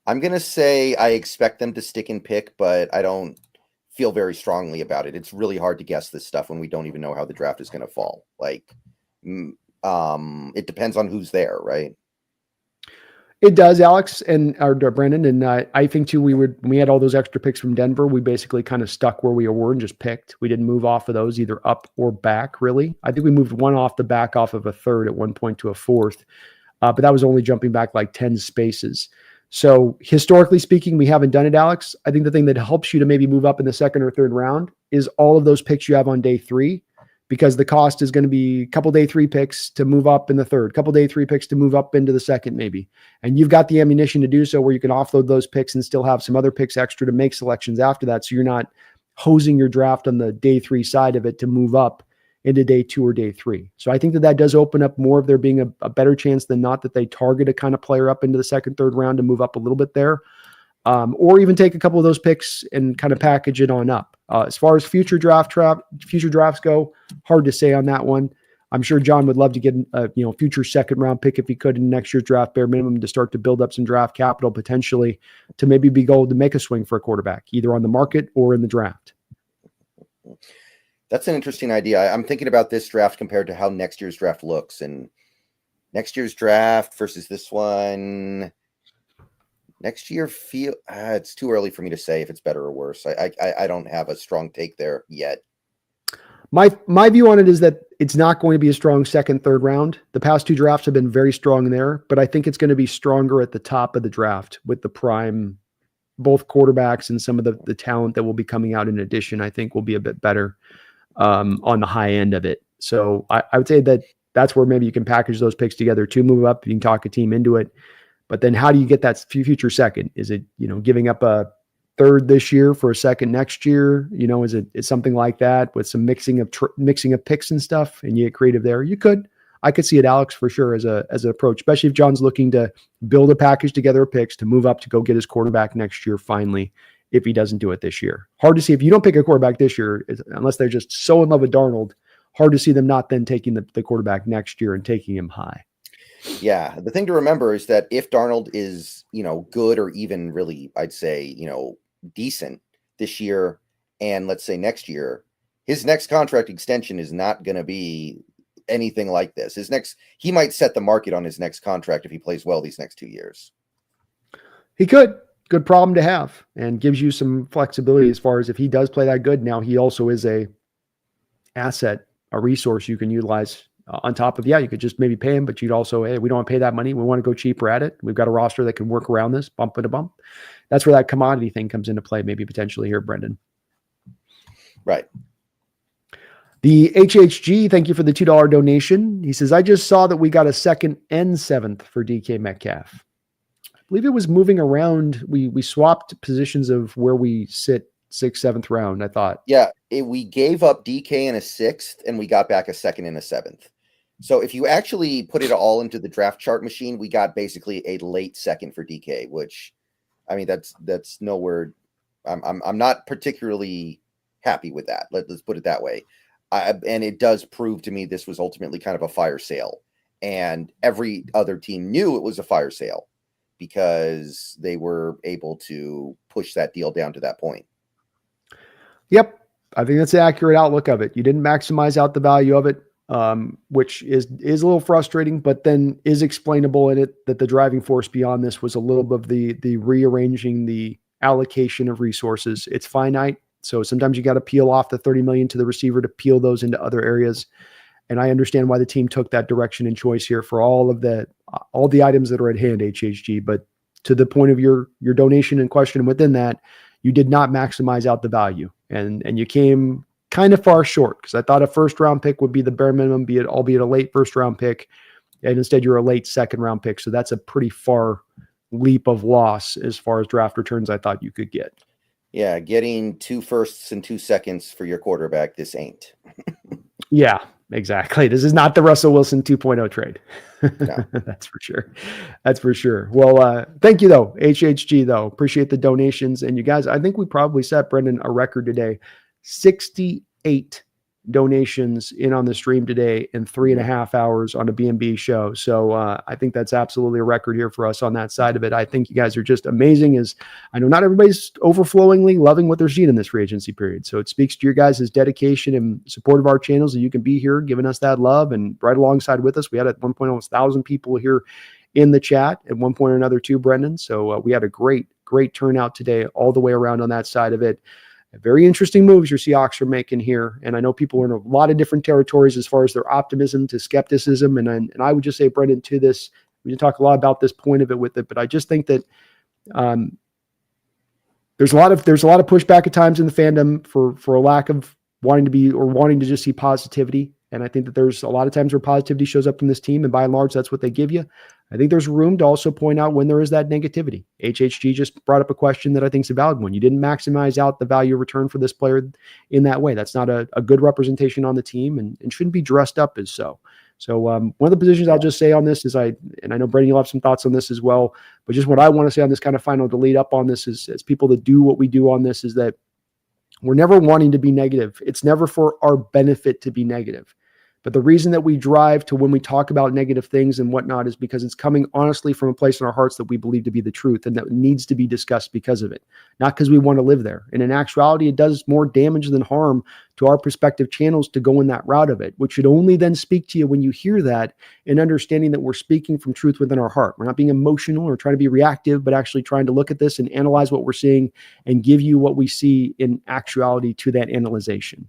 I'm going to say I expect them to stick and pick, but I don't feel very strongly about it. It's really hard to guess this stuff when we don't even know how the draft is going to fall. It depends on who's there, right? It does, Alex and Brandon, and I think too. When we had all those extra picks from Denver, we basically kind of stuck where we were and just picked. We didn't move off of those either up or back. Really, I think we moved one off the back off of a third at one point to a fourth, but that was only jumping back like 10 spaces. So historically speaking, we haven't done it, Alex. I think the thing that helps you to maybe move up in the second or third round is all of those picks you have on day 3. Because the cost is going to be a couple day 3 picks to move up in the third, couple day 3 picks to move up into the second, maybe. And you've got the ammunition to do so where you can offload those picks and still have some other picks extra to make selections after that. So you're not hosing your draft on the day 3 side of it to move up into day 2 or day 3. So I think that does open up more of there being a better chance than not that they target a kind of player up into the second, third round to move up a little bit there. Or even take a couple of those picks and kind of package it on up. As far as future drafts go, hard to say on that one. I'm sure John would love to get a future second round pick if he could in next year's draft, bare minimum, to start to build up some draft capital potentially to maybe be gold to make a swing for a quarterback, either on the market or in the draft. That's an interesting idea. I'm thinking about this draft compared to how next year's draft looks, and next year's draft versus this one. Next year, it's too early for me to say if it's better or worse. I don't have a strong take there yet. My view on it is that it's not going to be a strong second, third round. The past two drafts have been very strong there, but I think it's going to be stronger at the top of the draft with the prime, both quarterbacks and some of the talent that will be coming out in addition, I think will be a bit better on the high end of it. So I would say that that's where maybe you can package those picks together to move up. You can talk a team into it, but then how do you get that future second? Is it, giving up a third this year for a second next year? Is it something like that with some mixing of picks and stuff, and you get creative there? I could see it, Alex, for sure as an approach, especially if John's looking to build a package together of picks to move up to go get his quarterback next year finally, if he doesn't do it this year. Hard to see if you don't pick a quarterback this year, unless they're just so in love with Darnold, hard to see them not then taking the quarterback next year and taking him high. Yeah. The thing to remember is that if Darnold is, good or even really, I'd say, decent this year, and let's say next year, his next contract extension is not going to be anything like this. He might set the market on his next contract if he plays well these next 2 years. He could. Good problem to have, and gives you some flexibility as far as if he does play that good. Now he also is a asset, a resource you can utilize on top of, you could just maybe pay him, but you'd also, hey, we don't want to pay that money. We want to go cheaper at it. We've got a roster that can work around this bump to bump. That's where that commodity thing comes into play, maybe potentially here, Brendan. Right. The HHG, thank you for the $2 donation. He says, I just saw that we got a 2nd and 7th for DK Metcalf. I believe it was moving around. We swapped positions of where we sit 6th, 7th round, I thought. Yeah, we gave up DK in a 6th, and we got back a 2nd and a 7th. So if you actually put it all into the draft chart machine, we got basically a late 2nd for DK, which, I mean, that's nowhere. I'm not particularly happy with that. Let's put it that way. And it does prove to me this was ultimately kind of a fire sale, and every other team knew it was a fire sale because they were able to push that deal down to that point. Yep. I think that's the accurate outlook of it. You didn't maximize out the value of it, which is a little frustrating, but then is explainable in it that the driving force beyond this was a little bit of the rearranging the allocation of resources. It's finite. So sometimes you got to peel off the 30 million to the receiver to peel those into other areas. And I understand why the team took that direction and choice here for all the items that are at hand, HHG. But to the point of your donation and question within that, you did not maximize out the value, and you came kind of far short, because I thought a 1st round pick would be the bare minimum, albeit a late 1st round pick, and instead you're a late 2nd round pick. So that's a pretty far leap of loss as far as draft returns I thought you could get. Yeah, getting 2 firsts and 2 seconds for your quarterback, this ain't. Yeah, exactly. This is not the Russell Wilson 2.0 trade. No. That's for sure. That's for sure. Well, thank you, though, HHG, though. Appreciate the donations. And you guys, I think we probably set, Brendan, a record today. 68 donations in on the stream today in 3.5 hours on a B&B show. So I think that's absolutely a record here for us on that side of it. I think you guys are just amazing. As I know not everybody's overflowingly loving what they're seeing in this free agency period. So it speaks to your guys' dedication and support of our channels that you can be here giving us that love and right alongside with us. We had at one point almost 1,000 people here in the chat at one point or another too, Brendan. So we had a great turnout today all the way around on that side of it. Very interesting moves your Seahawks are making here. And I know people are in a lot of different territories as far as their optimism to skepticism. And I would just say, Brendan, to this, we didn't talk a lot about this point of it with it, but I just think that there's a lot of pushback at times in the fandom for a lack of wanting to just see positivity. And I think that there's a lot of times where positivity shows up from this team, and by and large, that's what they give you. I think there's room to also point out when there is that negativity. HHG just brought up a question that I think is a valid one. You didn't maximize out the value return for this player in that way. That's not a good representation on the team, and shouldn't be dressed up as so. So one of the positions I'll just say on this is and I know Brendan, you'll have some thoughts on this as well, but just what I want to say on this kind of final to lead up on this is, as people that do what we do on this, is that we're never wanting to be negative. It's never for our benefit to be negative. But the reason that we drive to when we talk about negative things and whatnot is because it's coming honestly from a place in our hearts that we believe to be the truth and that needs to be discussed because of it, not because we want to live there. And in actuality, it does more damage than harm to our prospective channels to go in that route of it, which should only then speak to you when you hear that and understanding that we're speaking from truth within our heart. We're not being emotional or trying to be reactive, but actually trying to look at this and analyze what we're seeing and give you what we see in actuality to that analyzation.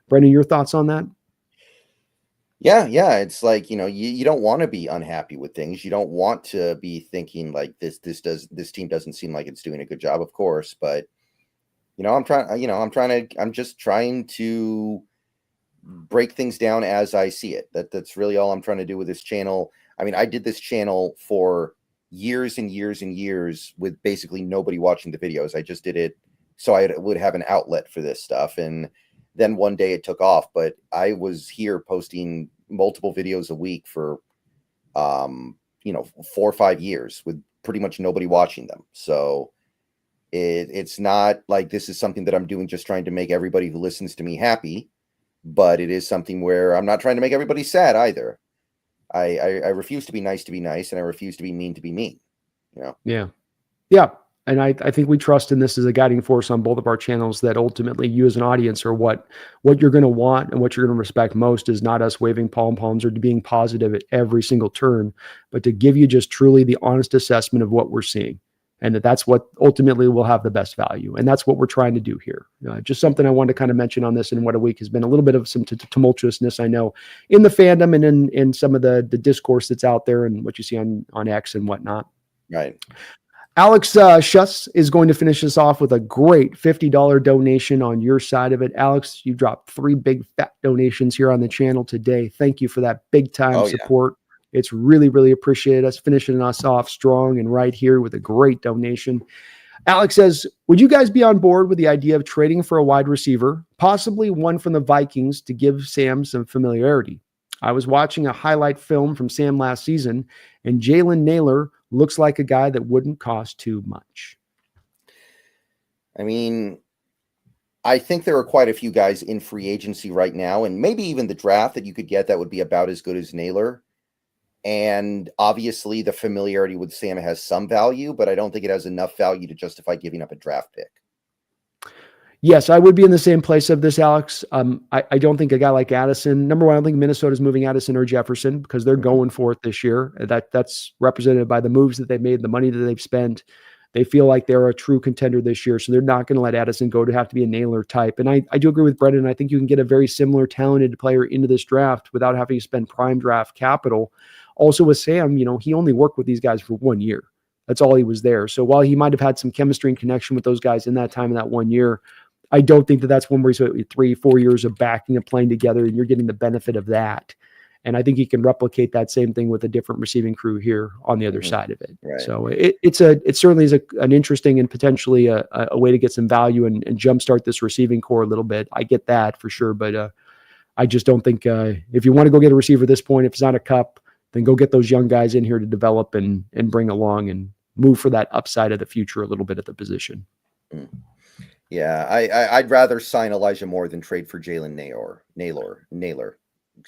Brendan, your thoughts on that? Yeah. It's like, you don't want to be unhappy with things. You don't want to be thinking like this team doesn't seem like it's doing a good job, of course, but I'm just trying to break things down as I see it. That's really all I'm trying to do with this channel. I mean, I did this channel for years and years and years with basically nobody watching the videos. I just did it so I would have an outlet for this stuff. And then one day it took off, but I was here posting multiple videos a week for, 4 or 5 years with pretty much nobody watching them. So it's not like this is something that I'm doing just trying to make everybody who listens to me happy, but it is something where I'm not trying to make everybody sad either. I refuse to be nice, and I refuse to be mean, Yeah. And I think we trust in this as a guiding force on both of our channels that ultimately you as an audience are what you're going to want and what you're going to respect most is not us waving palms or being positive at every single turn, but to give you just truly the honest assessment of what we're seeing. And that's what ultimately will have the best value. And that's what we're trying to do here. Just something I wanted to kind of mention on this in what a week has been a little bit of some tumultuousness, I know, in the fandom and in some of the discourse that's out there and what you see on X and whatnot. Right. Alex Schuss is going to finish us off with a great $50 donation on your side of it. Alex, you dropped 3 big fat donations here on the channel today. Thank you for that big time support. Yeah. It's really, really appreciated us finishing us off strong and right here with a great donation. Alex says, would you guys be on board with the idea of trading for a wide receiver, possibly one from the Vikings to give Sam some familiarity? I was watching a highlight film from Sam last season, and Jalen Naylor looks like a guy that wouldn't cost too much. I mean, I think there are quite a few guys in free agency right now, and maybe even the draft that you could get that would be about as good as Naylor. And obviously the familiarity with Sam has some value, but I don't think it has enough value to justify giving up a draft pick. Yes, I would be in the same place of this, Alex. I don't think a guy like Addison, number one, I don't think Minnesota's moving Addison or Jefferson because they're going for it this year. That's represented by the moves that they've made, the money that they've spent. They feel like they're a true contender this year, so they're not going to let Addison go to have to be a Naylor type. And I do agree with Brendan. I think you can get a very similar talented player into this draft without having to spend prime draft capital. Also with Sam, he only worked with these guys for 1 year. That's all he was there. So while he might have had some chemistry and connection with those guys in that time, in that 1 year, I don't think that that's one where he's 3-4 years of backing and playing together, and you're getting the benefit of that. And I think he can replicate that same thing with a different receiving crew here on the other side of it. Right. So it certainly is an interesting and potentially a way to get some value and jumpstart this receiving core a little bit. I get that for sure, but I just don't think if you want to go get a receiver at this point, if it's not a Kupp, then go get those young guys in here to develop and bring along and move for that upside of the future a little bit at the position. Yeah, I'd rather sign Elijah Moore than trade for Jalen Naylor.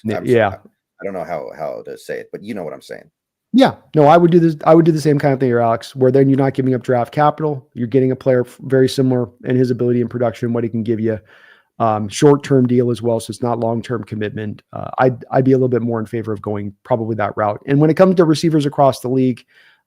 Yeah. I don't know how to say it, but you know what I'm saying. Yeah, no, I would do this. I would do the same kind of thing here, Alex, where then you're not giving up draft capital. You're getting a player very similar in his ability and production, what he can give you. Short-term deal as well, so it's not long-term commitment. I'd be a little bit more in favor of going probably that route. And when it comes to receivers across the league,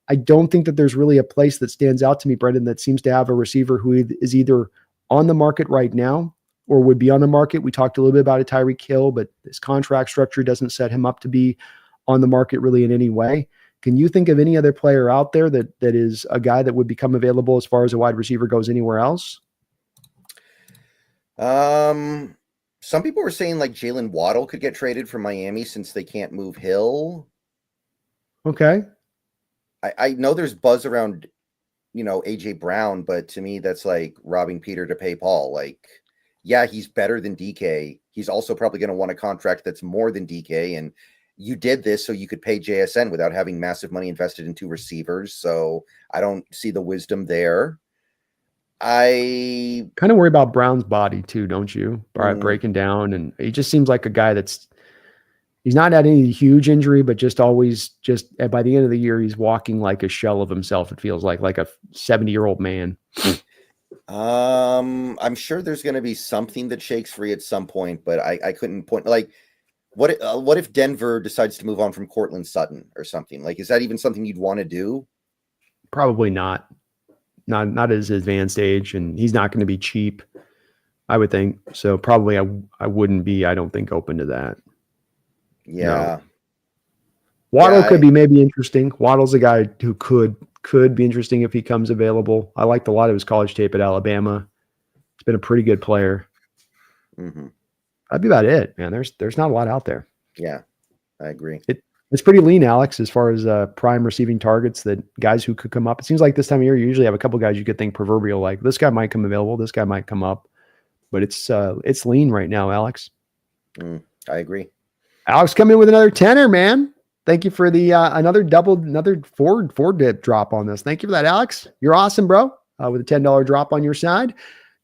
I don't think that there's really a place that stands out to me, Brendan, that seems to have a receiver who is either on the market right now or would be on the market. We talked a little bit about it, Tyreek Hill, but his contract structure doesn't set him up to be on the market really in any way. Can you think of any other player out there that is a guy that would become available as far as a wide receiver goes anywhere else? Some people were saying like Jalen Waddle could get traded from Miami since they can't move Hill. Okay. I know there's buzz around, AJ Brown, but to me, that's like robbing Peter to pay Paul. Like, yeah, he's better than DK. He's also probably going to want a contract that's more than DK. And you did this so you could pay JSN without having massive money invested into receivers. So I don't see the wisdom there. I kind of worry about Brown's body too, don't you? Breaking down, and he just seems like a guy that's He's not had any huge injury, but just always by the end of the year, he's walking like a shell of himself. It feels like a 70-year-old man. I'm sure there's going to be something that shakes free at some point, but I couldn't point. Like, what if Denver decides to move on from Cortland Sutton or something? Like, is that even something you'd want to do? Probably not. Not at his advanced age, and he's not going to be cheap, I would think. So probably I wouldn't be, I don't think, open to that. Yeah. No. Waddle could be maybe interesting. Waddle's a guy who could be interesting if he comes available. I liked a lot of his college tape at Alabama. He's been a pretty good player. Mm-hmm. That'd be about it, man. There's not a lot out there. Yeah, I agree. It's pretty lean, Alex, as far as prime receiving targets, that guys who could come up. It seems like this time of year, you usually have a couple guys you could think proverbial, like this guy might come available, this guy might come up, but it's lean right now, Alex. I agree. Alex, come in with another tenner, man. Thank you for the another Ford dip drop on this. Thank you for that, Alex. You're awesome, bro. With a $10 drop on your side.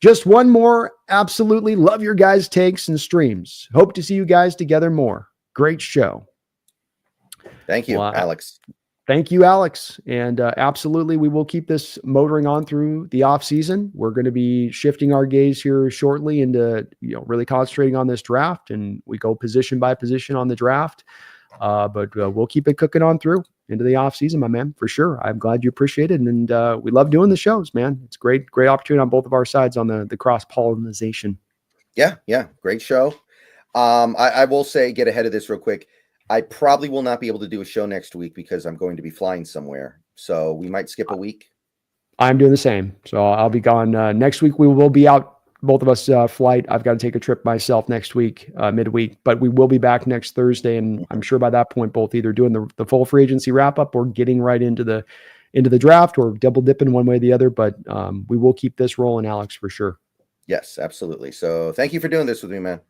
Just one more. Absolutely love your guys' takes and streams. Hope to see you guys together more. Great show. Thank you, Alex. Thank you, Alex. And absolutely, we will keep this motoring on through the off season. We're going to be shifting our gaze here shortly into really concentrating on this draft, and we go position by position on the draft. But we'll keep it cooking on through into the off season, my man, for sure. I'm glad you appreciate it, and we love doing the shows, man. It's great opportunity on both of our sides on the cross pollination. Yeah, great show. I will say, get ahead of this real quick. I probably will not be able to do a show next week because I'm going to be flying somewhere. So we might skip a week. I'm doing the same. So I'll be gone next week. We will be out, both of us, flight. I've got to take a trip myself next week, midweek, but we will be back next Thursday. And I'm sure by that point, both either doing the full free agency wrap up or getting right into the draft, or double dipping one way or the other. But we will keep this rolling, Alex, for sure. Yes, absolutely. So thank you for doing this with me, man.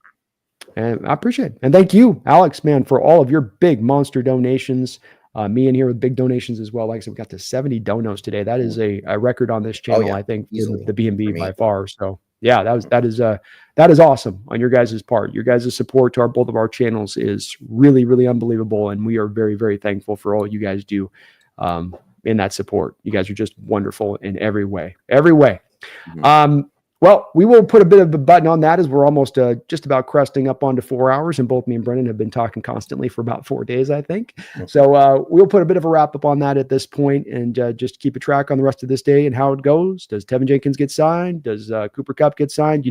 And I appreciate it. And thank you, Alex, man, for all of your big monster donations. Me in here with big donations as well. Like I said, we got to 70 donos today. That is a record on this channel, I think, for the B&B by far. So yeah, that is awesome on your guys' part. Your guys' support to both of our channels is really, really unbelievable. And we are very, very thankful for all you guys do in that support. You guys are just wonderful in every way. Mm-hmm. Well, we will put a bit of a button on that as we're almost just about cresting up onto 4 hours, and both me and Brendan have been talking constantly for about 4 days, I think. So we'll put a bit of a wrap up on that at this point, and just keep a track on the rest of this day and how it goes. Does Tevin Jenkins get signed? Does Cooper Kupp get signed?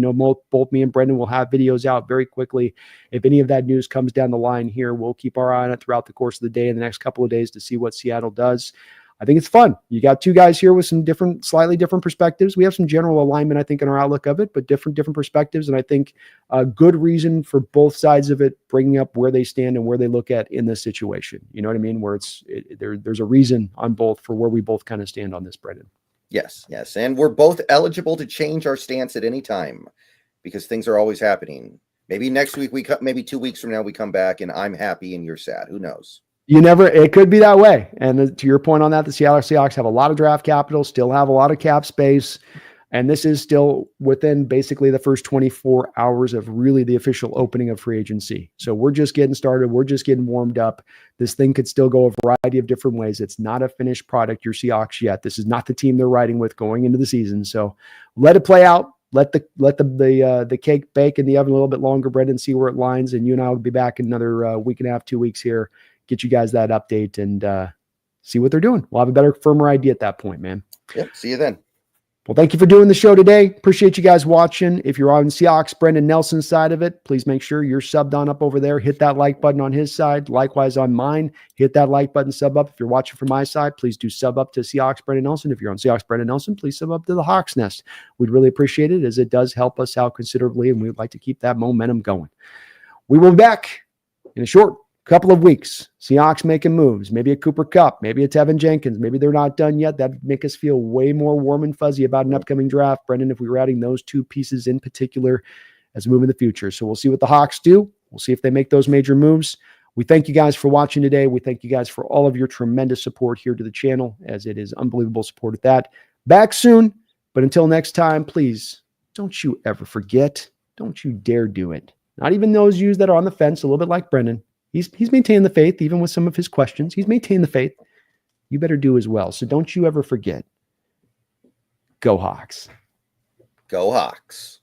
Both me and Brendan will have videos out very quickly. If any of that news comes down the line here, we'll keep our eye on it throughout the course of the day and the next couple of days to see what Seattle does. I think it's fun. You got two guys here with some slightly different perspectives. We have some general alignment, I think, in our outlook of it, but different perspectives. And I think a good reason for both sides of it, bringing up where they stand and where they look at in this situation. You know what I mean? Where there's a reason on both for where we both kind of stand on this, Brendan. Yes. And we're both eligible to change our stance at any time because things are always happening. Maybe next week, maybe 2 weeks from now, we come back and I'm happy and you're sad. Who knows? It could be that way. And to your point on that, the Seattle Seahawks have a lot of draft capital, still have a lot of cap space. And this is still within basically the first 24 hours of really the official opening of free agency. So we're just getting started. We're just getting warmed up. This thing could still go a variety of different ways. It's not a finished product, your Seahawks, yet. This is not the team they're riding with going into the season. So let it play out. Let the cake bake in the oven a little bit longer, Brendan, see where it lines. And you and I will be back in another week and a half, 2 weeks here. Get you guys that update and see what they're doing. We'll have a better, firmer idea at that point, man. Yep. See you then. Well, thank you for doing the show today. Appreciate you guys watching. If you're on Seahawks, Brendan Nelson's side of it, please make sure you're subbed on up over there. Hit that like button on his side. Likewise on mine, hit that like button, sub up. If you're watching from my side, please do sub up to Seahawks, Brendan Nelson. If you're on Seahawks, Brendan Nelson, please sub up to the Hawks Nest. We'd really appreciate it as it does help us out considerably, and we'd like to keep that momentum going. We will be back in a short couple of weeks. Seahawks making moves, maybe a Cooper Kupp, maybe a Tevin Jenkins. Maybe they're not done yet. That'd make us feel way more warm and fuzzy about an upcoming draft, Brendan, if we were adding those two pieces in particular as we move in the future. So we'll see what the Hawks do. We'll see if they make those major moves. We thank you guys for watching today. We thank you guys for all of your tremendous support here to the channel, as it is unbelievable support at that. Back soon, but until next time, please don't you ever forget. Don't you dare do it. Not even those of you that are on the fence, a little bit like Brendan. He's maintained the faith, even with some of his questions. He's maintained the faith. You better do as well. So don't you ever forget. Go Hawks. Go Hawks.